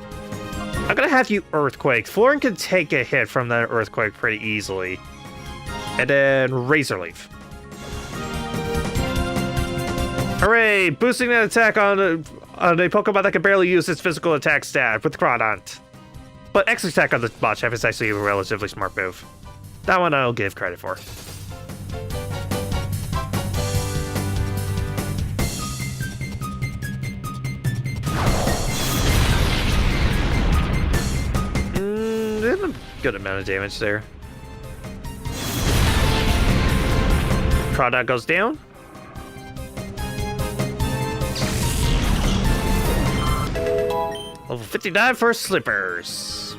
I'm gonna have you Earthquake. Florin can take a hit from that Earthquake pretty easily. And then Razor Leaf. Hooray! Boosting an attack on a Pokemon that can barely use its physical attack stat with Crawdont. But X attack on the Botchef is actually a relatively smart move. That one I'll give credit for. Did a good amount of damage there. Crawdont goes down. Level 59 for Slippers.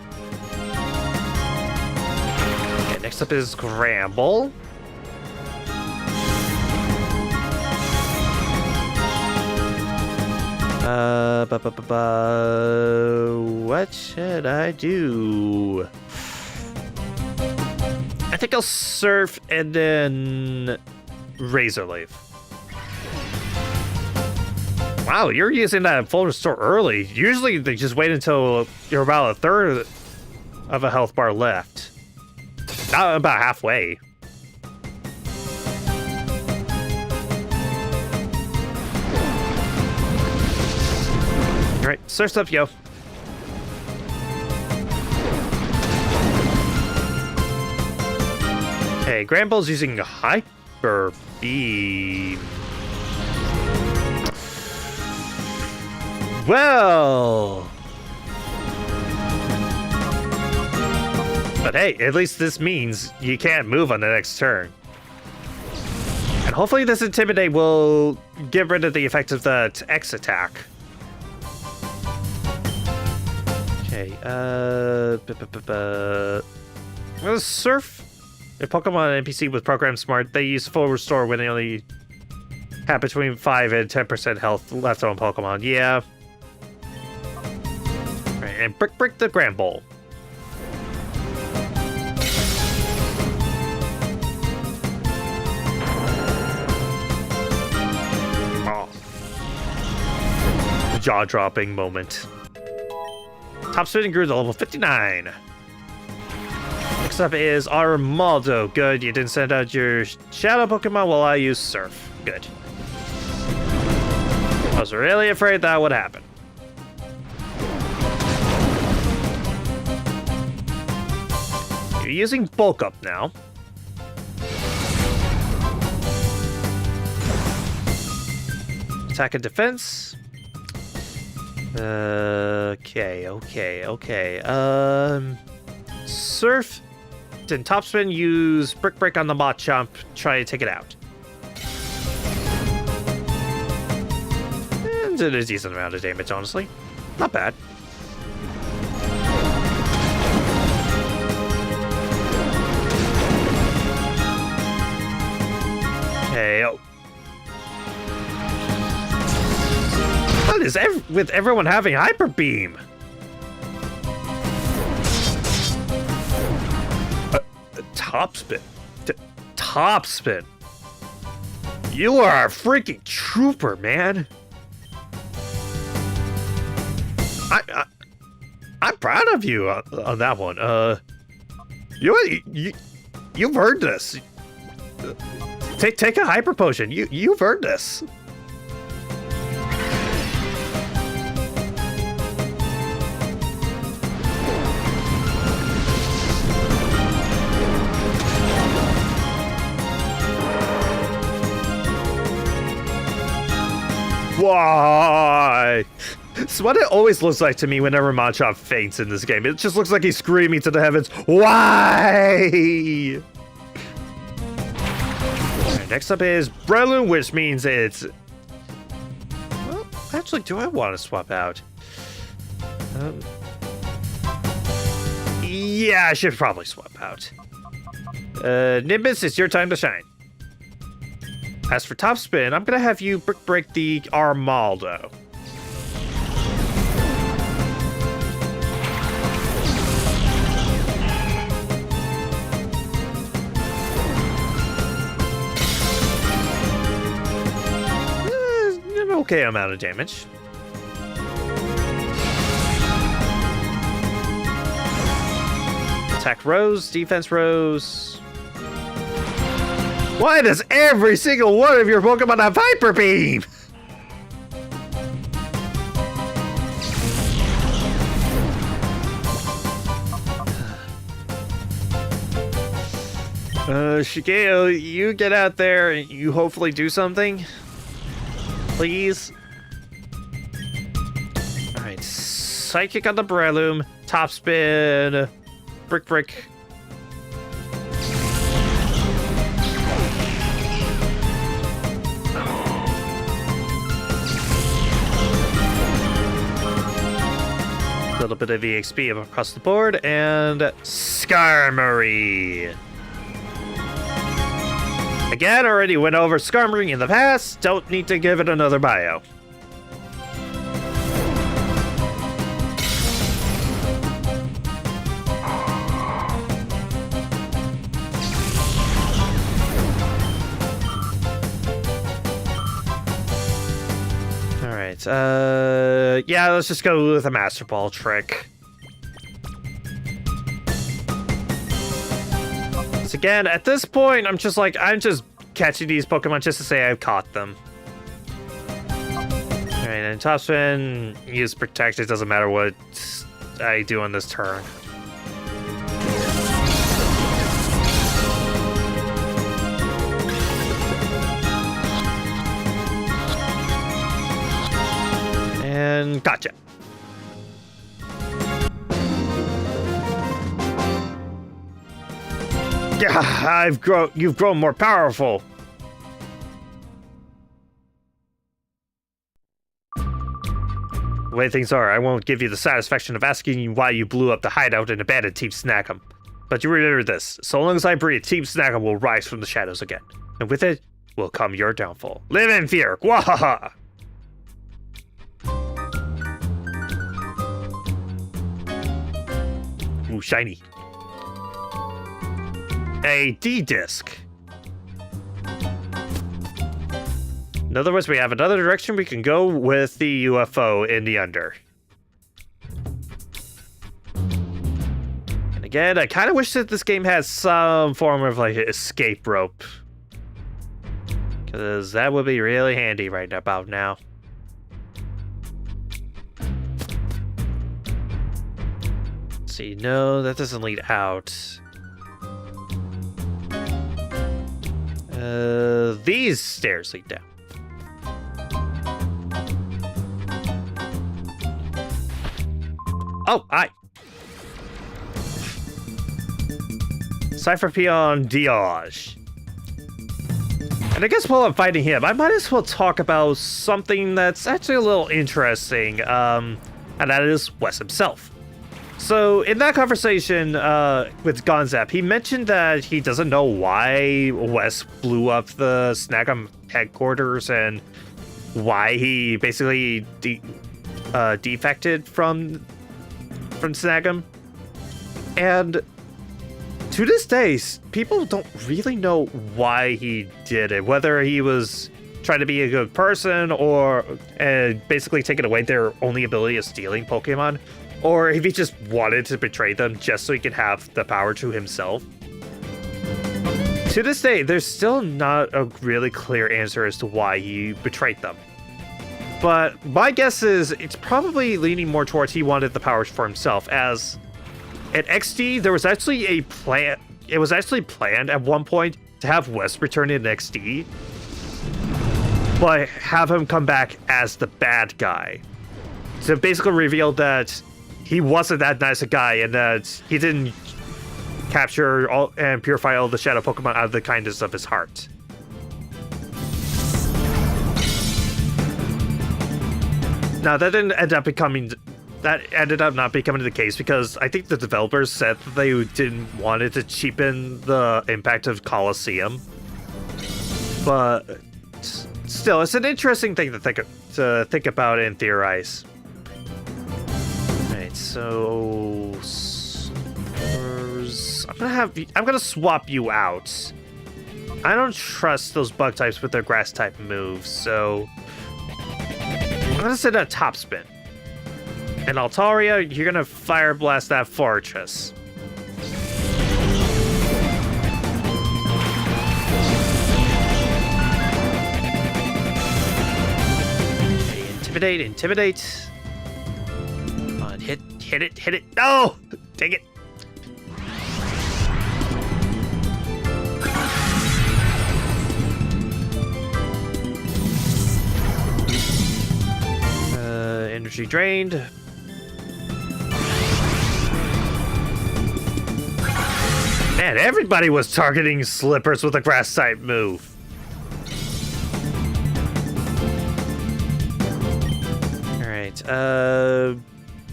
Okay, next up is Gramble. What should I do? I think I'll Surf and then Razor Leaf. Wow, you're using that full restore early. Usually they just wait until you're about a third of a health bar left. Not about halfway. Alright, surf's up, yo. Okay, Gramble's using Hyper Beam. Well, but hey, at least this means you can't move on the next turn. And hopefully this Intimidate will get rid of the effect of the X attack. Okay, Surf. A Pokemon NPC with Program Smart, they use full restore when they only have between 5 and 10% health left on Pokemon. Yeah. Right, and Brick the Gramble. Oh. Jaw-dropping moment. Top spinning grew to level 59. Next up is Armaldo. Good, you didn't send out your Shadow Pokemon while I use Surf. Good. I was really afraid that would happen. You're using Bulk Up now. Attack and defense. Okay. Surf. Then Topspin, use Brick Break on the Machamp. Try to take it out. And it is a decent amount of damage, honestly. Not bad. Hey, oh. What is with everyone having Hyper Beam? Topspin. You are a freaking trooper, man. I'm proud of you on that one. You've earned this. Take a hyper potion. You've earned this. Why? It's what it always looks like to me whenever Machamp faints in this game. It just looks like he's screaming to the heavens, why? Right, next up is Breloom, which means it's... Well, actually, do I want to swap out? Yeah, I should probably swap out. Nimbus, it's your time to shine. As for Topspin, I'm going to have you Brick Break the Armaldo. okay amount of damage. Attack rose, defense rose. Why does every single one of your Pokemon have Hyper Beam? Shigeo, you get out there and you hopefully do something. Please. Alright, Psychic on the Breloom, Top Spin, Brick. A little bit of EXP across the board, and Skarmory. Again, already went over Skarmory in the past. Don't need to give it another bio. Alright, yeah, let's just go with a Master Ball trick. Again, at this point, I'm just catching these Pokemon just to say I've caught them. Alright, and Top Spin, use Protect, it doesn't matter what I do on this turn. And gotcha. Yeah, you've grown more powerful. The way things are, I won't give you the satisfaction of asking you why you blew up the hideout and abandoned Team Snackum. But you remember this, so long as I breathe, Team Snackum will rise from the shadows again. And with it, will come your downfall. Live in fear, wahaha! Ooh, shiny. A D-disc. In other words, we have another direction we can go with the UFO in the under. And again, I kind of wish that this game has some form of like escape rope, because that would be really handy right about now. Let's see, no, that doesn't lead out. These stairs lead down. Oh, hi. Cypher Peon Diage. And I guess while I'm fighting him, I might as well talk about something that's actually a little interesting, and that is Wes himself. So, in that conversation with Gonzap, he mentioned that he doesn't know why Wes blew up the Snagum headquarters and why he basically defected from Snagum. And to this day, people don't really know why he did it. Whether he was trying to be a good person or basically taking away their only ability of stealing Pokemon, or if he just wanted to betray them just so he could have the power to himself. To this day, there's still not a really clear answer as to why he betrayed them. But my guess is it's probably leaning more towards he wanted the powers for himself, as at XD, there was actually a plan. It was actually planned at one point to have Wes return in XD, but have him come back as the bad guy. So basically revealed that he wasn't that nice a guy, and that he didn't capture all and purify all the shadow Pokemon out of the kindness of his heart. Now that didn't end up becoming. That ended up not becoming the case because I think the developers said that they didn't want it to cheapen the impact of Colosseum. But still, it's an interesting thing to think about and theorize. Alright, so I'm gonna swap you out. I don't trust those bug types with their grass type moves, so gonna send a top spin. And Altaria, you're gonna fire blast that fortress. Okay, intimidate. Come on, hit it. No! Take it. Energy drained. Man, everybody was targeting Slippers with a grass type move. Alright,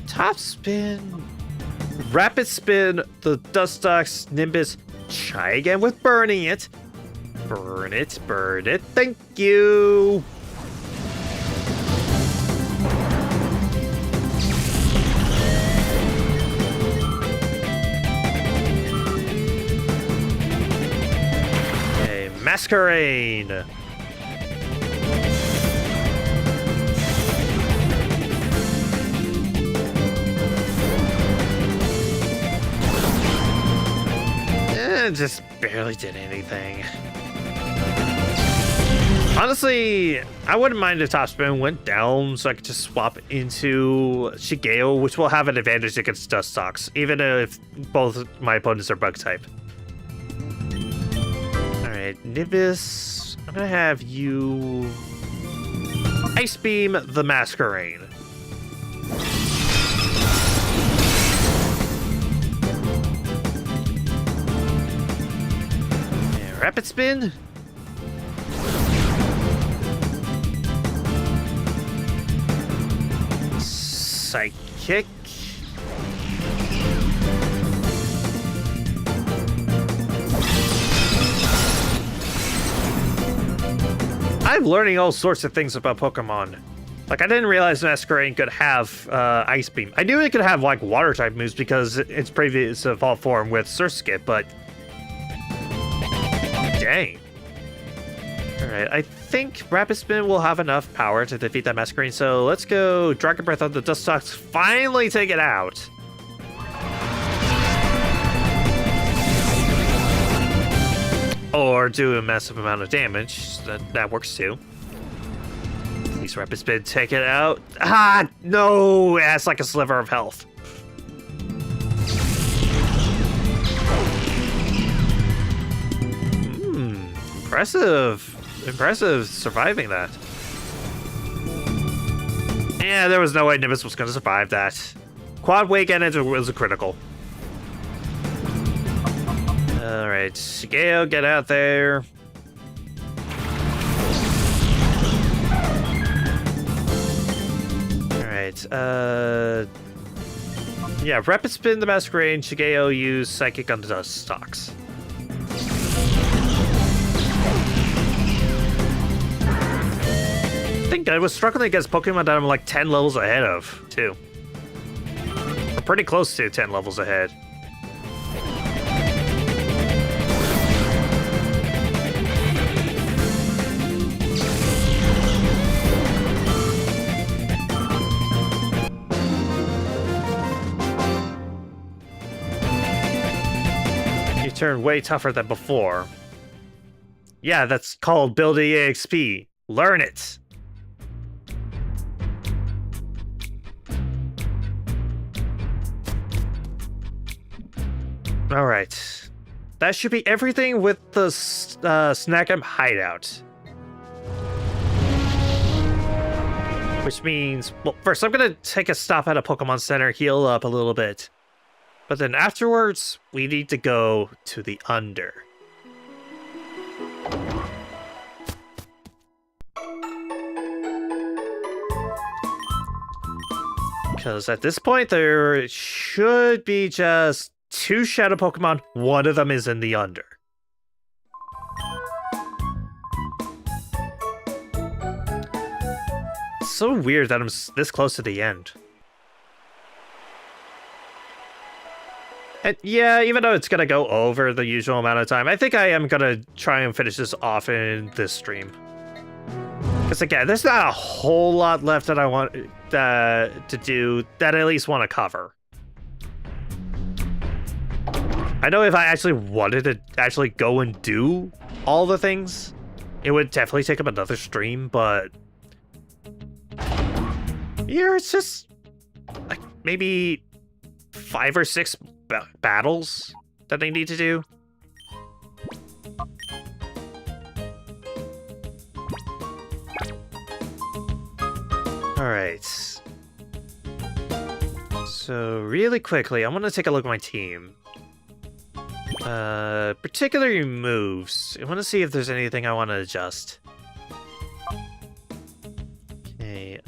top spin. Rapid spin the Dustox Nimbus. Try again with burning it. Burn it. Thank you. Masquerade. Just barely did anything. Honestly, I wouldn't mind if top spin went down so I could just swap into Shigeo, which will have an advantage against Dustox, even if both my opponents are bug type. Alright, Nimbus, I'm gonna have you Ice Beam the Masquerade. Yeah, Rapid Spin. Psychic. I'm learning all sorts of things about Pokemon. Like, I didn't realize Masquerade could have Ice Beam. I knew it could have, like, Water-type moves because its previous evolved form with Surskit, but... Dang. Alright, I think Rapid Spin will have enough power to defeat that Masquerade, so let's go Dragon Breath on the Dustox, finally take it out! Or do a massive amount of damage. That works too. Please Rapid Spin, take it out. Ah, no! That's like a sliver of health. Impressive. Impressive surviving that. Yeah, there was no way Nimbus was going to survive that. Quad Wake and it was a critical. Alright, Shigeo, get out there. Alright, yeah, Rapid Spin the Masquerade, Shigeo use Psychic on the Dustox. I think I was struggling against Pokemon that I'm like 10 levels ahead of, too. Or pretty close to 10 levels ahead. You turn way tougher than before. Yeah, that's called building EXP. Learn it. Alright. That should be everything with the Snag'em hideout. Which means, well, first I'm gonna take a stop at a Pokemon Center, heal up a little bit. But then afterwards, we need to go to the Under. Because at this point, there should be just 2 Shadow Pokemon. One of them is in the Under. It's so weird that I'm this close to the end. And yeah, even though it's gonna go over the usual amount of time, I think I am gonna try and finish this off in this stream. Because again, there's not a whole lot left that I want to do that I at least want to cover. I know if I actually wanted to actually go and do all the things, it would definitely take up another stream, but here it's just like maybe 5 or 6 battles that I need to do. All right. So really quickly, I want to take a look at my team. Particularly moves. I want to see if there's anything I want to adjust. Okay.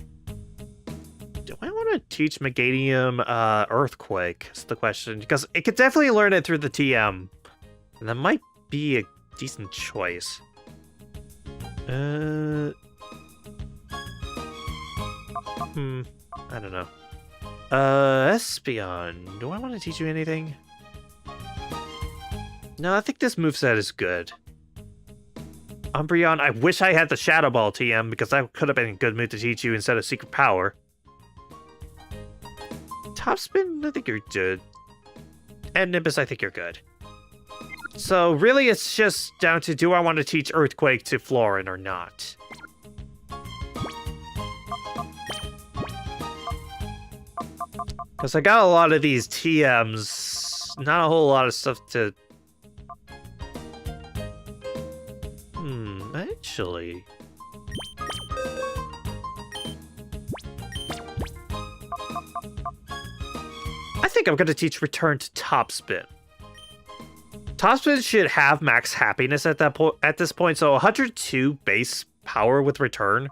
Do I want to teach Meganium Earthquake? Is the question. Because it could definitely learn it through the TM. And that might be a decent choice. I don't know. Espeon. Do I want to teach you anything? No, I think this moveset is good. Umbreon, I wish I had the Shadow Ball TM because that could have been a good move to teach you instead of Secret Power. Topspin, I think you're good. And Nimbus, I think you're good. So really it's just down to do I want to teach Earthquake to Florin or not. Because I got a lot of these TMs, not a whole lot of stuff to... actually... I think I'm going to teach Return to Topspin. Topspin should have max happiness at this point, so 102 base power with Return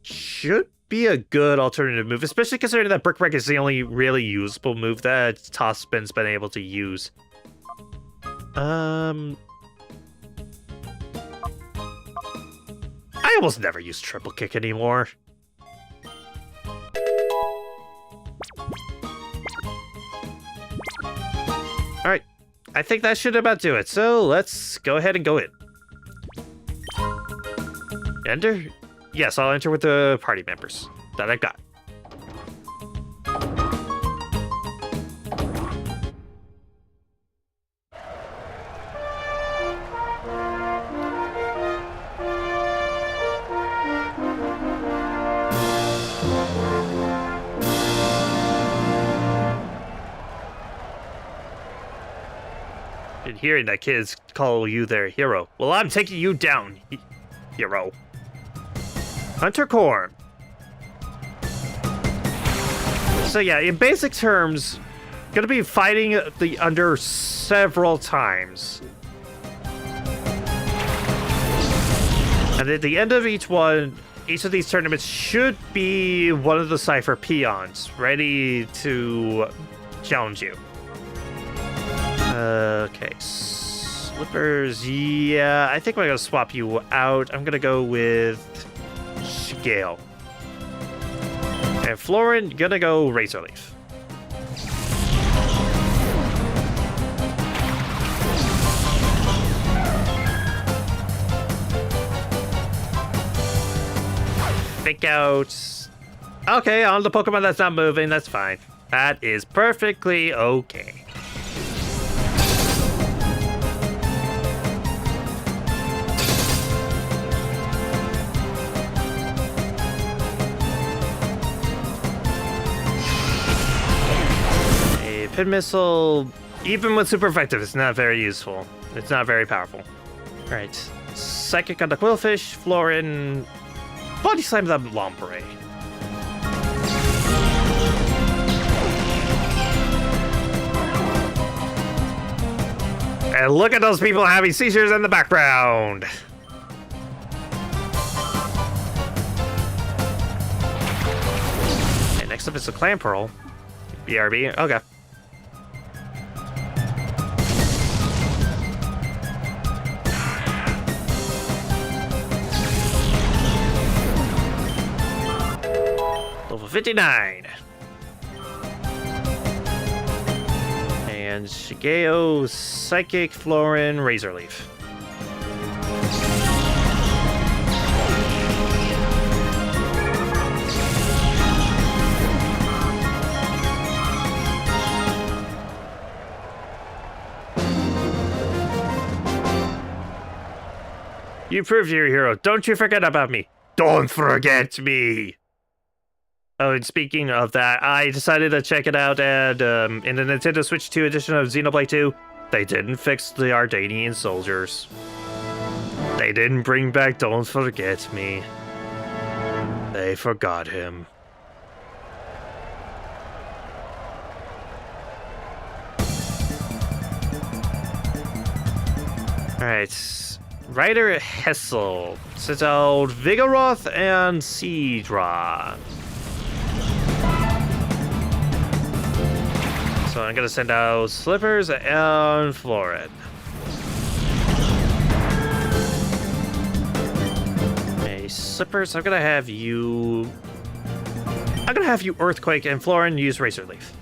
should be a good alternative move, especially considering that Brick Break is the only really usable move that Topspin's been able to use. I almost never use Triple Kick anymore. Alright, I think that should about do it, so let's go ahead and go in. Enter? Yes, I'll enter with the party members that I've got. Been hearing that kids call you their hero. Well, I'm taking you down, hero. Hunter Corn. So yeah, in basic terms, gonna be fighting the Under several times. And at the end of each of these tournaments should be one of the Cypher peons ready to challenge you. Okay, Slippers, yeah, I think I'm gonna swap you out. I'm gonna go with Gale. And Florin, gonna go Razor Leaf. Fake out. Okay, on the Pokemon that's not moving, that's fine. That is perfectly okay. Pin Missile, even with super effective, it's not very useful. It's not very powerful. Alright. Psychic on the Quillfish, Florin, Body Slam the Lombre. And look at those people having seizures in the background. And next up is the Clamperl. BRB, okay. Level 59. And Shigeo, Psychic, Florin, Razor Leaf. You proved you're a hero. Don't you forget about me. Don't forget me. Oh, and speaking of that, I decided to check it out, and in the Nintendo Switch 2 edition of Xenoblade 2, they didn't fix the Ardanian soldiers. They didn't bring back Don't Forget Me. They forgot him. Alright, Ryder Hessel sent out Vigoroth and Seedra. So I'm gonna send out Slippers and Florid. Okay, Slippers, I'm gonna have you Earthquake, and Florin use Razor Leaf.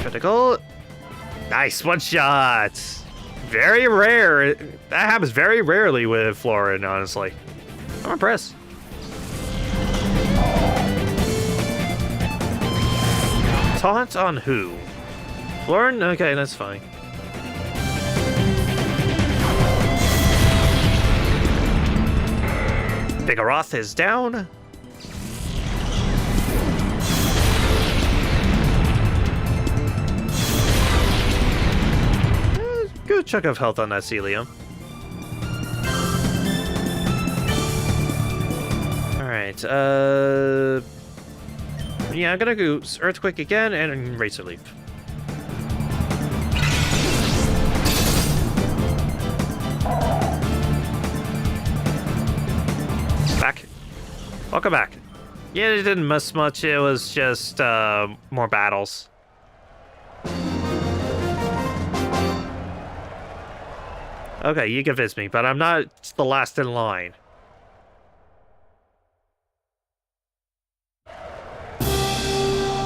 Critical. Nice, one shot. Very rare. That happens very rarely with Florin, honestly. I'm impressed. Taunt on who? Florin? Okay, that's fine. Vigoroth is down. Good chunk of health on that Celium. Alright, yeah, I'm gonna go Earthquake again and Razor Leaf. Back. Welcome back. Yeah, it didn't miss much, it was just, more battles. Okay, you convinced me, but I'm not the last in line.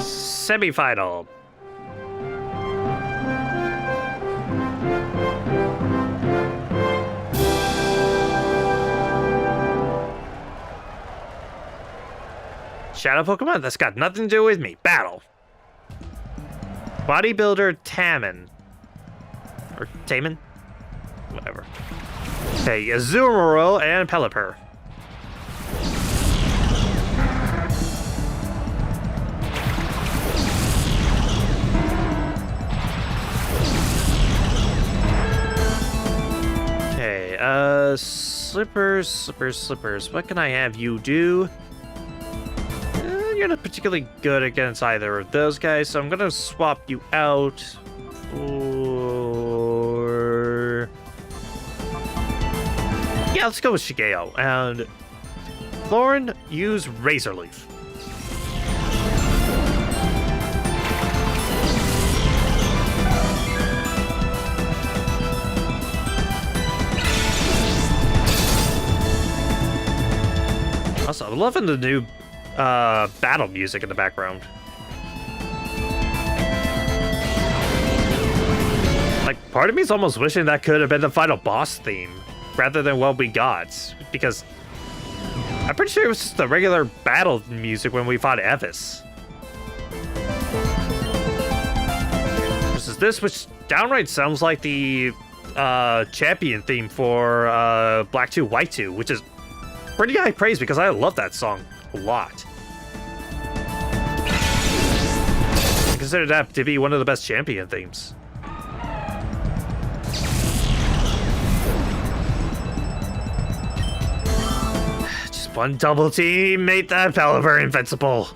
Semi-final. Shadow Pokemon? That's got nothing to do with me. Battle. Bodybuilder Taman. Or Taman? Whatever. Okay, Azumarill and Pelipper. Okay, Slippers. What can I have you do? You're not particularly good against either of those guys, so I'm gonna swap you out for... Yeah, let's go with Shigeo. And Florin, use Razor Leaf. Also, I'm loving the new battle music in the background. Like, part of me is almost wishing that could have been the final boss theme rather than what we got, because I'm pretty sure it was just the regular battle music when we fought Evis. Versus this, which downright sounds like the champion theme for Black 2, White 2, which is pretty high praise because I love that song a lot. I consider that to be one of the best champion themes. Just one double team made that Pelipper invincible.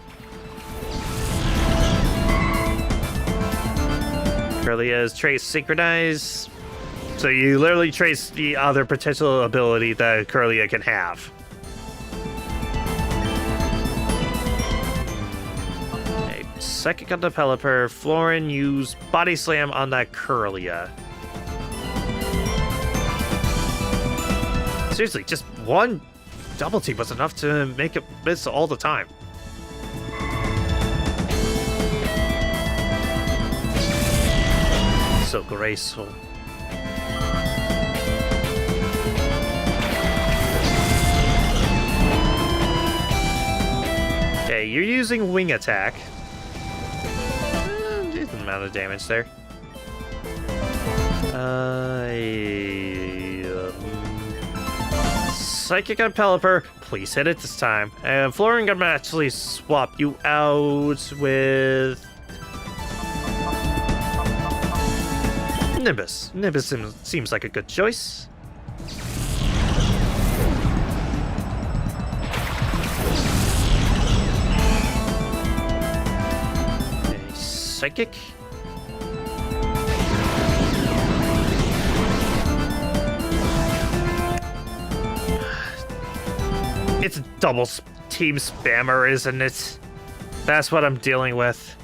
Kirlia's trace synchronize. So you literally trace the other potential ability that Kirlia can have. Second on the Pelipper, Florin use Body Slam on that Kirlia. Seriously, just one double team was enough to make it miss all the time. So graceful. Okay, Okay, you're using wing attack. Decent amount of damage there. Psychic on Pelipper, please hit it this time. And Florin, I'm gonna actually swap you out with Nimbus. Nimbus seems like a good choice. Okay, Psychic. It's a double team spammer, isn't it? That's what I'm dealing with.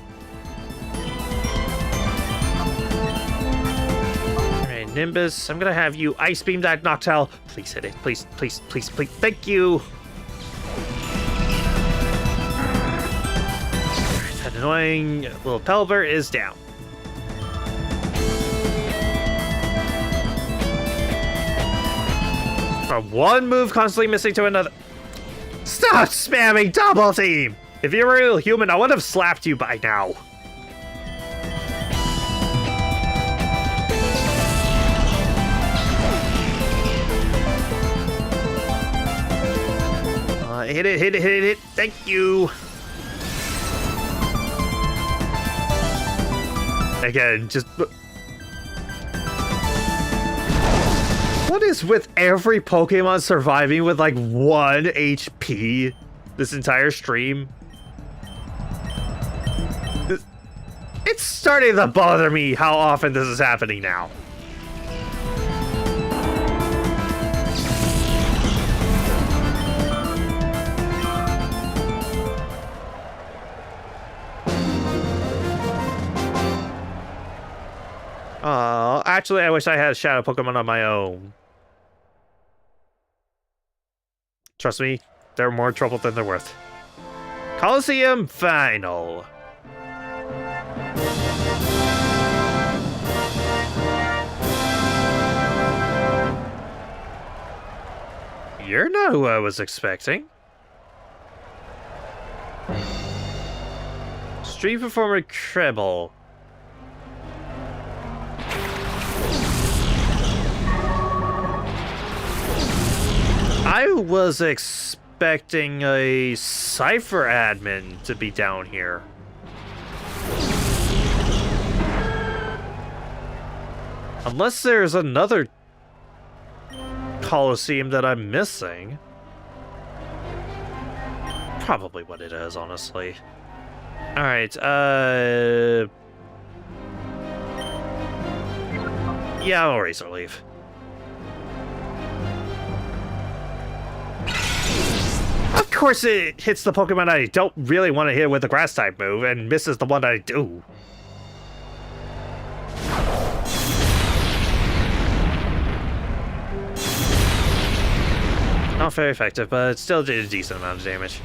Alright, Nimbus, I'm gonna have you Ice Beam that Noctowl. Please hit it. Please, please, please, please. Thank you. Alright, that annoying little Pelipper is down. From one move constantly missing to another. Stop spamming double team! If you were a real human, I would have slapped you by now. Hit it, hit it, hit it. Thank you. Again, just... What is with every Pokemon surviving with like 1 HP this entire stream? It's starting to bother me how often this is happening now. Actually, I wish I had a Shadow Pokemon on my own. Trust me, they're more trouble than they're worth. Colosseum Final. You're not who I was expecting. Street Performer Treble. I was expecting a Cypher admin to be down here. Unless there's another Colosseum that I'm missing. Probably what it is, honestly. Alright, yeah, I'll Razor Leaf. Of course it hits the Pokemon I don't really want to hit with the Grass-type move and misses the one I do. Not very effective, but it still did a decent amount of damage.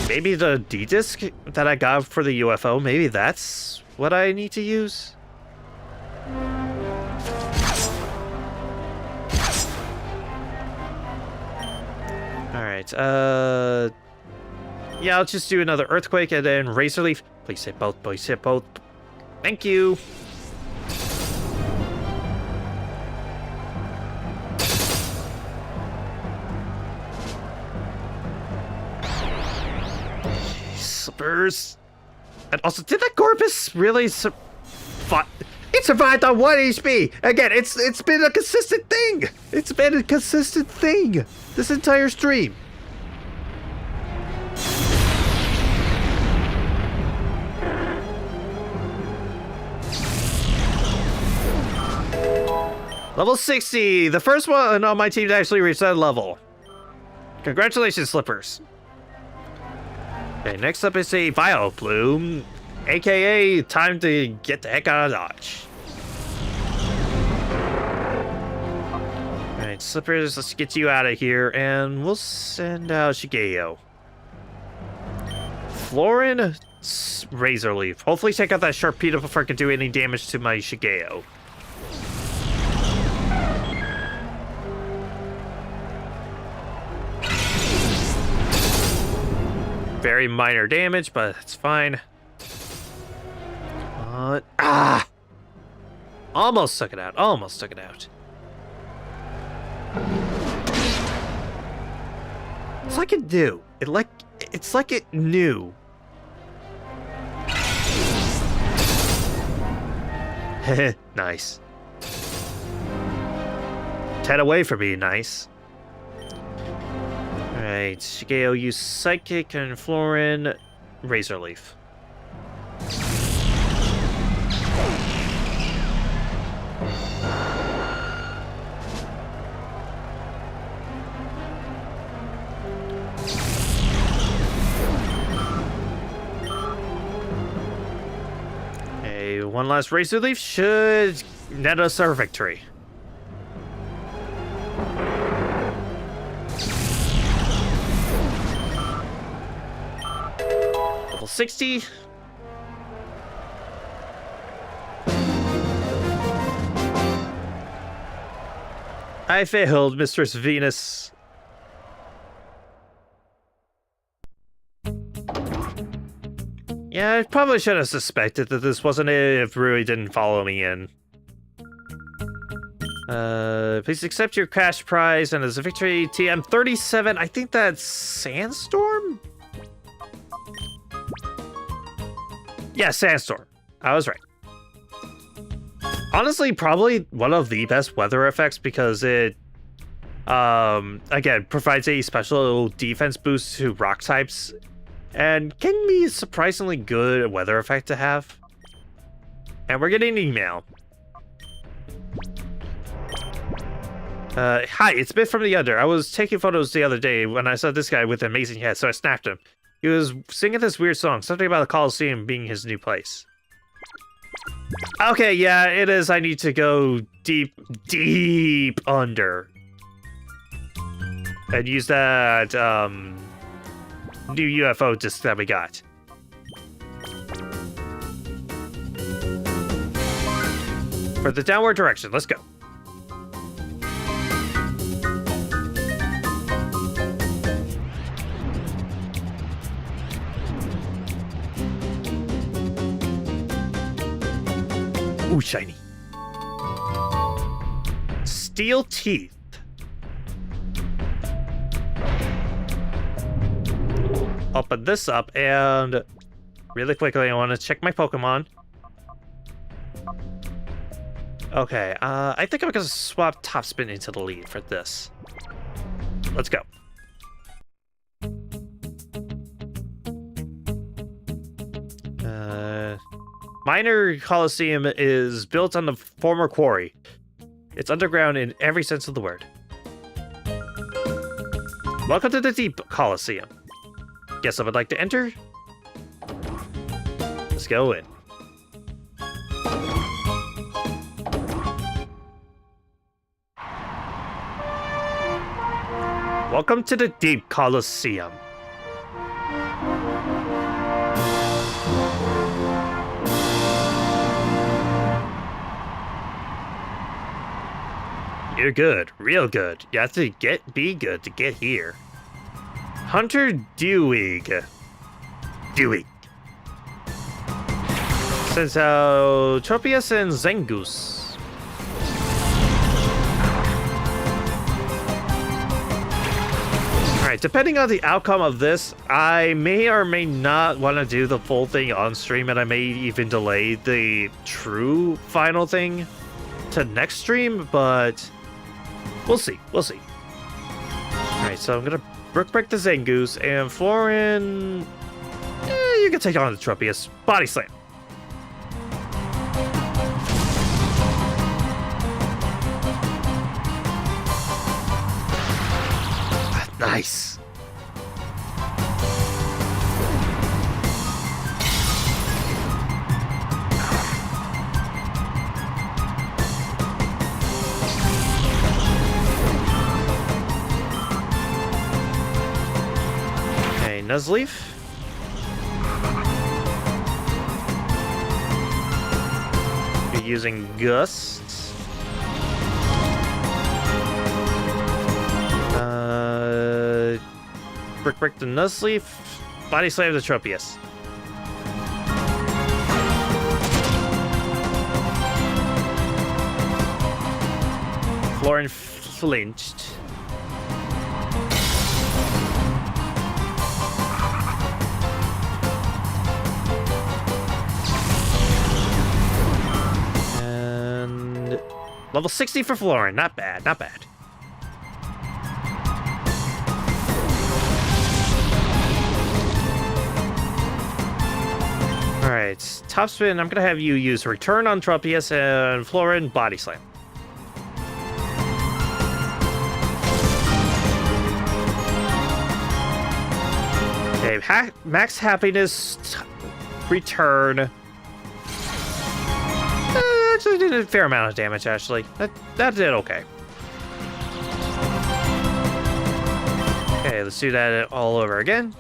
Maybe the D-Disc that I got for the UFO, maybe that's what I need to use? Alright, yeah, I'll just do another Earthquake and then Razor Leaf. Please hit both, please hit both. Thank you! Slippers. And also, did that Gorbis really it survived on 1 HP! Again, it's been a consistent thing! It's been a consistent thing! This entire stream. Level 60! The first one on my team to actually reach that level. Congratulations, Slippers. Okay, next up is a Vileplume, aka time to get the heck out of Dodge. Alright, Slippers, let's get you out of here, and we'll send out Shigeo. Florin, Razor Leaf. Hopefully take out that Sharpedo before I can do any damage to my Shigeo. Very minor damage, but it's fine. Almost took it out. Almost took it out. It's like it knew. It's like it knew. Nice. 10 away from being nice. Alright, Shigeo use Psychic and Florin, Razor Leaf. One last Razor Leaf should net us our victory. Level 60. I failed, Mistress Venus. Yeah, I probably should have suspected that this wasn't it if Rui didn't follow me in. Please accept your cash prize and as a victory TM37. I think that's Sandstorm? Yeah, Sandstorm. I was right. Honestly, probably one of the best weather effects because it, again, provides a special defense boost to rock types and can be a surprisingly good weather effect to have. And we're getting an email. Hi, it's Bit from the Under. I was taking photos the other day when I saw this guy with an amazing head, so I snapped him. He was singing this weird song, something about the Colosseum being his new place. Okay, yeah, it is. I need to go deep, deep under. And use that, new UFO disc that we got. For the downward direction, let's go. Ooh, shiny. Steel teeth. Open this up and really quickly I want to check my Pokemon. Okay, I think I'm gonna swap Topspin into the lead for this. Let's go. Minor Colosseum is built on the former quarry. It's underground in every sense of the word. Welcome to the Deep Colosseum. Guess I would like to enter? Let's go in. Welcome to the Deep Colosseum. You're good, real good. You have to be good to get here. Hunter Dewig. Sends out Tropius and Zengus. Alright, depending on the outcome of this, I may or may not want to do the full thing on stream, and I may even delay the true final thing to next stream, but we'll see. Alright, so I'm gonna break the Zengus, and Florin, you can take on the Tropius. Body Slam. Nice. Nuzleaf. You're using Gust. Brick the Nuzleaf. Body slam the Tropius. Florin flinched. And level 60 for Florin. Not bad, not bad. Alright, top spin. I'm gonna have you use Return on Tropius and Florin Body Slam. Okay, max happiness, return. Actually did a fair amount of damage, actually. That did okay. Okay, let's do that all over again.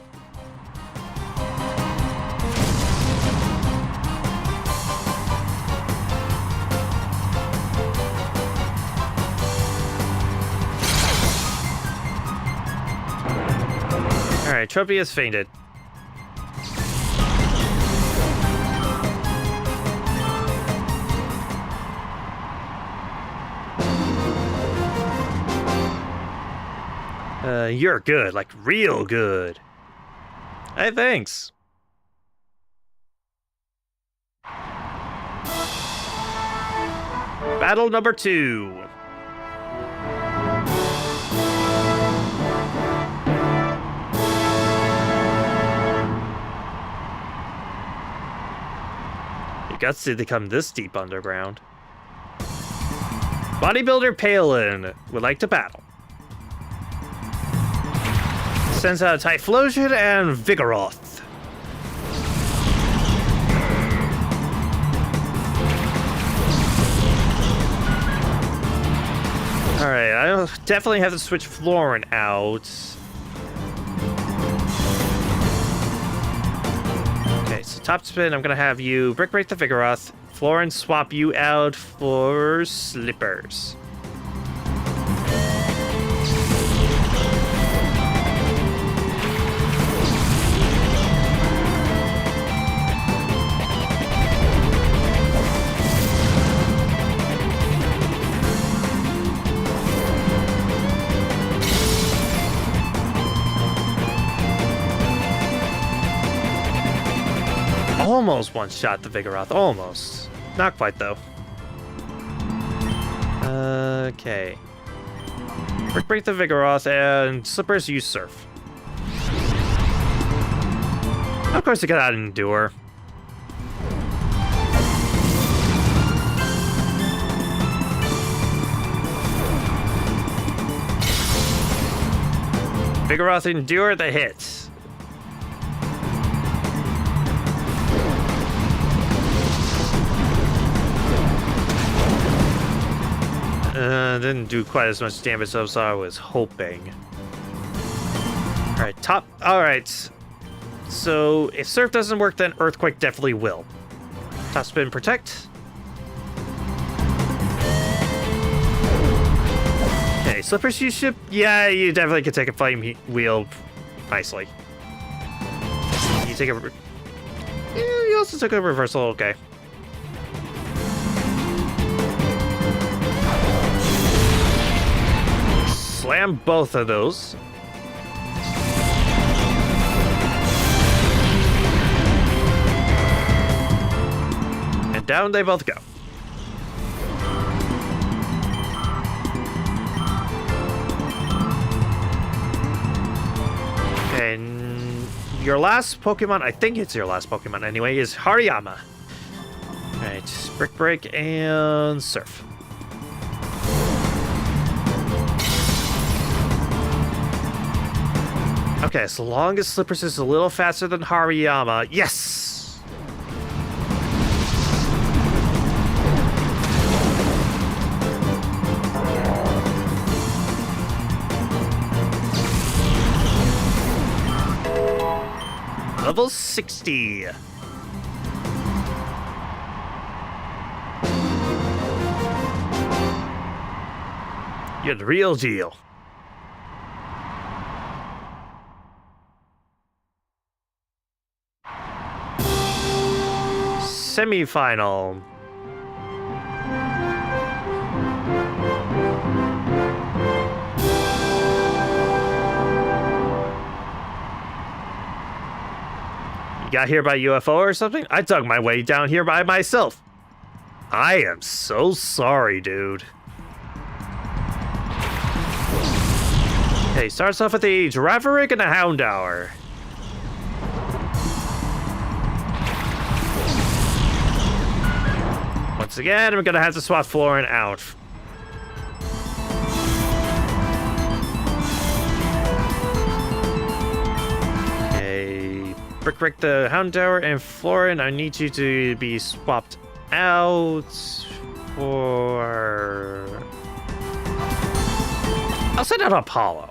Alright, Tropius fainted. You're good, like real good. Hey, thanks. Battle number 2. Guts did they come this deep underground? Bodybuilder Palin would like to battle. Sends out Typhlosion and Vigoroth. Alright, I'll definitely have to switch Florin out. Okay, so top spin, I'm gonna have you Brick Break the Vigoroth. Florin swap you out for Slippers. Almost one-shot the Vigoroth. Almost. Not quite, though. Okay. Brick Break the Vigoroth and Slippers use Surf. Of course, they got out and Endure. Vigoroth Endure the hit. Didn't do quite as much damage as I was hoping. Alright, top. Alright. So, if Surf doesn't work, then Earthquake definitely will. Top spin, protect. Okay, Slippers you ship. Yeah, you definitely can take a Flame Wheel nicely. You take a. Yeah, you also took a reversal, okay. Slam both of those. And down they both go. And your last Pokemon, I think it's your last Pokemon anyway, is Hariyama. Alright, Brick Break and Surf. Okay, so long as Slippers is a little faster than Hariyama, yes! Level 60. You're the real deal. semi-final. You got here by UFO or something? I dug my way down here by myself. I am so sorry, dude. Okay, starts off with a giraffe rig and a hound hour. Once again, we're gonna have to swap Florin out. Okay, Brick the hound tower and Florin, I need you to be swapped out for... I'll send out Apollo.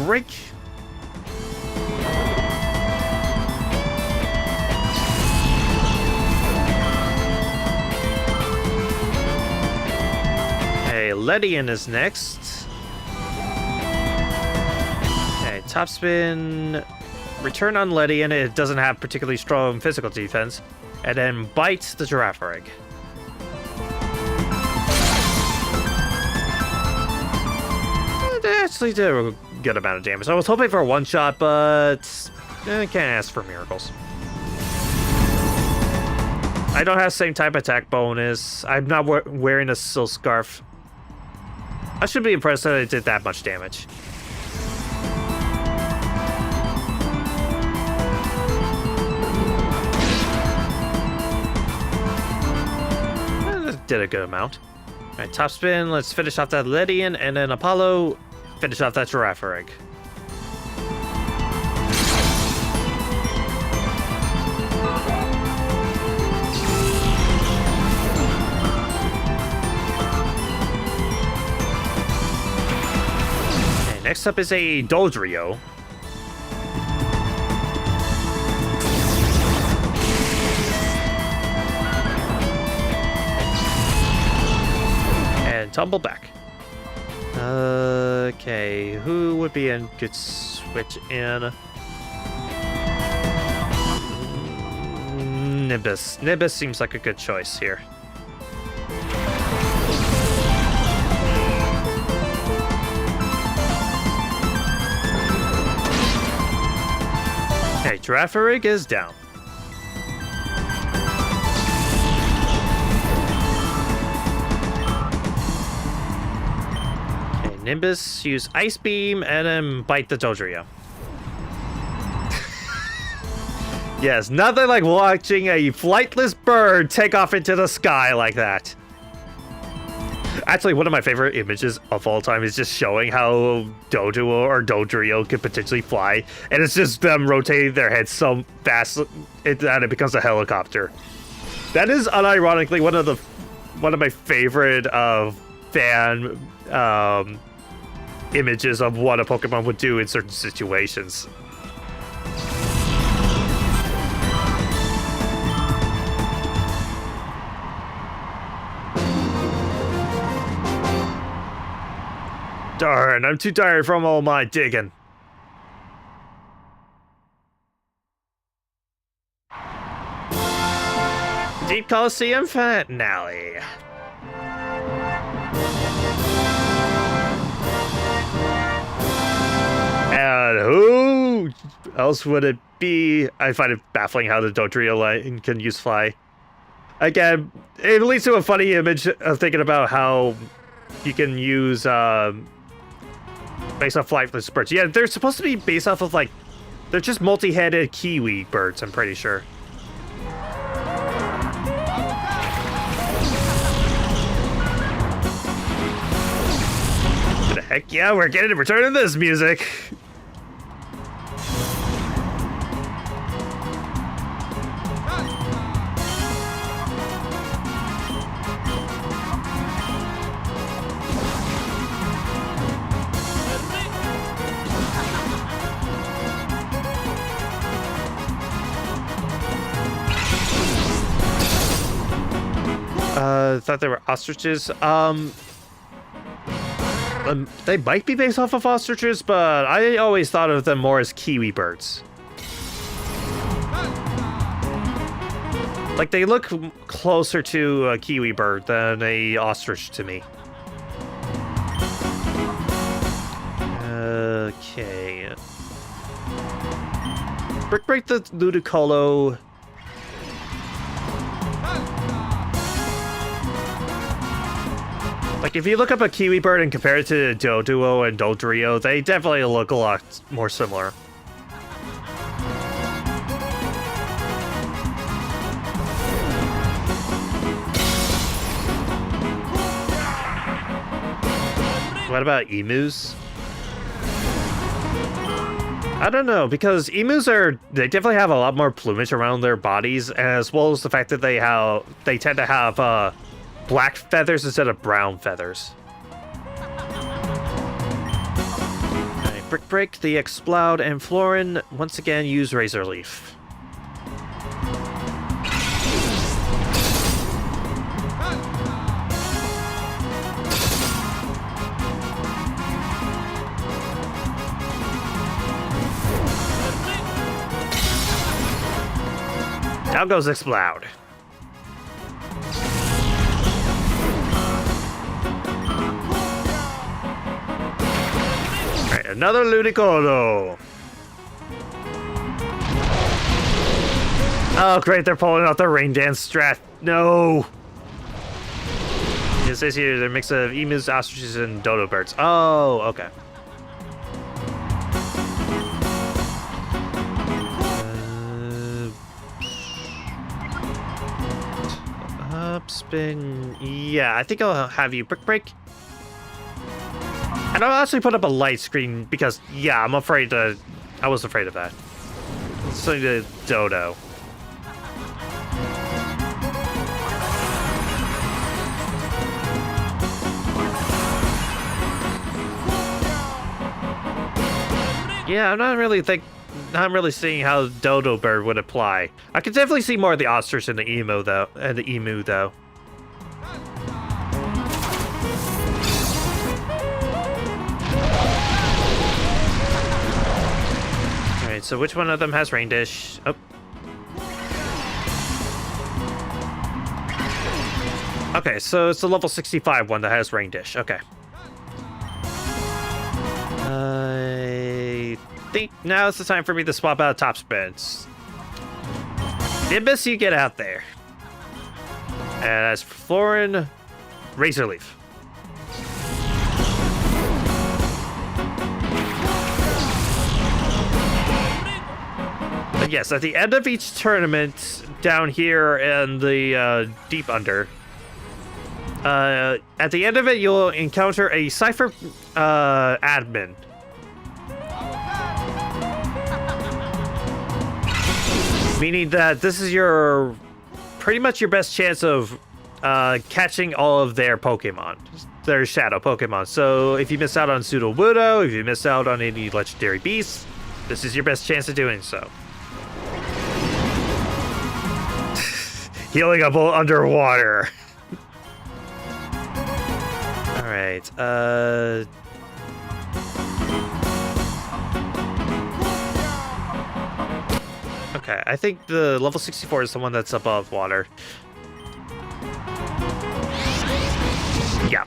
Brick. Okay, Ledian is next. Okay, top spin. Return on Ledian. It doesn't have particularly strong physical defense. And then bite the giraffe rig. They actually did a good amount of damage. I was hoping for a one-shot, but can't ask for miracles. I don't have the same type of attack bonus. I'm not wearing a silk scarf. I should be impressed that it did that much damage. That did a good amount. All right, top spin. Let's finish off that Ledian, and then Apollo, finish off that giraffe rig. Okay, next up is a Dodrio. And tumble back. Okay, who would be a good switch in? Nimbus. Nimbus seems like a good choice here. Okay, Giraffe rig is down. Nimbus, use Ice Beam, and then bite the Dodrio. Yes, nothing like watching a flightless bird take off into the sky like that. Actually, one of my favorite images of all time is just showing how Doduo or Dodrio could potentially fly, and it's just them rotating their heads so fast that it becomes a helicopter. That is unironically one of my favorite fan images of what a Pokemon would do in certain situations. Darn, I'm too tired from all my digging. Deep Colosseum finale. And who else would it be? I find it baffling how the Dodrio can use fly. Again, it leads to a funny image of thinking about how you can use based off flightless birds. Yeah, they're supposed to be based off of they're just multi-headed kiwi birds, I'm pretty sure. Heck yeah, we're getting a return of this music. thought they were ostriches. They might be based off of ostriches, but I always thought of them more as kiwi birds. Like, they look closer to a kiwi bird than a ostrich to me. Okay. Break the Ludicolo. Like, if you look up a kiwi bird and compare it to Doduo and Dodrio, they definitely look a lot more similar. What about emus? I don't know, because emus they definitely have a lot more plumage around their bodies, as well as the fact that they tend to have black feathers instead of brown feathers. Right, Brick, the Explode, and Florin once again use Razor Leaf. Down goes Explode. Alright, another Ludicolo. Oh, great, they're pulling out the Rain Dance strat. No! It says here, they're a mix of emus, ostriches, and dodo birds. Oh, okay. Spin. Yeah, I think I'll have you break. And I'll actually put up a light screen because, yeah, I was afraid of that. So the Dodo. Yeah, I'm not really seeing how Dodo Bird would apply. I could definitely see more of the ostrich and the emu though. Alright, so which one of them has Rain Dish? Oh. Okay, so it's the level 65 one that has Rain Dish. Okay. I think now it's the time for me to swap out top spins. Nimbus, you get out there. And as for Florin, Razor Leaf. But yes, at the end of each tournament, down here in the Deep Under, at the end of it, you'll encounter a Cypher admin. Meaning that this is pretty much your best chance of catching all of their Pokemon, their shadow Pokemon. So if you miss out on Sudowoodo, if you miss out on any legendary beasts, this is your best chance of doing so. Healing up underwater. Alright, okay, I think the level 64 is the one that's above water. Yeah.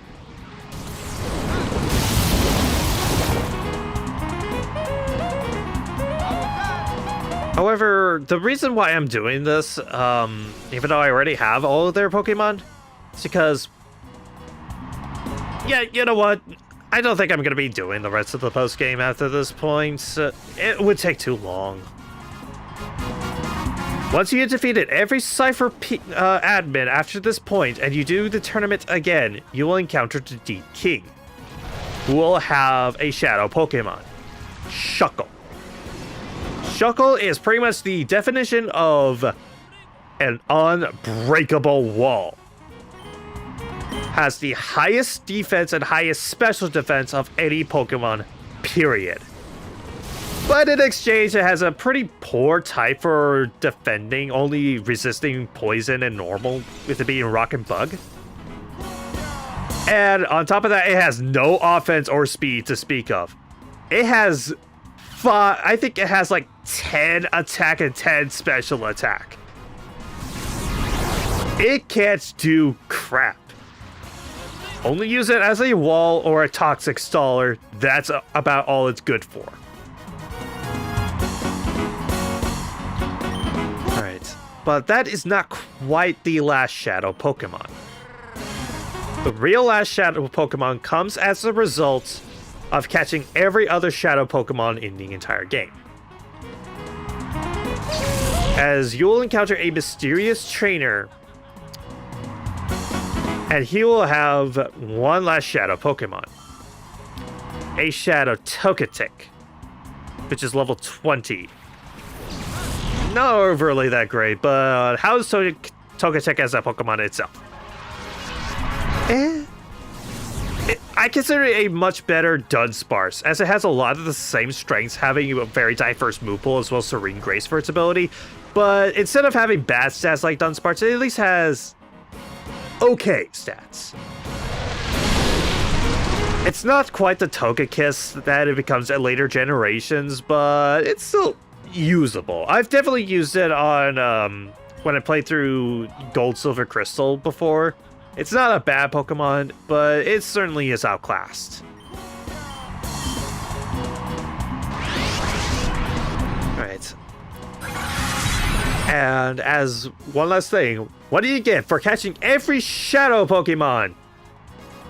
However, the reason why I'm doing this, even though I already have all of their Pokemon, is because, yeah, you know what? I don't think I'm going to be doing the rest of the post-game after this point. It would take too long. Once you have defeated every Cypher admin after this point, and you do the tournament again, you will encounter the Deep King, who will have a shadow Pokemon, Shuckle. Shuckle is pretty much the definition of an unbreakable wall. Has the highest defense and highest special defense of any Pokemon, period. But in exchange, it has a pretty poor type for defending, only resisting poison and normal, with it being rock and bug. And on top of that, it has no offense or speed to speak of. It has I think it has like 10 attack and 10 special attack. It can't do crap. Only use it as a wall or a toxic staller. That's about all it's good for. Alright, but that is not quite the last Shadow Pokemon. The real last Shadow Pokemon comes as a result of catching every other Shadow Pokemon in the entire game. As you'll encounter a mysterious trainer, and he will have one last Shadow Pokemon. A Shadow Togetic, which is level 20. Not overly that great, but how's Togetic as a Pokemon itself? I consider it a much better Dunsparce, as it has a lot of the same strengths, having a very diverse move pool as well as Serene Grace for its ability. But instead of having bad stats like Dunsparce, it at least has okay stats. It's not quite the Togekiss that it becomes at later generations, but it's still usable. I've definitely used it on when I played through Gold, Silver, Crystal before. It's not a bad Pokemon, but it certainly is outclassed. Alright. And as one last thing, what do you get for catching every Shadow Pokemon?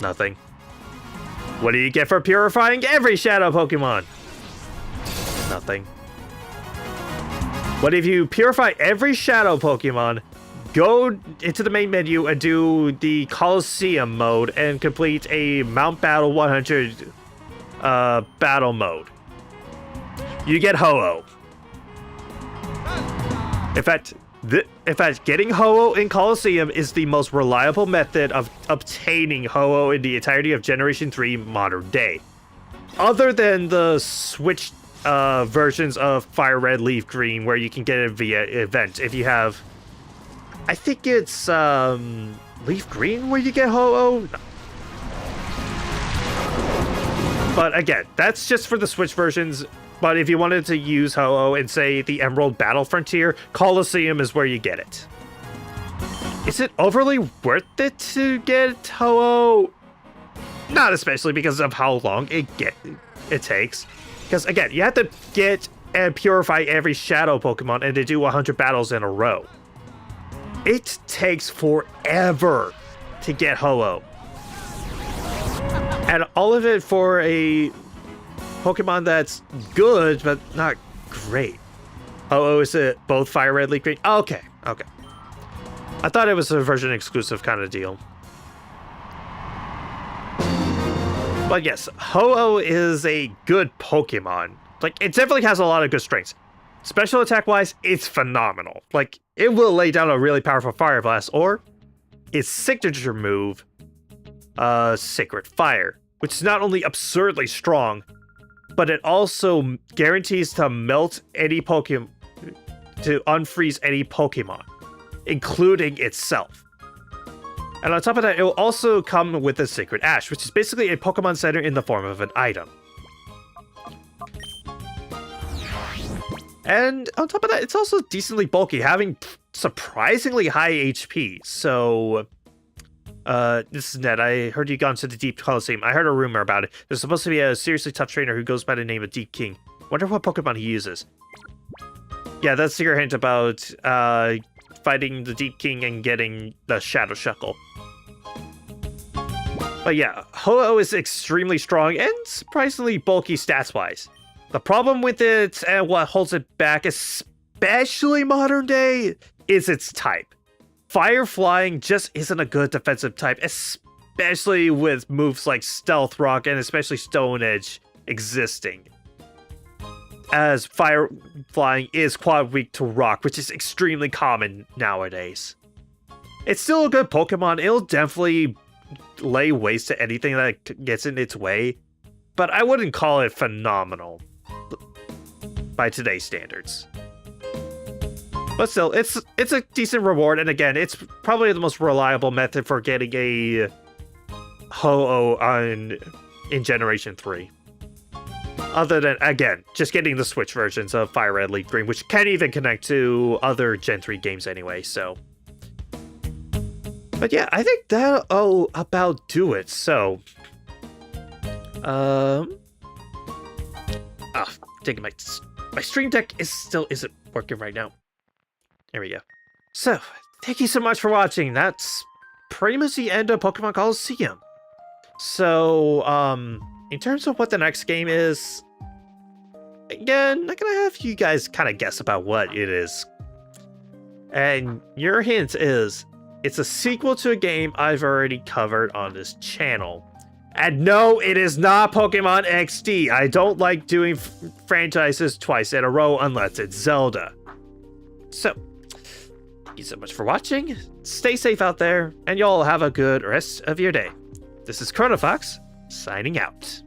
Nothing. What do you get for purifying every Shadow Pokemon? Nothing. What if you purify every Shadow Pokemon, go into the main menu and do the Colosseum mode and complete a Mount Battle 100 battle mode? You get Ho-Oh. In fact, getting Ho-Oh in Colosseum is the most reliable method of obtaining Ho-Oh in the entirety of Generation 3 modern day. Other than the Switch versions of Fire Red, Leaf Green, where you can get it via event. If you have, I think it's Leaf Green where you get Ho-Oh. No. But again, that's just for the Switch versions. But if you wanted to use Ho-Oh in, say, the Emerald Battle Frontier, Colosseum is where you get it. Is it overly worth it to get Ho-Oh? Not especially because of how long it takes. Because again, you have to get and purify every Shadow Pokemon and to do 100 battles in a row. It takes forever to get Ho-Oh. And all of it for a Pokemon that's good, but not great. Ho-Oh is it both Fire Red, Leaf Green? Okay. I thought it was a version exclusive kind of deal. But yes, Ho-Oh is a good Pokemon. Like, it definitely has a lot of good strengths. Special attack wise, it's phenomenal. Like, it will lay down a really powerful Fire Blast, or its signature move, Sacred Fire, which is not only absurdly strong, but it also guarantees to melt any Pokemon, to unfreeze any Pokemon, including itself. And on top of that, it will also come with a Sacred Ash, which is basically a Pokemon Center in the form of an item. And on top of that, it's also decently bulky, having surprisingly high HP. So, this is Ned. I heard you gone to the Deep Colosseum. I heard a rumor about it. There's supposed to be a seriously tough trainer who goes by the name of Deep King. Wonder what Pokemon he uses. Yeah, that's your hint about fighting the Deep King and getting the Shadow Shuckle. But yeah, Ho-Oh is extremely strong and surprisingly bulky stats-wise. The problem with it, and what holds it back, especially modern day, is its type. Fire Flying just isn't a good defensive type, especially with moves like Stealth Rock and especially Stone Edge existing. As Fire Flying is quad weak to Rock, which is extremely common nowadays. It's still a good Pokemon. It'll definitely lay waste to anything that gets in its way, but I wouldn't call it phenomenal by today's standards. But still, it's a decent reward, and again, it's probably the most reliable method for getting a Ho-Oh in Generation 3. Other than, again, just getting the Switch versions of Fire Red, Leaf Green, which can't even connect to other Gen 3 games anyway, so. But yeah, I think that'll about do it, so. Taking my Stream Deck isn't working right now. There we go. So, thank you so much for watching. That's pretty much the end of Pokemon Colosseum. So, in terms of what the next game is, again, I'm gonna have you guys kind of guess about what it is. And your hint is, it's a sequel to a game I've already covered on this channel. And no, it is not Pokemon XD. I don't like doing franchises twice in a row unless it's Zelda. So, thank you so much for watching. Stay safe out there, and y'all have a good rest of your day. This is Chronofahx, signing out.